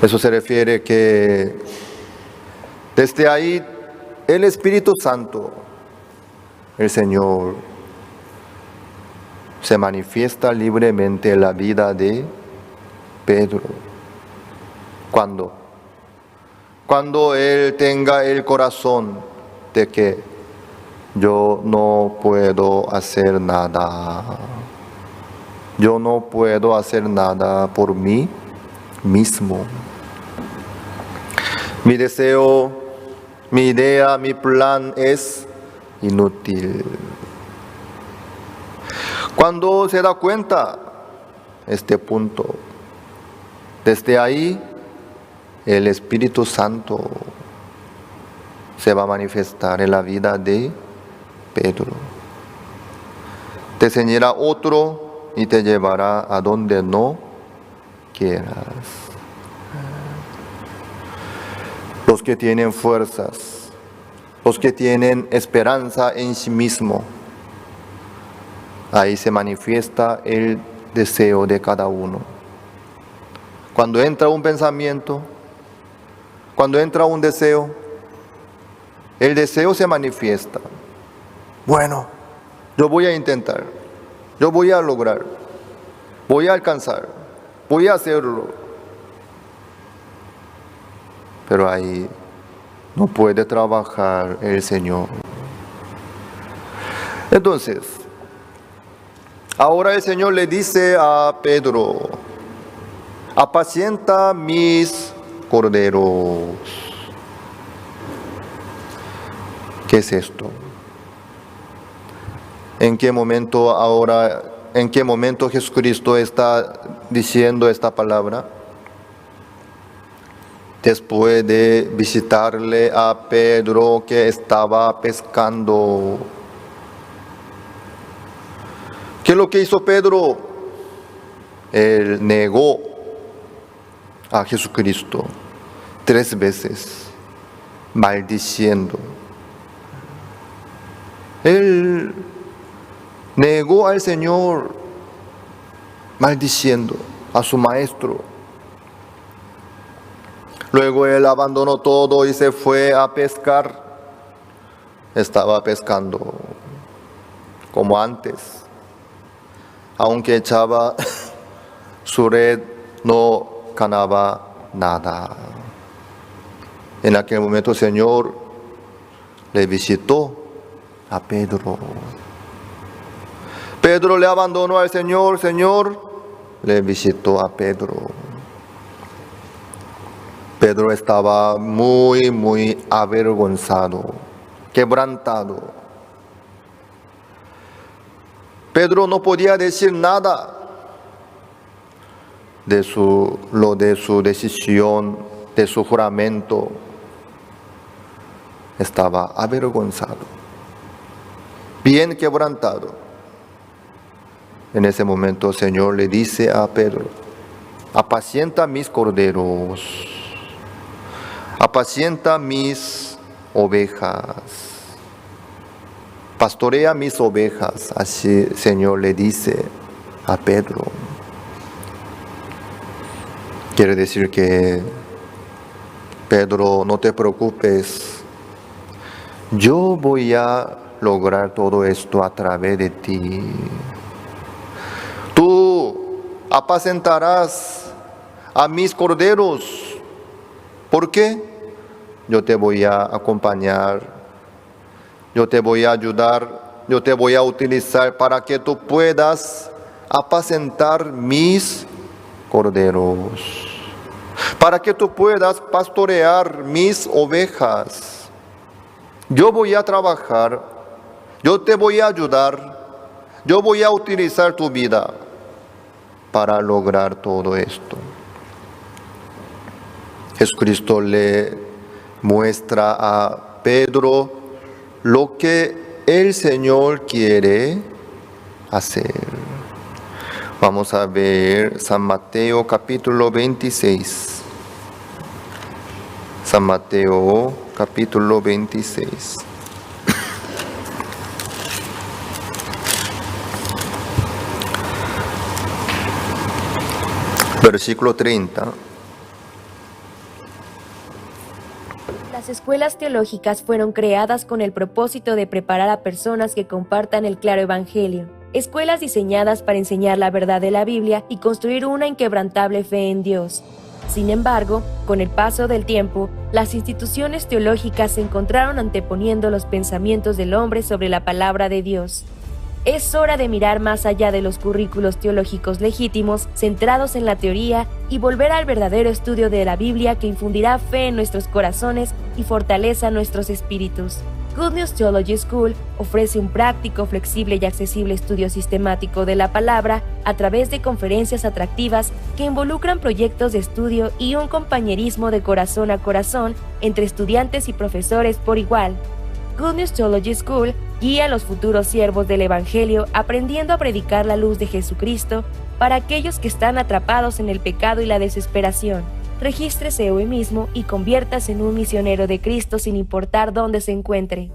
Eso se refiere que desde ahí el Espíritu Santo, el Señor, se manifiesta libremente en la vida de Pedro. ¿Cuándo? Cuando él tenga el corazón de que yo no puedo hacer nada. Yo no puedo hacer nada por mí mismo. Mi deseo, mi idea, mi plan es inútil. Cuando se da cuenta este punto, desde ahí el Espíritu Santo se va a manifestar en la vida de Pedro. Te enseñará otro y te llevará a donde no quieras. Los que tienen fuerzas, los que tienen esperanza en sí mismo, ahí se manifiesta el deseo de cada uno. Cuando entra un pensamiento, cuando entra un deseo, el deseo se manifiesta. Bueno, yo voy a intentar, yo voy a lograr, voy a alcanzar, voy a hacerlo. Pero ahí no puede trabajar el Señor. Entonces, ahora el Señor le dice a Pedro: apacienta mis corderos. ¿Qué es esto? ¿En qué momento Jesucristo está diciendo esta palabra? Después de visitarle a Pedro que estaba pescando. ¿Qué es lo que hizo Pedro? Él negó a Jesucristo 3 veces, maldiciendo. Él negó al Señor, maldiciendo a su maestro. Luego él abandonó todo y se fue a pescar. Estaba pescando como antes. Aunque echaba su red, no ganaba nada. En aquel momento el Señor le visitó a Pedro. Pedro le abandonó al Señor, Señor le visitó a Pedro. Pedro estaba muy avergonzado, quebrantado. Pedro no podía decir nada de su decisión, de su juramento. Estaba avergonzado, bien quebrantado. En ese momento el Señor le dice a Pedro: apacienta mis corderos, apacienta mis ovejas, pastorea mis ovejas. Así el Señor le dice a Pedro. Quiere decir que: Pedro, no te preocupes, yo voy a lograr todo esto a través de ti. Tú apacentarás a mis corderos. ¿Por qué? Yo te voy a acompañar, yo te voy a ayudar, yo te voy a utilizar para que tú puedas apacentar mis corderos, para que tú puedas pastorear mis ovejas. Yo voy a trabajar, yo te voy a ayudar, yo voy a utilizar tu vida para lograr todo esto. Jesucristo le muestra a Pedro lo que el Señor quiere hacer. Vamos a ver San Mateo capítulo 26. San Mateo capítulo 26. Versículo 30. Las escuelas teológicas fueron creadas con el propósito de preparar a personas que compartan el claro evangelio. Escuelas diseñadas para enseñar la verdad de la Biblia y construir una inquebrantable fe en Dios. Sin embargo, con el paso del tiempo, las instituciones teológicas se encontraron anteponiendo los pensamientos del hombre sobre la palabra de Dios. Es hora de mirar más allá de los currículos teológicos legítimos, centrados en la teoría, y volver al verdadero estudio de la Biblia que infundirá fe en nuestros corazones y fortaleza nuestros espíritus. Good News Theology School ofrece un práctico, flexible y accesible estudio sistemático de la palabra a través de conferencias atractivas que involucran proyectos de estudio y un compañerismo de corazón a corazón entre estudiantes y profesores por igual. Good News Theology School guía a los futuros siervos del Evangelio aprendiendo a predicar la luz de Jesucristo para aquellos que están atrapados en el pecado y la desesperación. Regístrese hoy mismo y conviértase en un misionero de Cristo sin importar dónde se encuentre.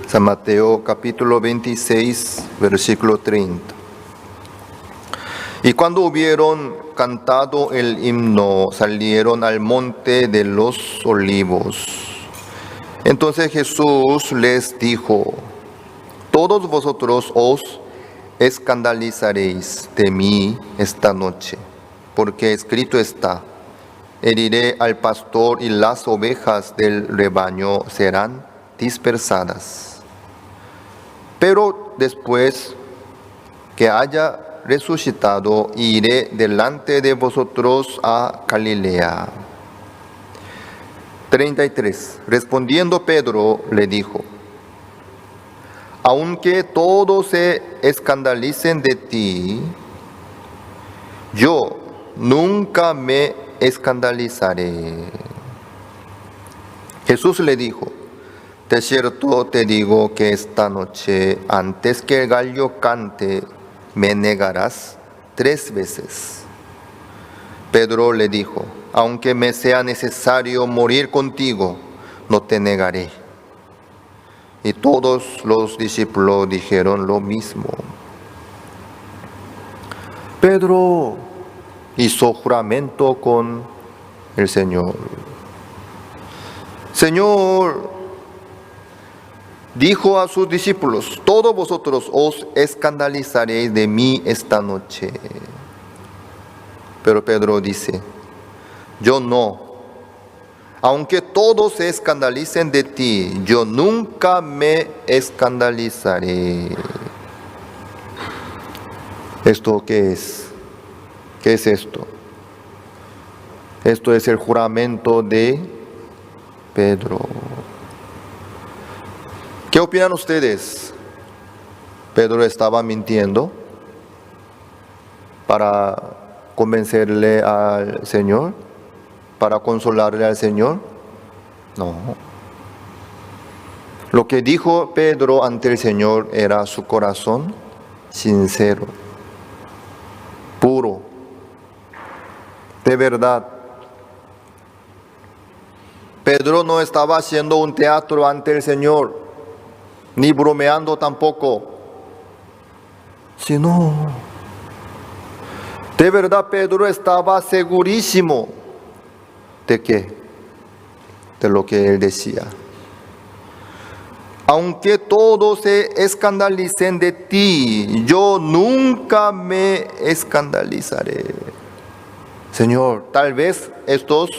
San Mateo capítulo 26, versículo 30. Y cuando hubieron cantado el himno, salieron al monte de los olivos. Entonces Jesús les dijo: todos vosotros os escandalizaréis de mí esta noche, porque escrito está: heriré al pastor y las ovejas del rebaño serán dispersadas. Pero después que haya resucitado, iré delante de vosotros a Galilea. 33. Respondiendo Pedro le dijo: aunque todos se escandalicen de ti, yo nunca me escandalizaré. Jesús le dijo, de cierto te digo que esta noche, antes que el gallo cante, me negarás 3 veces. Pedro le dijo, aunque me sea necesario morir contigo, no te negaré. Y todos los discípulos dijeron lo mismo. Pedro hizo juramento con el Señor. Señor, dijo a sus discípulos, todos vosotros os escandalizaréis de mí esta noche. Pero Pedro dice, yo no. Aunque todos se escandalicen de ti, yo nunca me escandalizaré. ¿Esto qué es? ¿Qué es esto? Esto es el juramento de Pedro. ¿Qué opinan ustedes? ¿Pedro estaba mintiendo para convencerle al Señor? ¿Para consolarle al Señor? No. Lo que dijo Pedro ante el Señor era su corazón sincero, puro, de verdad. Pedro no estaba haciendo un teatro ante el Señor, ni bromeando tampoco, sino, de verdad Pedro estaba segurísimo. ¿De qué? De lo que él decía. Aunque todos se escandalicen de ti, yo nunca me escandalizaré. Señor, tal vez estos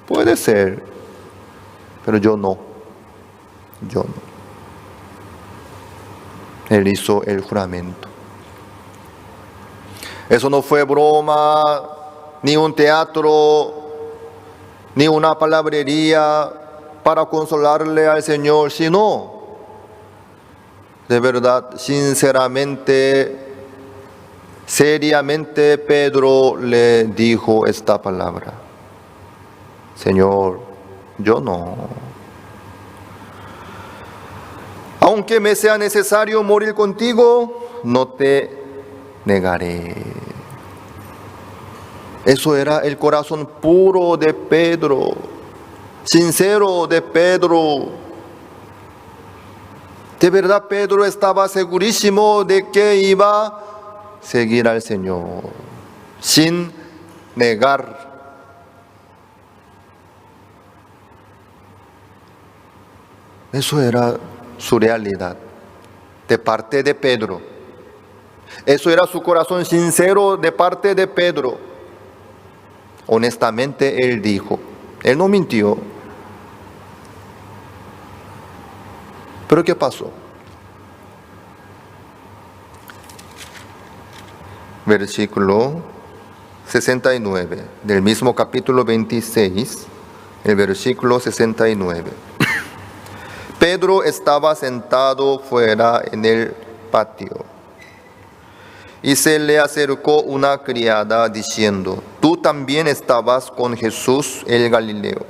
puede ser, pero yo no. Yo no. Él hizo el juramento. Eso no fue broma, ni un teatro, ni una palabrería para consolarle al Señor, sino de verdad, sinceramente, seriamente, Pedro le dijo esta palabra: Señor, yo no. Aunque me sea necesario morir contigo, no te negaré. Eso era el corazón puro de Pedro, sincero de Pedro. De verdad, Pedro estaba segurísimo de que iba a seguir al Señor, sin negar. Eso era su realidad, de parte de Pedro. Eso era su corazón sincero de parte de Pedro. Honestamente él dijo, él no mintió. Pero ¿qué pasó? Versículo 69 del mismo capítulo 26, el versículo 69. Pedro estaba sentado fuera en el patio. Y se le acercó una criada diciendo, tú también estabas con Jesús el Galileo.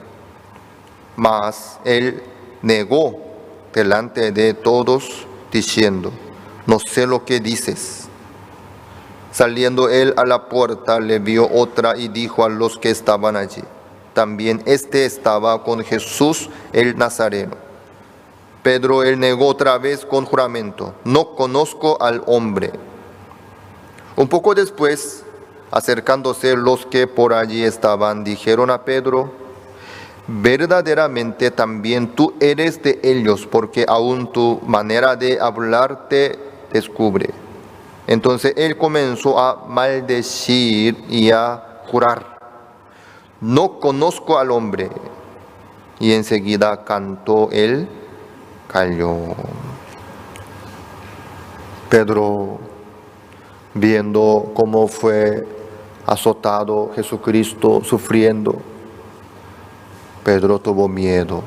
Mas él negó delante de todos, diciendo, no sé lo que dices. Saliendo él a la puerta, le vio otra y dijo a los que estaban allí, también este estaba con Jesús el Nazareno. Pedro él negó otra vez con juramento, no conozco al hombre. Un poco después, acercándose los que por allí estaban, dijeron a Pedro, verdaderamente también tú eres de ellos, porque aún tu manera de hablar te descubre. Entonces él comenzó a maldecir y a jurar, no conozco al hombre. Y enseguida cantó el gallo. Pedro, viendo cómo fue azotado Jesucristo, sufriendo, Pedro tuvo miedo.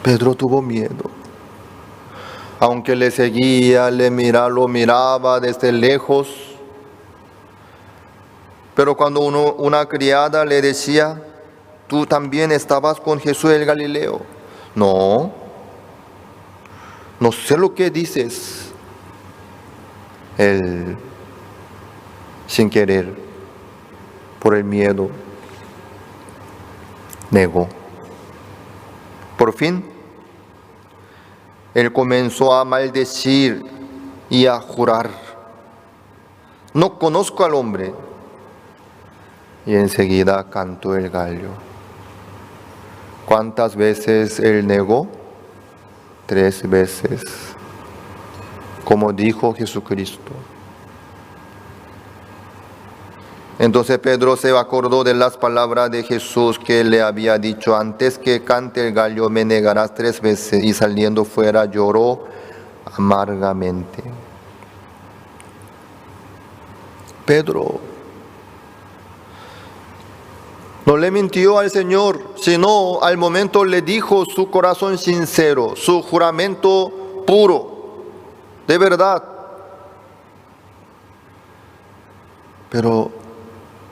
Pedro tuvo miedo. Aunque le seguía, lo miraba desde lejos, Pero cuando una criada le decía, tú también estabas con Jesús el Galileo. No sé lo que dices. Él, sin querer, por el miedo, negó. Por fin, él comenzó a maldecir y a jurar. No conozco al hombre. Y enseguida cantó el gallo. ¿Cuántas veces él negó? 3 veces. Como dijo Jesucristo. Entonces Pedro se acordó de las palabras de Jesús que le había dicho: antes que cante el gallo me negarás 3 veces. Y saliendo fuera lloró amargamente. Pedro no le mintió al Señor, sino al momento le dijo su corazón sincero, su juramento puro, de verdad. Pero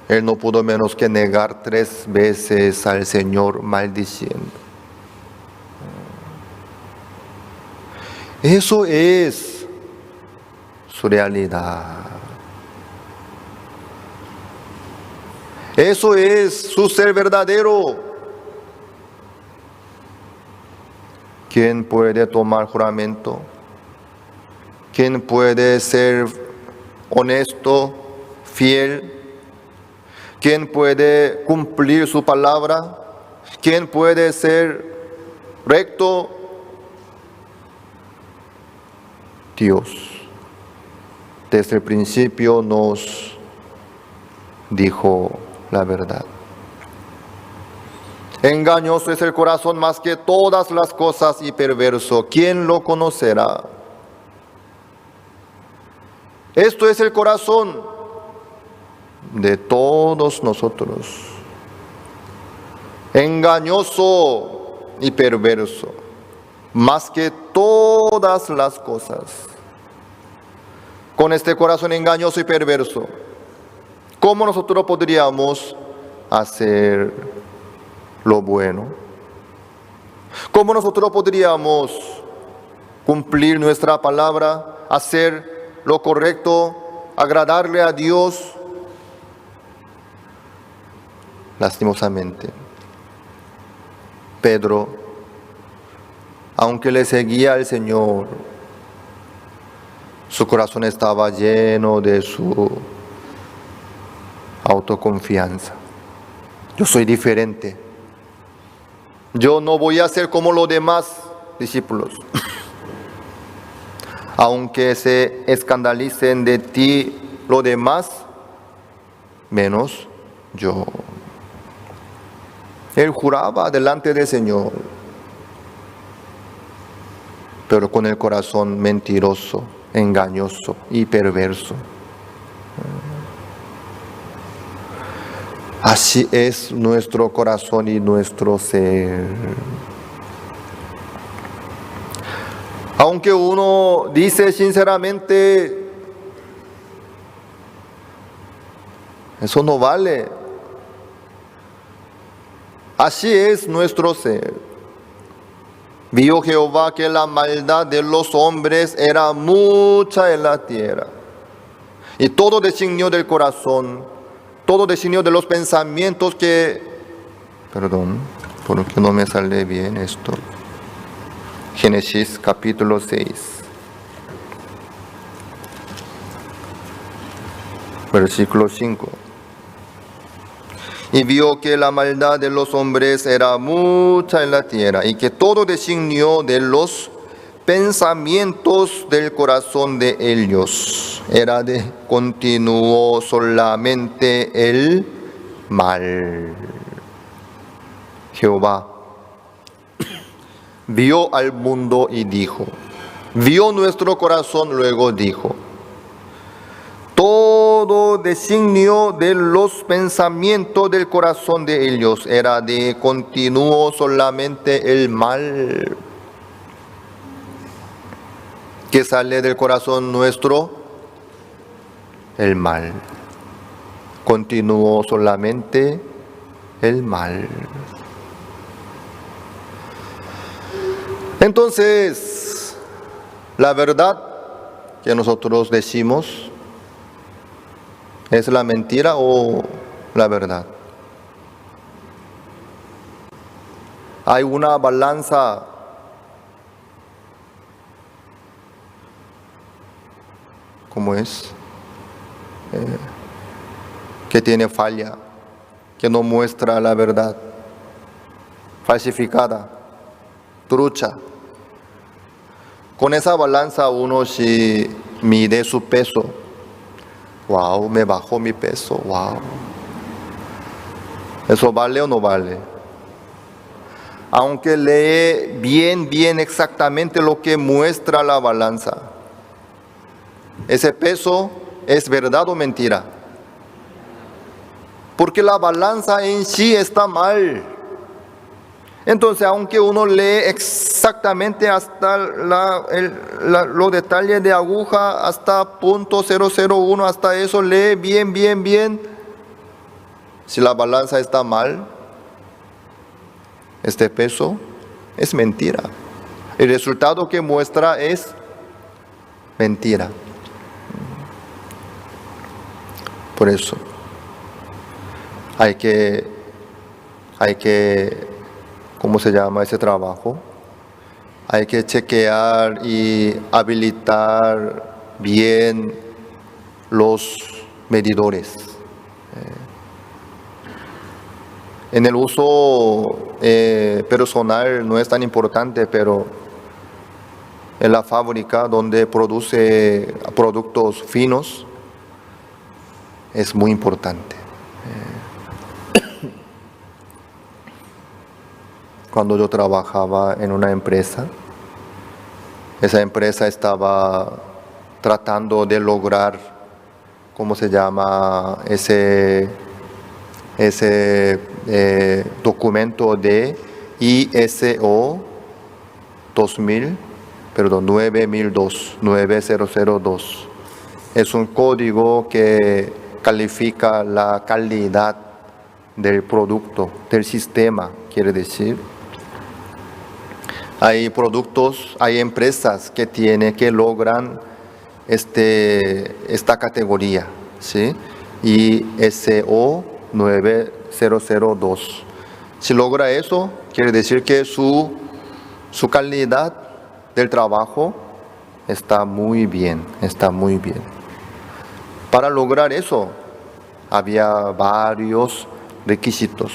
él no pudo menos que negar 3 veces al Señor maldiciendo. Eso es su realidad. Eso es su ser verdadero. ¿Quién puede tomar juramento? ¿Quién puede ser honesto, fiel? ¿Quién puede cumplir su palabra? ¿Quién puede ser recto? Dios, desde el principio nos dijo la verdad. Engañoso es el corazón más que todas las cosas y perverso. ¿Quién lo conocerá? Esto es el corazón de todos nosotros. Engañoso y perverso, más que todas las cosas. Con este corazón engañoso y perverso, ¿cómo nosotros podríamos hacer lo bueno? ¿Cómo nosotros podríamos cumplir nuestra palabra, hacer lo correcto, agradarle a Dios? Lastimosamente, Pedro, aunque le seguía al Señor, su corazón estaba lleno de su autoconfianza. Yo soy diferente. Yo no voy a ser como los demás discípulos. Aunque se escandalicen de ti los demás, menos yo. Él juraba delante del Señor, pero con el corazón mentiroso, engañoso y perverso. Así es nuestro corazón y nuestro ser. Aunque uno dice sinceramente, eso no vale. Así es nuestro ser. Vio Jehová que la maldad de los hombres era mucha en la tierra, y todo designio del corazón, todo designio de los pensamientos porque no me sale bien esto. Génesis capítulo 6, versículo 5. Y vio que la maldad de los hombres era mucha en la tierra, y que todo designio de los pensamientos del corazón de ellos era de continuo solamente el mal. Jehová vio al mundo y dijo, vio nuestro corazón, luego dijo, todo designio de los pensamientos del corazón de ellos era de continuo solamente el mal. ¿Qué sale del corazón nuestro? El mal. continuó solamente el mal. Entonces, la verdad que nosotros decimos, ¿es la mentira o la verdad? Hay una balanza ¿cómo es? Que tiene falla, que no muestra la verdad, falsificada, trucha. Con esa balanza uno si mide su peso, wow, me bajó mi peso, wow. ¿Eso vale o no vale? Aunque lee bien exactamente lo que muestra la balanza, ¿ese peso es verdad o mentira? Porque la balanza en sí está mal. Entonces, aunque uno lee exactamente hasta los detalles de aguja, hasta .001, hasta eso lee bien, si la balanza está mal, este peso es mentira. El resultado que muestra es mentira. Por eso hay que, ¿cómo se llama ese trabajo? Hay que chequear y habilitar bien los medidores. En el uso personal no es tan importante, pero en la fábrica donde produce productos finos es muy importante. Cuando yo trabajaba en una empresa, esa empresa estaba tratando de lograr, ¿cómo se llama? Ese documento de ISO 9002. Es un código que califica la calidad del producto, del sistema, quiere decir. Hay productos, hay empresas que logran esta categoría, ¿sí? ISO 9002. Si logra eso, quiere decir que su calidad del trabajo está muy bien. Para lograr eso, había varios requisitos.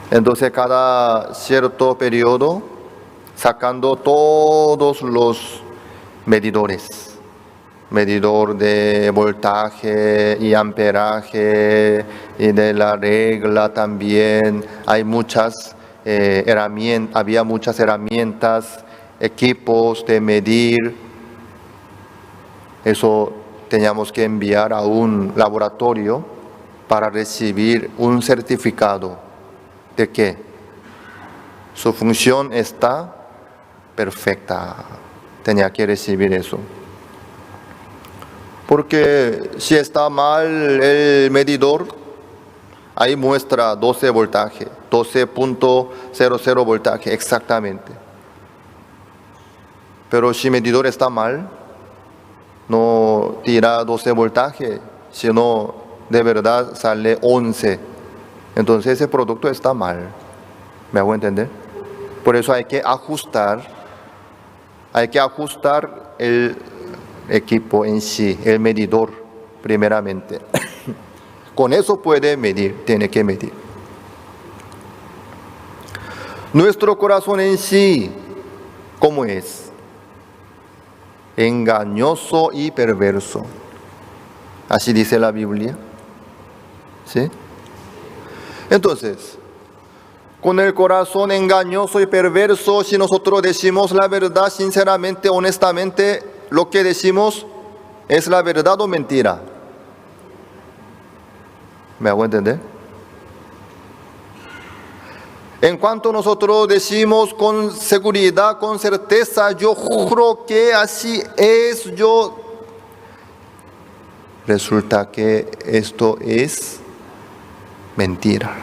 Entonces, cada cierto periodo, sacando todos los medidores, medidor de voltaje y amperaje y de la regla también, había muchas herramientas, equipos de medir. Eso teníamos que enviar a un laboratorio para recibir un certificado de que su función está perfecta. Tenía que recibir eso. Porque si está mal el medidor, ahí muestra 12 voltaje, 12.00 voltaje exactamente. Pero si el medidor está mal, no tira 12 voltaje, sino de verdad sale 11. Entonces ese producto está mal. ¿Me hago entender? Por eso hay que ajustar el equipo en sí, el medidor primeramente. Con eso puede medir, tiene que medir. Nuestro corazón en sí, ¿cómo es? Engañoso y perverso. Así dice la Biblia. ¿Sí? Entonces, con el corazón engañoso y perverso, si nosotros decimos la verdad sinceramente, honestamente, lo que decimos es la verdad o mentira. ¿Me hago entender? En cuanto nosotros decimos con seguridad, con certeza, yo juro que así es, yo resulta que esto es mentira.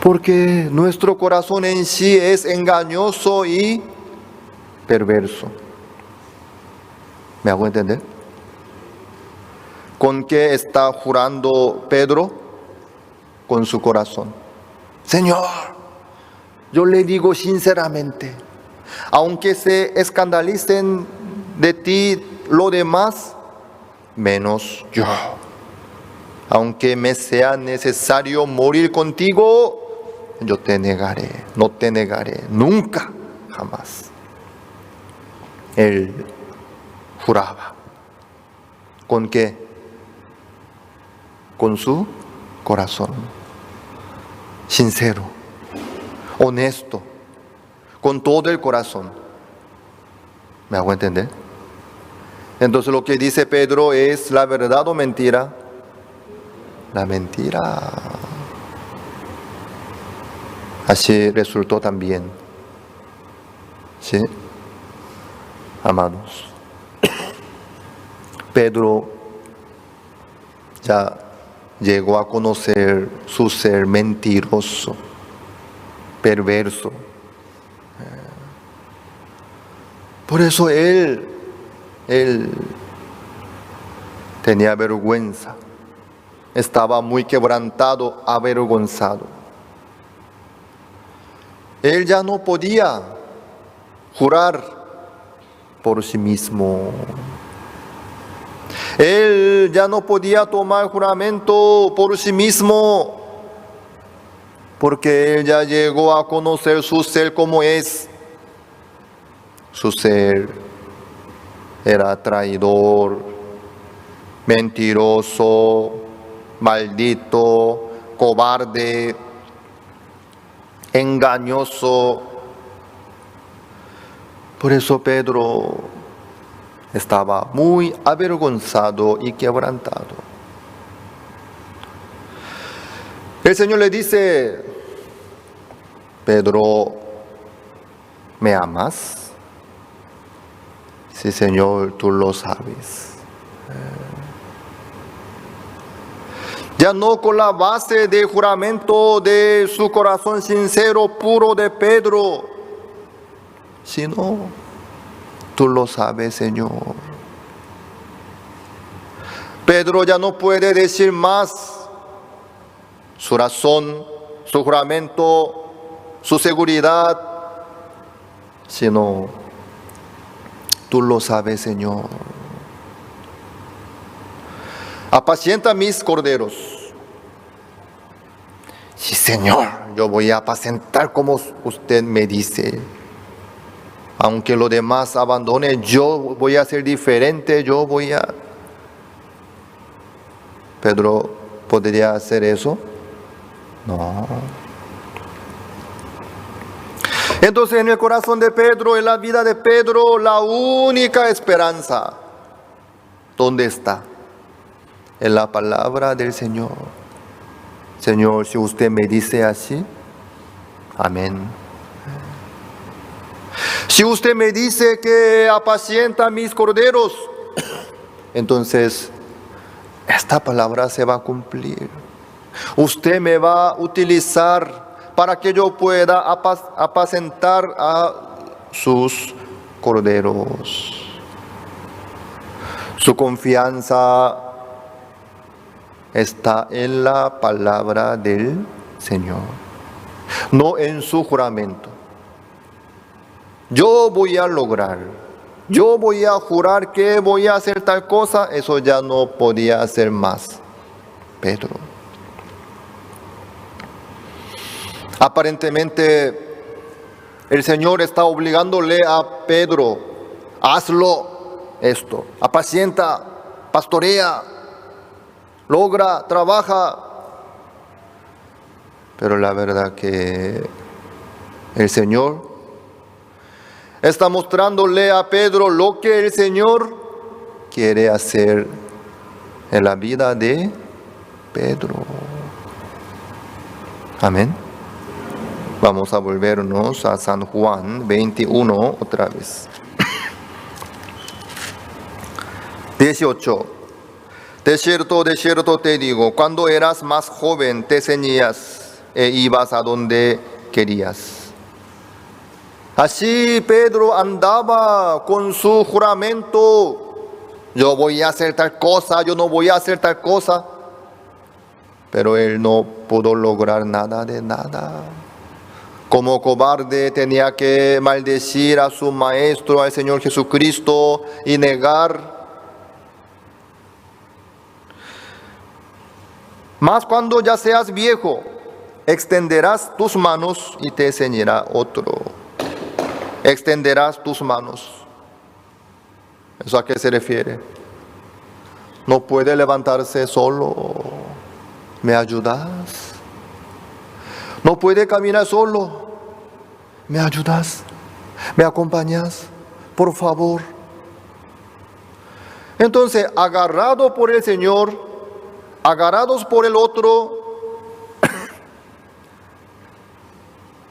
Porque nuestro corazón en sí es engañoso y perverso. ¿Me hago entender? ¿Con qué está jurando Pedro? Con su corazón. Señor, yo le digo sinceramente, aunque se escandalicen de ti lo demás, menos yo. Aunque me sea necesario morir contigo, yo te negaré, no te negaré, nunca, jamás. Él juraba. ¿Con qué? Con su corazón. Sincero, honesto, con todo el corazón. ¿Me hago entender? Entonces lo que dice Pedro es la verdad o mentira. La mentira. Así resultó también. ¿Sí? Amados. Pedro ya llegó a conocer su ser mentiroso, perverso. Por eso él tenía vergüenza. Estaba muy quebrantado, avergonzado. Él ya no podía jurar por sí mismo. Él ya no podía tomar juramento por sí mismo, porque él ya llegó a conocer su ser como es. Su ser era traidor, mentiroso, maldito, cobarde, engañoso. Por eso Pedro estaba muy avergonzado y quebrantado. El Señor le dice: Pedro, ¿me amas? Sí, Señor, tú lo sabes. Ya no con la base de juramento de su corazón sincero, puro de Pedro, sino tú lo sabes, Señor. Pedro ya no puede decir más su razón, su juramento, su seguridad, sino tú lo sabes, Señor. Apacienta mis corderos. Sí, Señor, yo voy a apacentar como usted me dice. Aunque lo demás abandone, yo voy a ser diferente, yo voy a... ¿Pedro podría hacer eso? No. Entonces en el corazón de Pedro, en la vida de Pedro, la única esperanza, ¿dónde está? En la palabra del Señor. Señor, si usted me dice así, amén. Si usted me dice que apacienta mis corderos, entonces esta palabra se va a cumplir. Usted me va a utilizar para que yo pueda apacentar a sus corderos. Su confianza está en la palabra del Señor, no en su juramento. Yo voy a lograr, yo voy a jurar que voy a hacer tal cosa, eso ya no podía hacer más Pedro. Aparentemente el Señor está obligándole a Pedro: hazlo esto, apacienta, pastorea, logra, trabaja. Pero la verdad que el Señor está mostrándole a Pedro lo que el Señor quiere hacer en la vida de Pedro. Amén. Vamos a volvernos a San Juan 21 otra vez. 18. De cierto te digo, cuando eras más joven te ceñías e ibas a donde querías. Así Pedro andaba con su juramento. Yo voy a hacer tal cosa, yo no voy a hacer tal cosa. Pero él no pudo lograr nada de nada. Como cobarde tenía que maldecir a su maestro, al Señor Jesucristo, y negar. Mas cuando ya seas viejo, extenderás tus manos y te ceñirá otro. Extenderás tus manos. ¿Eso a qué se refiere? No puede levantarse solo. ¿Me ayudas? No puede caminar solo. ¿Me ayudas? ¿Me acompañas? Por favor. Entonces, agarrado por el Señor, agarrados por el otro,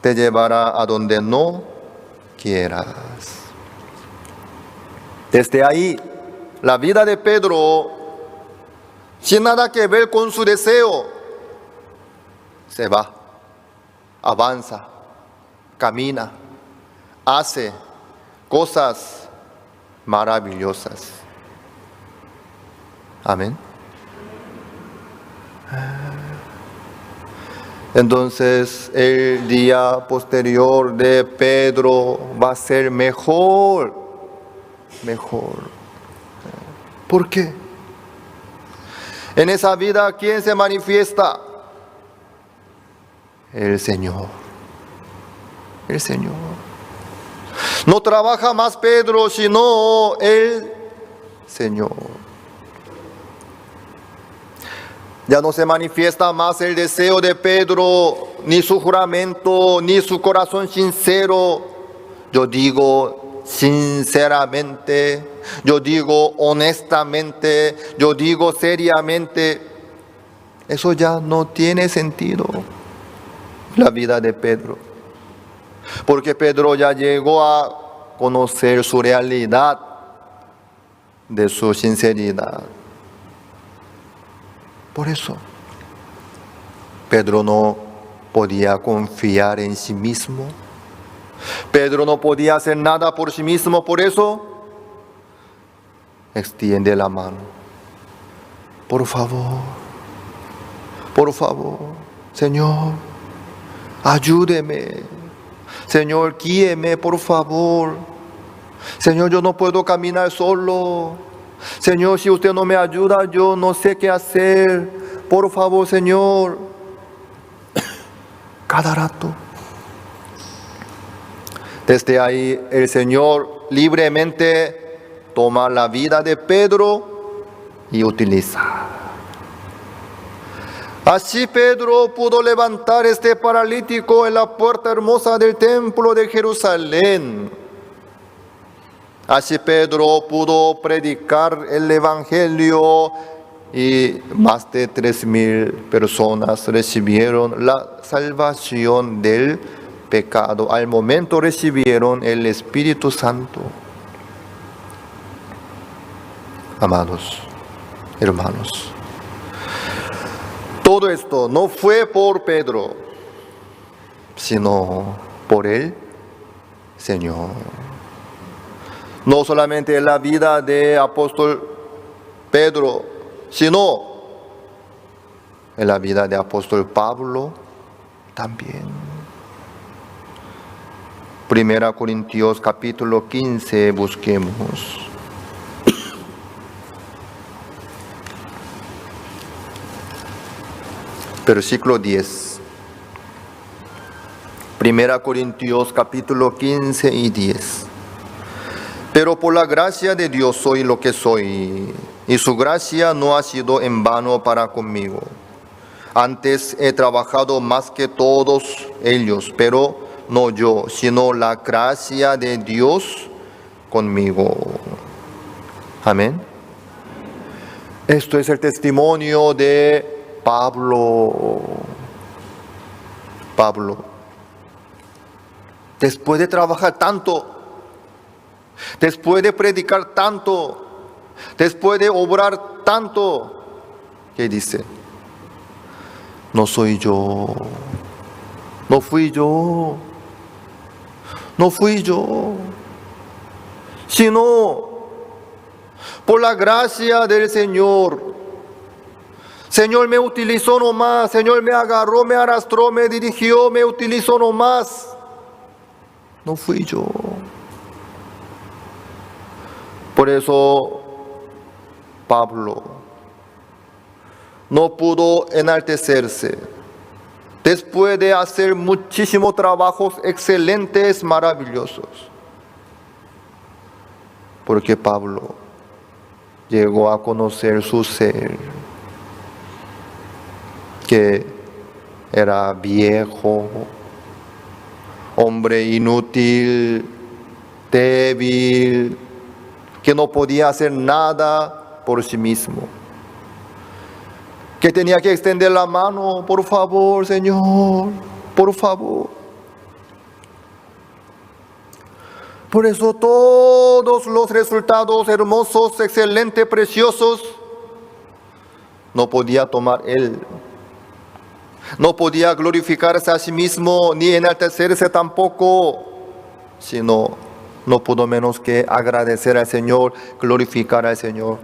te llevará a donde no quieras. Desde ahí, la vida de Pedro, sin nada que ver con su deseo, se va, avanza, camina, hace cosas maravillosas. Amén. Entonces el día posterior de Pedro va a ser mejor. ¿Por qué? En esa vida, ¿quién se manifiesta? El Señor. El Señor. No trabaja más Pedro, sino el Señor. Ya no se manifiesta más el deseo de Pedro, ni su juramento, ni su corazón sincero. Yo digo sinceramente, yo digo honestamente, yo digo seriamente. Eso ya no tiene sentido, la vida de Pedro. Porque Pedro ya llegó a conocer su realidad de su sinceridad. Por eso, Pedro no podía confiar en sí mismo. Pedro no podía hacer nada por sí mismo, por eso extiende la mano. Por favor, Señor, ayúdeme. Señor, guíeme, por favor. Señor, yo no puedo caminar solo. Señor, si usted no me ayuda, yo no sé qué hacer. Por favor, Señor. Cada rato. Desde ahí el Señor libremente toma la vida de Pedro y utiliza. Así Pedro pudo levantar este paralítico en la puerta hermosa del templo de Jerusalén. Así Pedro pudo predicar el Evangelio y más de 3,000 personas recibieron la salvación del pecado. Al momento recibieron el Espíritu Santo. Amados hermanos, todo esto no fue por Pedro, sino por el Señor. No solamente en la vida de apóstol Pedro, sino en la vida de apóstol Pablo también. 1 Corintios capítulo 15, busquemos. Versículo 10. 1 Corintios capítulo 15 y 10. Pero por la gracia de Dios soy lo que soy, y su gracia no ha sido en vano para conmigo. Antes he trabajado más que todos ellos, pero no yo, sino la gracia de Dios conmigo. Amén. Esto es el testimonio de Pablo. Después de trabajar tanto, después de predicar tanto, después de obrar tanto, ¿qué dice? No soy yo, no fui yo, no fui yo, sino por la gracia del Señor. Señor me utilizó nomás, Señor me agarró, me arrastró, me dirigió, me utilizó nomás. No fui yo. Por eso Pablo no pudo enaltecerse después de hacer muchísimos trabajos excelentes, maravillosos. Porque Pablo llegó a conocer su ser, que era viejo, hombre inútil, débil, que no podía hacer nada por sí mismo, que tenía que extender la mano, por favor, Señor, por favor. Por eso todos los resultados hermosos, excelentes, preciosos, no podía tomar él. No podía glorificarse a sí mismo, ni enaltecerse tampoco, sino no pudo menos que agradecer al Señor, glorificar al Señor.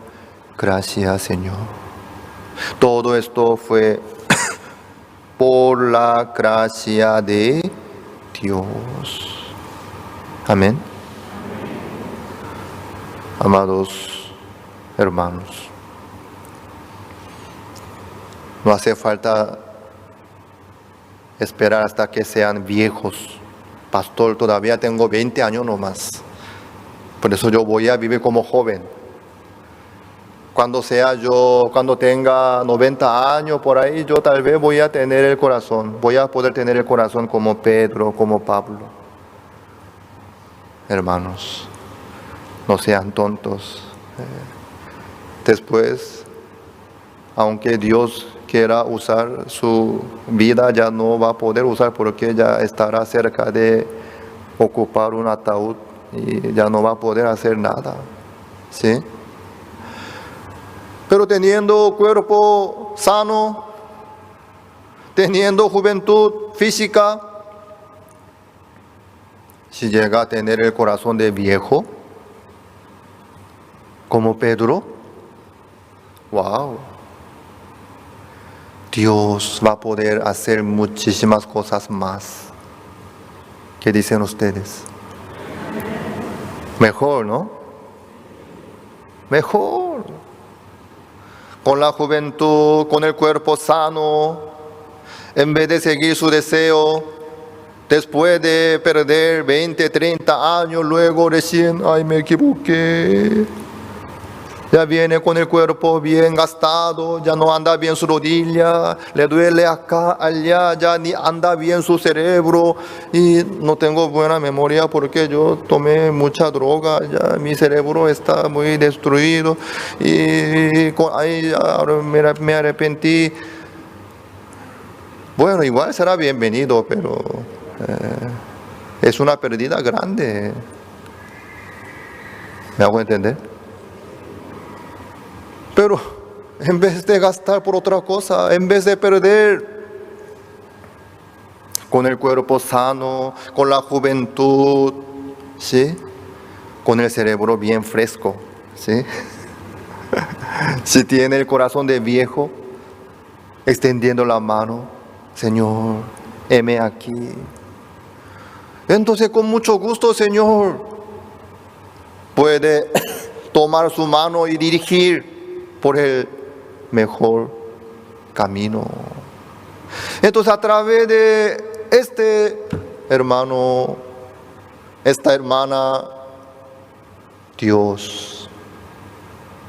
Gracias, Señor. Todo esto fue por la gracia de Dios. Amén. Amados hermanos, no hace falta esperar hasta que sean viejos. Pastor, todavía tengo 20 años nomás. Por eso yo voy a vivir como joven. Cuando tenga 90 años por ahí, yo tal vez voy a tener el corazón. Voy a poder tener el corazón como Pedro, como Pablo. Hermanos, no sean tontos. Después, aunque Dios quiera usar su vida, ya no va a poder usar porque ya estará cerca de ocupar un ataúd y ya no va a poder hacer nada, ¿sí? Pero teniendo cuerpo sano, teniendo juventud física, si llega a tener el corazón de viejo, como Pedro, wow, Dios va a poder hacer muchísimas cosas más. ¿Qué dicen ustedes? Mejor, ¿no? Mejor. Con la juventud, con el cuerpo sano, en vez de seguir su deseo, después de perder 20, 30 años, luego recién, ay, me equivoqué. Ya viene con el cuerpo bien gastado, ya no anda bien su rodilla, le duele acá, allá, ya ni anda bien su cerebro y no tengo buena memoria porque yo tomé mucha droga, ya mi cerebro está muy destruido y ahora me arrepentí. Bueno, igual será bienvenido, pero es una pérdida grande. ¿Me hago entender? Pero en vez de gastar por otra cosa, en vez de perder con el cuerpo sano, con la juventud, ¿sí? Con el cerebro bien fresco, ¿sí? Si tiene el corazón de viejo, extendiendo la mano, Señor, heme aquí. Entonces con mucho gusto, Señor, puede tomar su mano y dirigir por el mejor camino. Entonces a través de este hermano, esta hermana, Dios,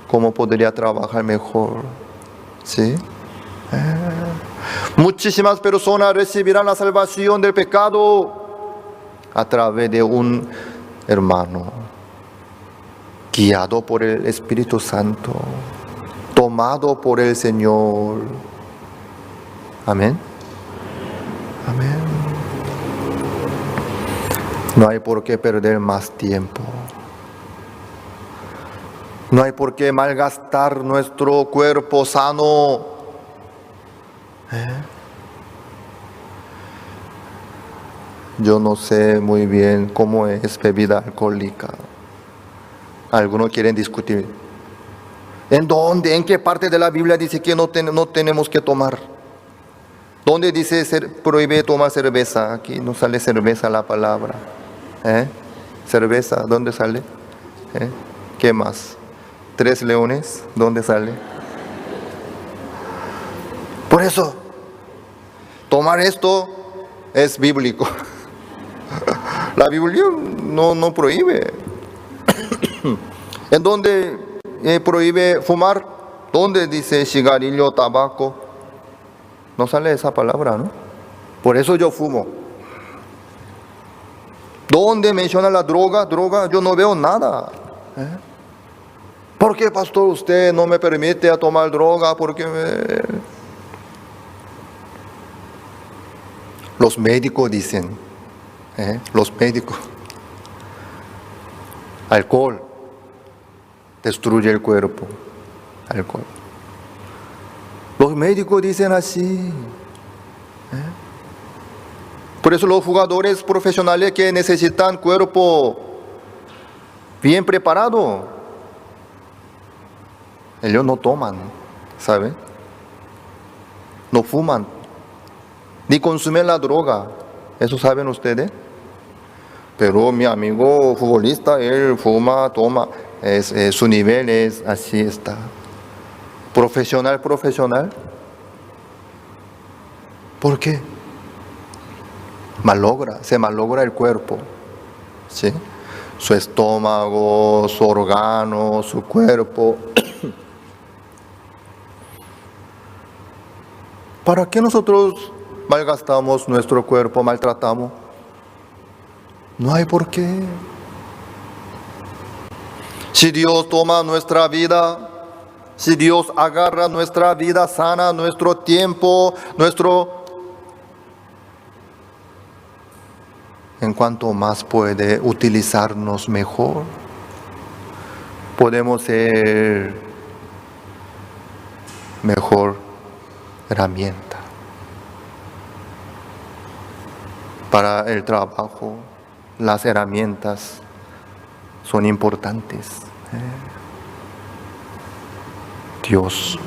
¿cómo podría trabajar mejor? ¿Sí? Muchísimas personas recibirán la salvación del pecado a través de un hermano guiado por el Espíritu Santo, tomado por el Señor. Amén. Amén. No hay por qué perder más tiempo. No hay por qué malgastar nuestro cuerpo sano. Yo no sé muy bien cómo es bebida alcohólica. Algunos quieren discutir. ¿En dónde? ¿En qué parte de la Biblia dice que no tenemos que tomar? ¿Dónde dice prohíbe tomar cerveza? Aquí no sale cerveza la palabra. ¿Cerveza? ¿Dónde sale? ¿Qué más? 3 leones, ¿dónde sale? Por eso, tomar esto es bíblico. La Biblia no prohíbe. ¿En dónde prohíbe fumar? ¿Dónde dice cigarrillo, tabaco? No sale esa palabra, ¿no? Por eso yo fumo. ¿Dónde menciona la droga? Yo no veo nada. ¿Por qué, pastor, usted no me permite a tomar droga? Porque los médicos dicen, los médicos, alcohol destruye el cuerpo. Alcohol. Los médicos dicen así. Por eso los jugadores profesionales que necesitan cuerpo bien preparado, ellos no toman, ¿saben? No fuman, ni consumen la droga. ¿Eso saben ustedes? Pero mi amigo futbolista, él fuma, toma. Su nivel es así está. Profesional. ¿Por qué? Se malogra el cuerpo, ¿sí? Su estómago, su órgano, su cuerpo. ¿Para qué nosotros malgastamos nuestro cuerpo, maltratamos? No hay por qué. Si Dios toma nuestra vida, si Dios agarra nuestra vida sana, nuestro tiempo, en cuanto más puede utilizarnos mejor, podemos ser mejor herramienta para el trabajo. Las herramientas son importantes. Dios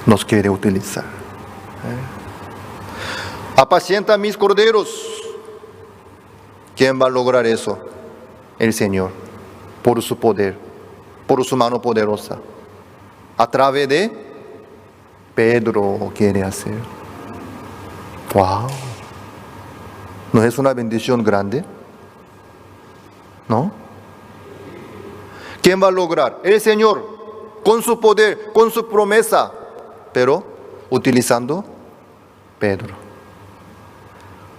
nos quiere utilizar. Apacienta mis corderos. ¿Quién va a lograr eso? El Señor, por su poder, por su mano poderosa. A través de Pedro quiere hacer. ¡Wow! ¿No es una bendición grande? ¿No? ¿Quién va a lograr? El Señor, con su poder, con su promesa, pero utilizando Pedro.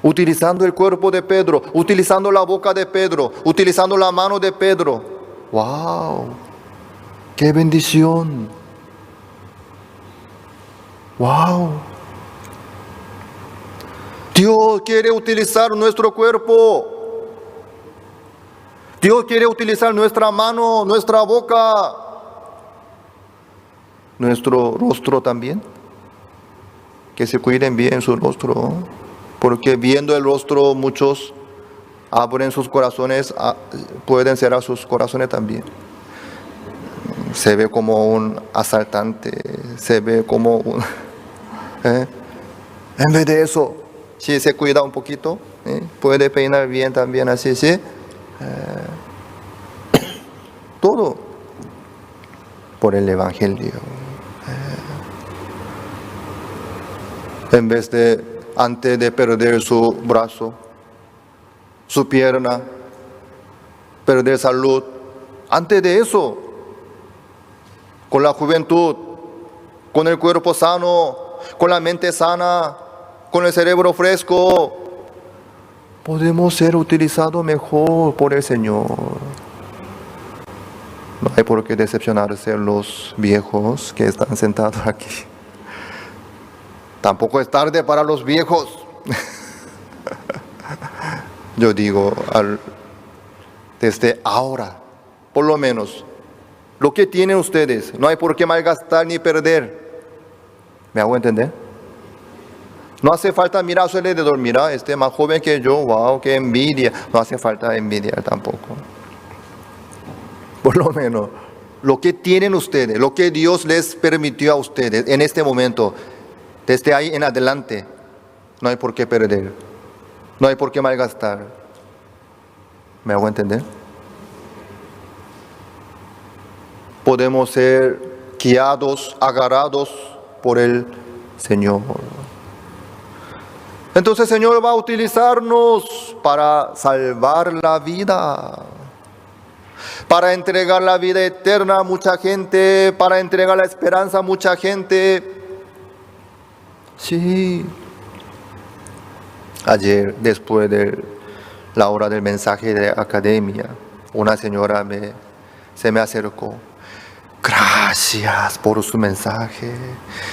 Utilizando el cuerpo de Pedro, utilizando la boca de Pedro, utilizando la mano de Pedro. ¡Wow! ¡Qué bendición! ¡Wow! Dios quiere utilizar nuestro cuerpo. Dios quiere utilizar nuestra mano, nuestra boca, nuestro rostro también. Que se cuiden bien su rostro, porque viendo el rostro muchos abren sus corazones, pueden cerrar sus corazones también. Se ve como un asaltante, se ve como un... En vez de eso, si se cuida un poquito, puede peinar bien también así, ¿sí? Todo por el Evangelio. En vez de, antes de perder su brazo, su pierna, perder salud, antes de eso, con la juventud, con el cuerpo sano, con la mente sana, con el cerebro fresco, podemos ser utilizados mejor por el Señor. No hay por qué decepcionarse los viejos que están sentados aquí. Tampoco es tarde para los viejos. Yo digo, desde ahora por lo menos, lo que tienen ustedes, no hay por qué malgastar ni perder. ¿Me hago entender? No hace falta mirar a su alrededor, mira, este es más joven que yo, wow, qué envidia. No hace falta envidiar tampoco. Por lo menos, lo que tienen ustedes, lo que Dios les permitió a ustedes en este momento, desde ahí en adelante, no hay por qué perder, no hay por qué malgastar. ¿Me hago entender? Podemos ser guiados, agarrados por el Señor. Entonces el Señor va a utilizarnos para salvar la vida, para entregar la vida eterna a mucha gente, para entregar la esperanza a mucha gente. Sí. Ayer, después de la hora del mensaje de academia, una señora se me acercó. Gracias por su mensaje,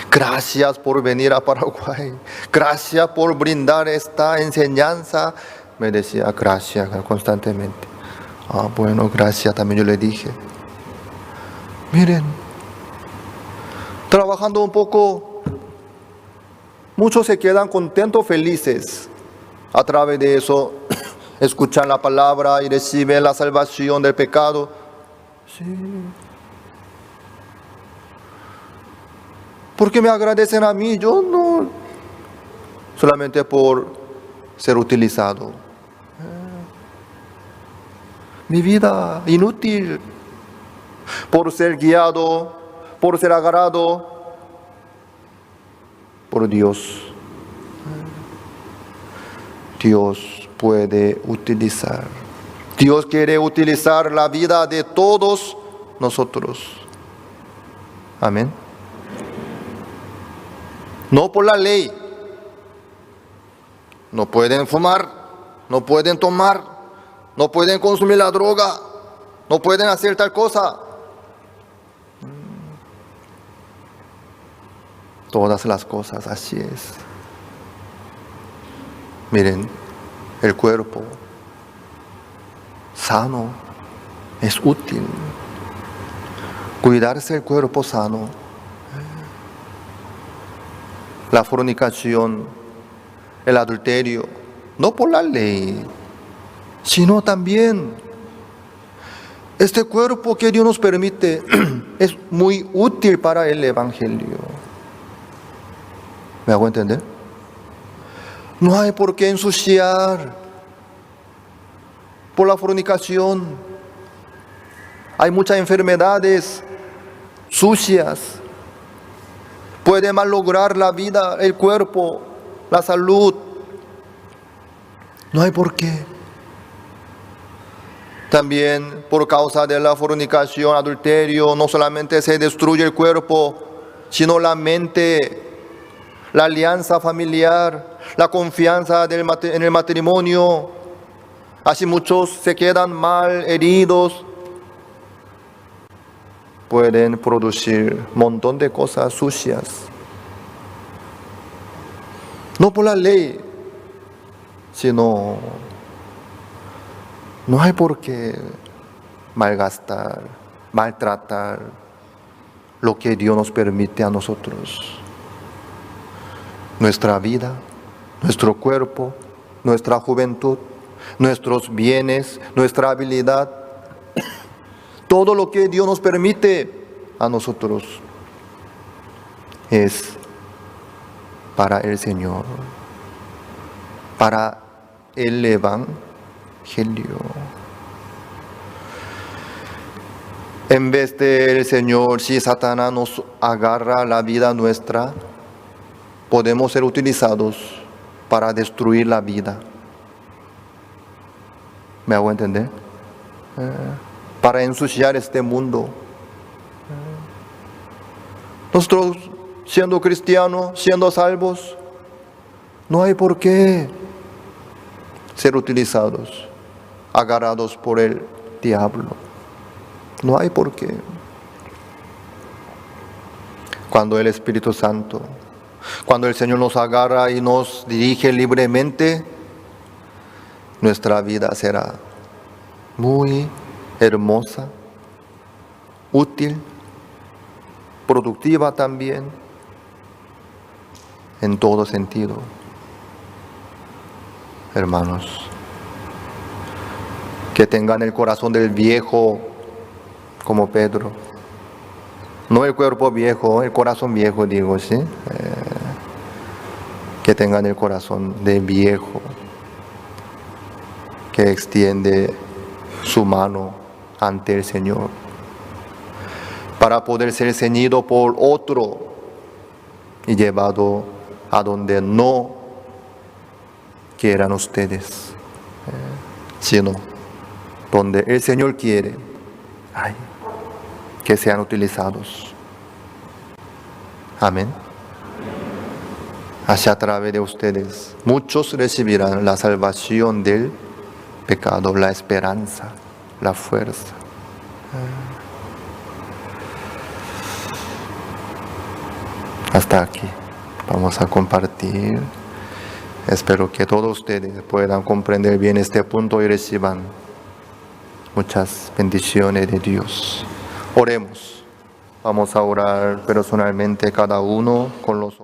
gracias por venir a Paraguay, gracias por brindar esta enseñanza. Me decía gracias constantemente. Bueno, gracias, también yo le dije. Miren, trabajando un poco, muchos se quedan contentos, felices. A través de eso, escuchan la palabra y reciben la salvación del pecado. Sí. ¿Por qué me agradecen a mí? Yo no. Solamente por ser utilizado. Mi vida inútil. Por ser guiado, por ser agarrado por Dios. Dios puede utilizar. Dios quiere utilizar la vida de todos nosotros. Amén. No por la ley. No pueden fumar, no pueden tomar, no pueden consumir la droga, no pueden hacer tal cosa. Todas las cosas, así es. Miren, el cuerpo sano es útil. Cuidarse el cuerpo sano. La fornicación, el adulterio, no por la ley, sino también este cuerpo que Dios nos permite es muy útil para el Evangelio. ¿Me hago entender? No hay por qué ensuciar por la fornicación. Hay muchas enfermedades sucias. Puede malograr la vida, el cuerpo, la salud. No hay por qué. También por causa de la fornicación, adulterio, no solamente se destruye el cuerpo, sino la mente, la alianza familiar, la confianza en el matrimonio. Así muchos se quedan mal, heridos. Pueden producir un montón de cosas sucias. No por la ley, sino no hay por qué malgastar, maltratar lo que Dios nos permite a nosotros. Nuestra vida, nuestro cuerpo, nuestra juventud, nuestros bienes, nuestra habilidad. Todo lo que Dios nos permite a nosotros es para el Señor, para el Evangelio. En vez del Señor, si Satanás nos agarra la vida nuestra, podemos ser utilizados para destruir la vida. ¿Me hago entender? Para ensuciar este mundo. Nosotros, siendo cristianos, siendo salvos, no hay por qué ser utilizados, agarrados por el diablo. No hay por qué. Cuando el Espíritu Santo, cuando el Señor nos agarra y nos dirige libremente, nuestra vida será muy hermosa, útil, productiva también, en todo sentido. Hermanos, que tengan el corazón del viejo como Pedro. No el cuerpo viejo, el corazón viejo, digo, ¿sí? Que tengan el corazón de viejo, que extiende su mano ante el Señor, para poder ser ceñido por otro y llevado a donde no quieran ustedes, sino donde el Señor quiere que sean utilizados. Amén. Así a través de ustedes muchos recibirán la salvación del pecado, la esperanza, la fuerza. Hasta aquí vamos a compartir. Espero que todos ustedes puedan comprender bien este punto y reciban muchas bendiciones de Dios. Oremos. Vamos a orar personalmente cada uno con los